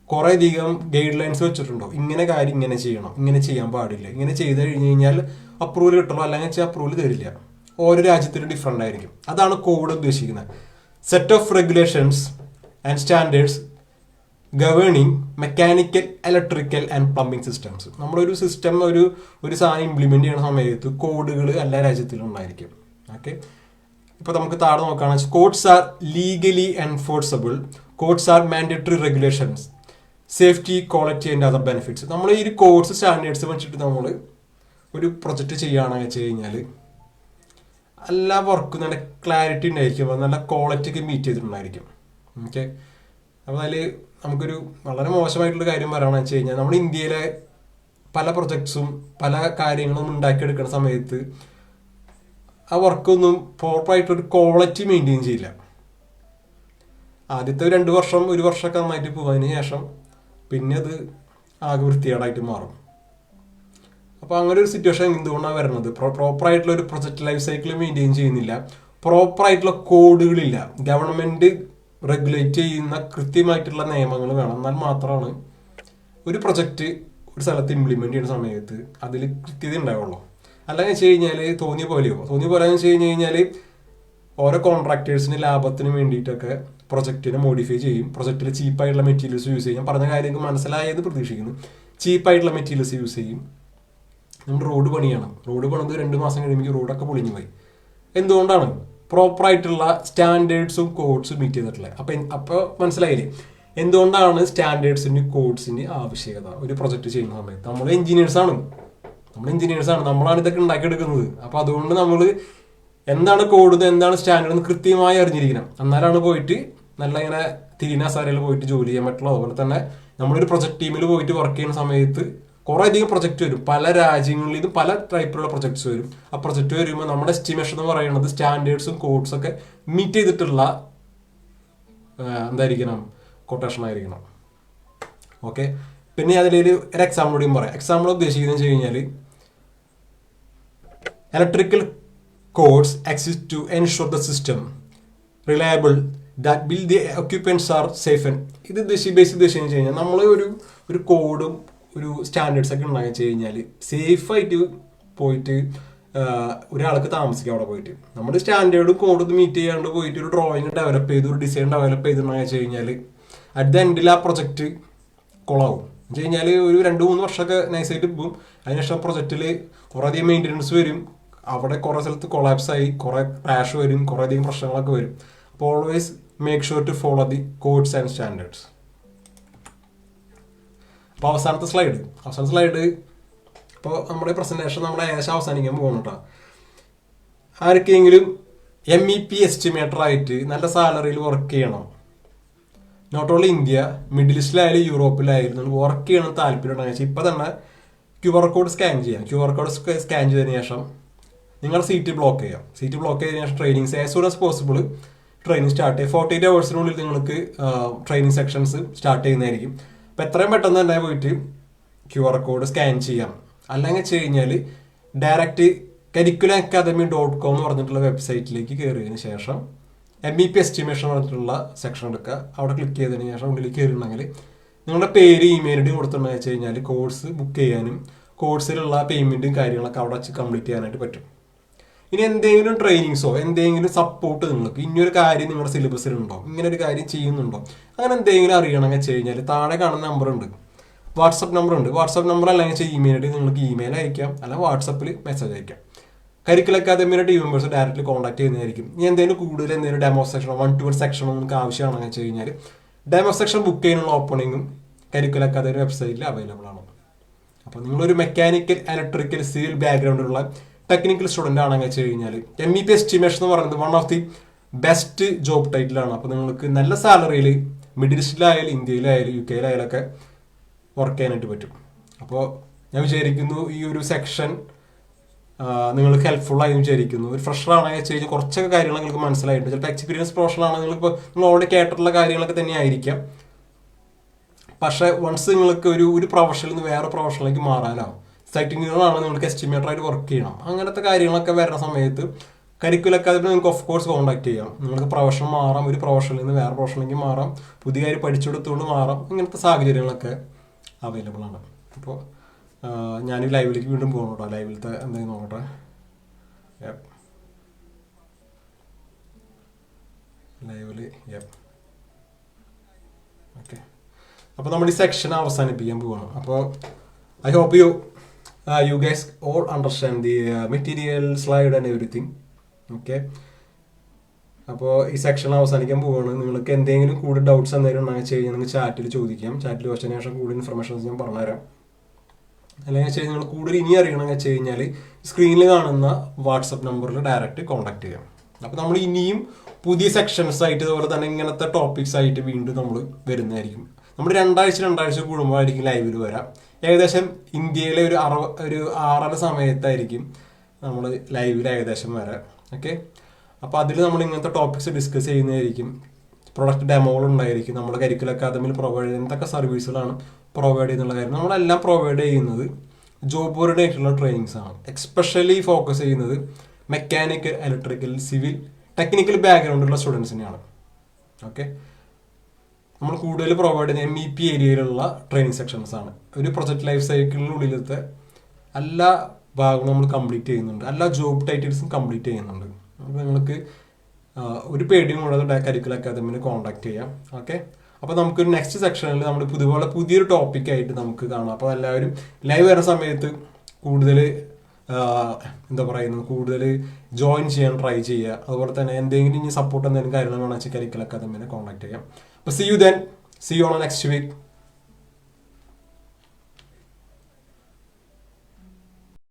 S1: കുറേ അധികം ഗൈഡ് ലൈൻസ് വെച്ചിട്ടുണ്ടോ, ഇങ്ങനെ കാര്യം ഇങ്ങനെ ചെയ്യണം, ഇങ്ങനെ ചെയ്യാൻ പാടില്ല, ഇങ്ങനെ ചെയ്ത് കഴിഞ്ഞ് കഴിഞ്ഞാൽ അപ്രൂവൽ കിട്ടണം, അല്ലെങ്കിൽ അപ്രൂവൽ തരില്ല. ഓരോ രാജ്യത്തിനും ഡിഫറെൻ്റ് ആയിരിക്കും. അതാണ് കോഡ് ഉദ്ദേശിക്കുന്നത്. Set of regulations and standards governing mechanical, electrical and plumbing systems. നമ്മളൊരു സിസ്റ്റം ഒരു സാധനം ഇംപ്ലിമെന്റ് ചെയ്യുന്ന സമയത്ത് കോഡുകൾ എല്ലാ രാജ്യത്തിലും ഉണ്ടായിരിക്കും. ഓക്കെ, ഇപ്പോൾ നമുക്ക് താഴെ നോക്കുകയാണെന്ന് വെച്ചാൽ codes are legally enforceable, codes are mandatory regulations, safety, quality and other benefits. നമ്മൾ ഈ കോഡ്സ് സ്റ്റാൻഡേർഡ്സ് വെച്ചിട്ട് നമ്മൾ ഒരു പ്രൊജക്റ്റ് ചെയ്യുകയാണെന്ന് വെച്ച് കഴിഞ്ഞാൽ എല്ലാ വർക്കും നല്ല ക്ലാരിറ്റി ഉണ്ടായിരിക്കും, നല്ല ക്വാളിറ്റി മീറ്റ് ചെയ്തിട്ടുണ്ടായിരിക്കും. ഓക്കെ, അപ്പോൾ അതിൽ നമുക്കൊരു വളരെ മോശമായിട്ടുള്ള കാര്യം പറയുകയാണെന്ന് വെച്ച് കഴിഞ്ഞാൽ നമ്മുടെ ഇന്ത്യയിലെ പല പ്രൊജക്ട്സും പല കാര്യങ്ങളും ഉണ്ടാക്കിയെടുക്കുന്ന സമയത്ത് ആ വർക്കൊന്നും പ്രോപ്പറായിട്ടൊരു ക്വാളിറ്റി മെയിൻറ്റെയിൻ ചെയ്യില്ല. ആദ്യത്തെ 2 വർഷം 1 വർഷമൊക്കെ നന്നായിട്ട് പോകും, അതിന് ശേഷം പിന്നെ അത് ആകെ വൃത്തികേടായിട്ട് മാറും. അപ്പോൾ അങ്ങനെ ഒരു സിറ്റുവേഷൻ എന്തുകൊണ്ടാണ് വരുന്നത്? പ്രോപ്പറായിട്ടുള്ള ഒരു പ്രൊജക്ട് ലൈഫ് സൈക്കിൾ മെയിൻറ്റെയിൻ ചെയ്യുന്നില്ല, പ്രോപ്പറായിട്ടുള്ള കോഡുകളില്ല, ഗവൺമെൻറ് റെഗുലേറ്റ് ചെയ്യുന്ന കൃത്യമായിട്ടുള്ള നിയമങ്ങൾ വേണം. എന്നാൽ മാത്രമാണ് ഒരു പ്രൊജക്റ്റ് ഒരു സ്ഥലത്ത് ഇംപ്ലിമെന്റ് ചെയ്യുന്ന സമയത്ത് അതിൽ കൃത്യത ഉണ്ടാവുള്ളൂ. അല്ലെങ്കിൽ വെച്ച് കഴിഞ്ഞാൽ തോന്നിയ പോലെ വെച്ച് കഴിഞ്ഞാൽ ഓരോ കോൺട്രാക്ടേഴ്സിന് ലാഭത്തിന് വേണ്ടിയിട്ടൊക്കെ പ്രൊജക്റ്റിനെ മോഡിഫൈ ചെയ്യും. പ്രൊജക്റ്റിൽ ചീപ്പായിട്ടുള്ള മെറ്റീരിയൽസ് യൂസ് ചെയ്യും. പറഞ്ഞ കാര്യങ്ങൾ മനസ്സിലായെന്ന് പ്രതീക്ഷിക്കുന്നു. ചീപ്പായിട്ടുള്ള മെറ്റീരിയൽസ് യൂസ് ചെയ്യും. നമ്മൾ റോഡ് പണിയാണ്, റോഡ് പണിത് 2 മാസം കഴിയുമ്പോൾ റോഡൊക്കെ പൊളിഞ്ഞു പോയി. എന്തുകൊണ്ടാണ്? പ്രോപ്പറായിട്ടുള്ള സ്റ്റാൻഡേർഡ്സും കോഡ്സും മീറ്റ് ചെയ്തിട്ടുള്ളത്. അപ്പോൾ മനസ്സിലായില്ലേ എന്തുകൊണ്ടാണ് സ്റ്റാൻഡേർഡ്സിന് കോഡ്സിന് ആവശ്യകത ഒരു പ്രൊജക്റ്റ് ചെയ്യുന്ന സമയത്ത്? നമ്മൾ എഞ്ചിനീയേഴ്സാണ്, നമ്മളാണ് ഇതൊക്കെ ഉണ്ടാക്കിയെടുക്കുന്നത്. അപ്പോൾ അതുകൊണ്ട് നമ്മൾ എന്താണ് കോഡ്, എന്താണ് സ്റ്റാൻഡേർഡ് എന്ന് കൃത്യമായി അറിഞ്ഞിരിക്കണം. എന്നാലാണ് പോയിട്ട് നല്ല ഇങ്ങനെ തിരിനാസാരയിൽ പോയിട്ട് ജോലി ചെയ്യാൻ പറ്റുള്ളൂ. അതുപോലെ തന്നെ നമ്മളൊരു പ്രൊജക്ട് ടീമിൽ പോയിട്ട് വർക്ക് ചെയ്യുന്ന സമയത്ത് കുറേ അധികം പ്രൊജക്റ്റ് വരും, പല രാജ്യങ്ങളിൽ നിന്നും പല ടൈപ്പിലുള്ള പ്രൊജക്ട്സ് വരും. ആ പ്രൊജക്റ്റ് വരുമ്പോൾ നമ്മുടെ എസ്റ്റിമേഷൻ എന്ന് പറയുന്നത് സ്റ്റാൻഡേർഡ്സും കോഡ്സും ഒക്കെ മീറ്റ് ചെയ്തിട്ടുള്ള എന്തായിരിക്കണം, കൊട്ടേഷൻ ആയിരിക്കണം. ഓക്കെ, പിന്നെ അതിലൊരു എക്സാമ്പിൾ കൂടിയും പറയാം. എക്സാമ്പിൾ ഉദ്ദേശിക്കുന്നത് വെച്ച് കഴിഞ്ഞാൽ electrical codes exist to ensure the system reliable that bill the equipments are safe. ഇത് ബേസിക് ഉദ്ദേശിച്ചു കഴിഞ്ഞാൽ നമ്മൾ ഒരു കോഡും ഒരു സ്റ്റാൻഡേർഡ്സ് ഒക്കെ ഉണ്ടാക്കി വെച്ച് കഴിഞ്ഞാൽ സേഫായിട്ട് പോയിട്ട് ഒരാൾക്ക് താമസിക്കാം. അവിടെ പോയിട്ട് നമ്മുടെ സ്റ്റാൻഡേർഡും കോഡും മീറ്റ് ചെയ്യാണ്ട് പോയിട്ട് ഒരു ഡ്രോയിങ് ഡെവലപ്പ് ചെയ്ത് ഒരു ഡിസൈൻ ഡെവലപ്പ് ചെയ്തിട്ടുണ്ടെന്ന് വെച്ച് കഴിഞ്ഞാൽ അറ്റ് ദ എൻഡിൽ ആ പ്രൊജക്റ്റ് കൊളാവും. എന്ന് വെച്ച് കഴിഞ്ഞാൽ ഒരു 2-3 വർഷമൊക്കെ നൈസായിട്ട് പോകും. അതിനുശേഷം പ്രൊജക്റ്റിൽ കുറേ അധികം മെയിൻ്റെനൻസ് വരും, അവിടെ കുറേ സ്ഥലത്ത് കൊളാപ്സ് ആയി കുറേ ക്രാഷ് വരും, കുറേ അധികം പ്രശ്നങ്ങളൊക്കെ വരും. അപ്പോൾ always make sure to follow the codes and standards. അപ്പോൾ അവസാനത്തെ സ്ലൈഡ് ഇപ്പോൾ നമ്മുടെ പ്രസന്റേഷൻ നമ്മുടെ ഏകദേശം അവസാനിക്കാൻ പോകുന്നു കേട്ടോ. ആർക്കെങ്കിലും MEP എസ്റ്റിമേറ്റർ ആയിട്ട് നല്ല സാലറിയിൽ വർക്ക് ചെയ്യണം, നോട്ട് ഓൺലി ഇന്ത്യ, മിഡിൽ ഈസ്റ്റിലായാലും യൂറോപ്പിലായാലും നിങ്ങൾക്ക് വർക്ക് ചെയ്യണം താല്പര്യം ഉണ്ടെങ്കിൽ വെച്ചാൽ ഇപ്പം തന്നെ QR കോഡ് സ്കാൻ ചെയ്യാം. QR കോഡ് സ്കാൻ ചെയ്തതിന് ശേഷം നിങ്ങളുടെ സീറ്റ് ബ്ലോക്ക് ചെയ്യാം. സീറ്റ് ബ്ലോക്ക് ചെയ്തതിനു ശേഷം trainings as soon as possible training start ചെയ്യും. 48 hours നിങ്ങൾക്ക് ട്രെയിനിങ് സെക്ഷൻസ് സ്റ്റാർട്ട് ചെയ്യുന്നതായിരിക്കും. അപ്പോൾ എത്രയും പെട്ടെന്ന് തന്നെ പോയിട്ട് QR കോഡ് സ്കാൻ ചെയ്യാം. അല്ലെങ്കിൽ വെച്ച് കഴിഞ്ഞാൽ ഡയറക്റ്റ് curriculumacademy.com എന്ന് പറഞ്ഞിട്ടുള്ള വെബ്സൈറ്റിലേക്ക് കയറിയതിന് ശേഷം MEP എസ്റ്റിമേഷൻ പറഞ്ഞിട്ടുള്ള സെക്ഷൻ എടുക്കുക. അവിടെ ക്ലിക്ക് ചെയ്തതിന് ശേഷം ഉള്ളിൽ കയറിയിട്ടുണ്ടെങ്കിൽ നിങ്ങളുടെ പേര് ഇമെയിൽ ഐ ഡി കൊടുത്തിട്ടുണ്ടെന്ന് വെച്ച് കഴിഞ്ഞാൽ കോഴ്സ് ബുക്ക് ചെയ്യാനും കോഴ്സിലുള്ള പേയ്മെൻറ്റും കാര്യങ്ങളൊക്കെ അവിടെ വെച്ച് കംപ്ലീറ്റ് ചെയ്യാനായിട്ട് പറ്റും. ഇനി എന്തെങ്കിലും ട്രെയിനിങ്സോ എന്തെങ്കിലും സപ്പോർട്ട് നിങ്ങൾക്ക് ഇനിയൊരു കാര്യം നിങ്ങളുടെ സിലബസിലുണ്ടോ, ഇങ്ങനെ ഒരു കാര്യം ചെയ്യുന്നുണ്ടോ, അങ്ങനെ എന്തെങ്കിലും അറിയണമെന്ന് വെച്ച് കഴിഞ്ഞാൽ താഴെ കാണുന്ന നമ്പറുണ്ട്, വാട്സപ്പ് നമ്പർ അല്ലെങ്കിൽ ഇമെയിൽ ഐ ഡി നിങ്ങൾക്ക് ഇമെയിൽ അയക്കാം, അല്ലെങ്കിൽ വാട്സപ്പിൽ മെസ്സേജ് അയക്കാം. കരിക്കുലം അക്കാദമിയുടെ ടീം മെമ്പേഴ്സ് ഡയറക്റ്റ്ലി കോൺടാക്ട് ചെയ്യുന്നതായിരിക്കും. ഇനി എന്തെങ്കിലും കൂടുതൽ എന്തെങ്കിലും ഡെമോ സെക്ഷനോ 1-to-1 സെക്ഷനോ നിങ്ങൾക്ക് ആവശ്യമാണെന്ന് വെച്ച് കഴിഞ്ഞാൽ ഡെമോ സെക്ഷൻ ബുക്ക് ചെയ്യാനുള്ള ഓപ്പണിങ്ങും കരിക്കുലം അക്കാദമി വെബ്സൈറ്റിൽ അവൈലബിൾ ആണ്. അപ്പോൾ നിങ്ങളൊരു മെക്കാനിക്കൽ, ഇലക്ട്രിക്കൽ, സിവിൽ ബാക്ക്ഗ്രൗണ്ടിലുള്ള ടെക്നിക്കൽ സ്റ്റുഡൻ്റ് ആണെന്ന് വെച്ച് കഴിഞ്ഞാൽ MEP എസ്റ്റിമേഷൻ എന്ന് പറയുന്നത് one of the best job ടൈറ്റിലാണ്. അപ്പോൾ നിങ്ങൾക്ക് നല്ല സാലറിയിൽ മിഡിൽ ഈസ്റ്റിലായാലും ഇന്ത്യയിലായാലും UK ഒക്കെ വർക്ക് ചെയ്യാനായിട്ട് പറ്റും. അപ്പോൾ ഞാൻ വിചാരിക്കുന്നു ഈ ഒരു സെക്ഷൻ നിങ്ങൾക്ക് ഹെൽപ്ഫുൾ ആയി വിചാരിക്കുന്നു. ഒരു ഫ്രഷർ ആണെങ്കിൽ വെച്ച് കഴിഞ്ഞാൽ കുറച്ചൊക്കെ കാര്യങ്ങൾ നിങ്ങൾക്ക് മനസ്സിലായിട്ടുണ്ട്. ചിലപ്പോൾ എക്സ്പീരിയൻസ് പ്രൊഫഷണൽ ആണ്, നിങ്ങൾ ഓൾറെഡി കേട്ടിട്ടുള്ള കാര്യങ്ങളൊക്കെ തന്നെ ആയിരിക്കാം. പക്ഷേ വൺസ് നിങ്ങൾക്ക് ഒരു പ്രൊഫഷനിൽ നിന്ന് വേറെ പ്രൊഫഷനിലേക്ക് മാറാനോ, സൈറ്റ് എഞ്ചിനീയറാണ് നിങ്ങൾക്ക് എസ്റ്റിമേറ്റർ ആയിട്ട് വർക്ക് ചെയ്യണം, അങ്ങനത്തെ കാര്യങ്ങളൊക്കെ വരുന്ന സമയത്ത് കരിക്കുലം അക്കാദമി നിങ്ങൾക്ക് ഓഫ് കോഴ്സ് കോൺടാക്ട് ചെയ്യാം. നിങ്ങൾക്ക് പ്രൊഫഷൻ മാറാം, ഒരു പ്രൊഫഷനിൽ നിന്ന് വേറെ പ്രൊഫഷനിലേക്ക് മാറാം, പുതിയ കാര്യം പഠിച്ചെടുത്തുകൊണ്ട് മാറാം. ഇങ്ങനത്തെ സാഹചര്യങ്ങളൊക്കെ അവൈലബിൾ ആണ്. അപ്പോൾ ഞാൻ ലൈവിലേക്ക് വീണ്ടും പോകണം കേട്ടോ. ലൈവിലത്തെ എന്തെങ്കിലും നോക്കട്ടെ. ഓക്കെ, അപ്പോൾ നമ്മുടെ ഈ സെക്ഷൻ അവസാനിപ്പിക്കാൻ പോവാണ്. അപ്പോൾ I hope you guys all understand the material, slide and everything. Okay, അപ്പോൾ ഈ സെക്ഷൻ അവസാനിക്കാൻ പോവാണ്. നിങ്ങൾക്ക് എന്തെങ്കിലും കൂടുതൽ ഡൗട്ട്സ് എന്തെങ്കിലും ഉണ്ടെങ്കിൽ വെച്ച് കഴിഞ്ഞാൽ നിങ്ങൾക്ക് ചാറ്റിൽ ചോദിക്കാം. ചാറ്റിൽ വെച്ചതിന് ശേഷം കൂടുതൽ ഇൻഫർമേഷൻസ് ഞാൻ പറഞ്ഞുതരാം. അല്ലെങ്കിൽ വെച്ച് കഴിഞ്ഞാൽ നിങ്ങൾ കൂടുതൽ ഇനി അറിയണമെന്ന് വെച്ച് കഴിഞ്ഞാൽ സ്ക്രീനിൽ കാണുന്ന വാട്സപ്പ് നമ്പറിൽ ഡയറക്റ്റ് കോൺടാക്ട് ചെയ്യാം. അപ്പോൾ നമ്മൾ ഇനിയും പുതിയ സെക്ഷൻസ് ആയിട്ട് അതുപോലെ തന്നെ ഇങ്ങനത്തെ ടോപ്പിക്സ് ആയിട്ട് വീണ്ടും നമ്മൾ വരുന്നതായിരിക്കും. നമ്മൾ രണ്ടാഴ്ച കൂടുമ്പോഴായിരിക്കും ലൈവിൽ വരാം. ഏകദേശം ഇന്ത്യയിലെ ഒരു 6:30 സമയത്തായിരിക്കും നമ്മൾ ലൈവിൽ ഏകദേശം വരാം. ഓക്കെ, അപ്പോൾ അതിൽ നമ്മൾ ഇങ്ങനത്തെ ടോപ്പിക്സ് ഡിസ്കസ് ചെയ്യുന്നതായിരിക്കും. പ്രൊഡക്റ്റ് ഡെമോകൾ ഉണ്ടായിരിക്കും. നമ്മൾ കരിക്കുലം അക്കാദമിയിൽ പ്രൊവൈഡ് ചെയ്യുന്ന എന്തൊക്കെ സർവീസുകളാണ് പ്രൊവൈഡ് ചെയ്യുന്നുള്ള കാര്യം. നമ്മളെല്ലാം പ്രൊവൈഡ് ചെയ്യുന്നത് ജോബ് ഓറിയന്റഡ് ആയിട്ടുള്ള ട്രെയിനിങ്സ് ആണ്. എക്സ്പെഷ്യലി ഫോക്കസ് ചെയ്യുന്നത് മെക്കാനിക്കൽ, ഇലക്ട്രിക്കൽ, സിവിൽ, ടെക്നിക്കൽ ബാക്ക്ഗ്രൗണ്ടുള്ള സ്റ്റുഡൻസിനെയാണ്. ഓക്കെ, നമ്മൾ കൂടുതൽ പ്രൊവൈഡ് ചെയ്യുന്ന MEP ഏരിയയിലുള്ള ട്രെയിനിങ് സെക്ഷൻസ് ആണ്. ഒരു പ്രൊജക്ട് ലൈഫ് സൈക്കിളിനുള്ളിലത്തെ എല്ലാ ഭാഗങ്ങളും നമ്മൾ കംപ്ലീറ്റ് ചെയ്യുന്നുണ്ട്. എല്ലാ ജോബ് ടൈറ്റിൽസും കംപ്ലീറ്റ് ചെയ്യുന്നുണ്ട്. അപ്പോൾ നിങ്ങൾക്ക് ഒരു പേടിയും കൂടാതെ കരിക്കുലം അക്കാദമിനെ കോൺടാക്ട് ചെയ്യാം. ഓക്കെ, അപ്പോൾ നമുക്കൊരു നെക്സ്റ്റ് സെക്ഷനിൽ നമ്മൾ പുതിയൊരു ടോപ്പിക്കായിട്ട് നമുക്ക് കാണാം. അപ്പോൾ എല്ലാവരും ലൈവ് വരുന്ന സമയത്ത് കൂടുതൽ കൂടുതൽ ജോയിൻ ചെയ്യാൻ ട്രൈ ചെയ്യുക. അതുപോലെ തന്നെ എന്തെങ്കിലും ഇനി സപ്പോർട്ട് എന്തെങ്കിലും കാര്യങ്ങൾ വേണമെന്ന് വെച്ചാൽ കരിക്കുലം അക്കാദമിനെ കോൺടാക്ട് ചെയ്യാം. അപ്പോൾ see you on next week.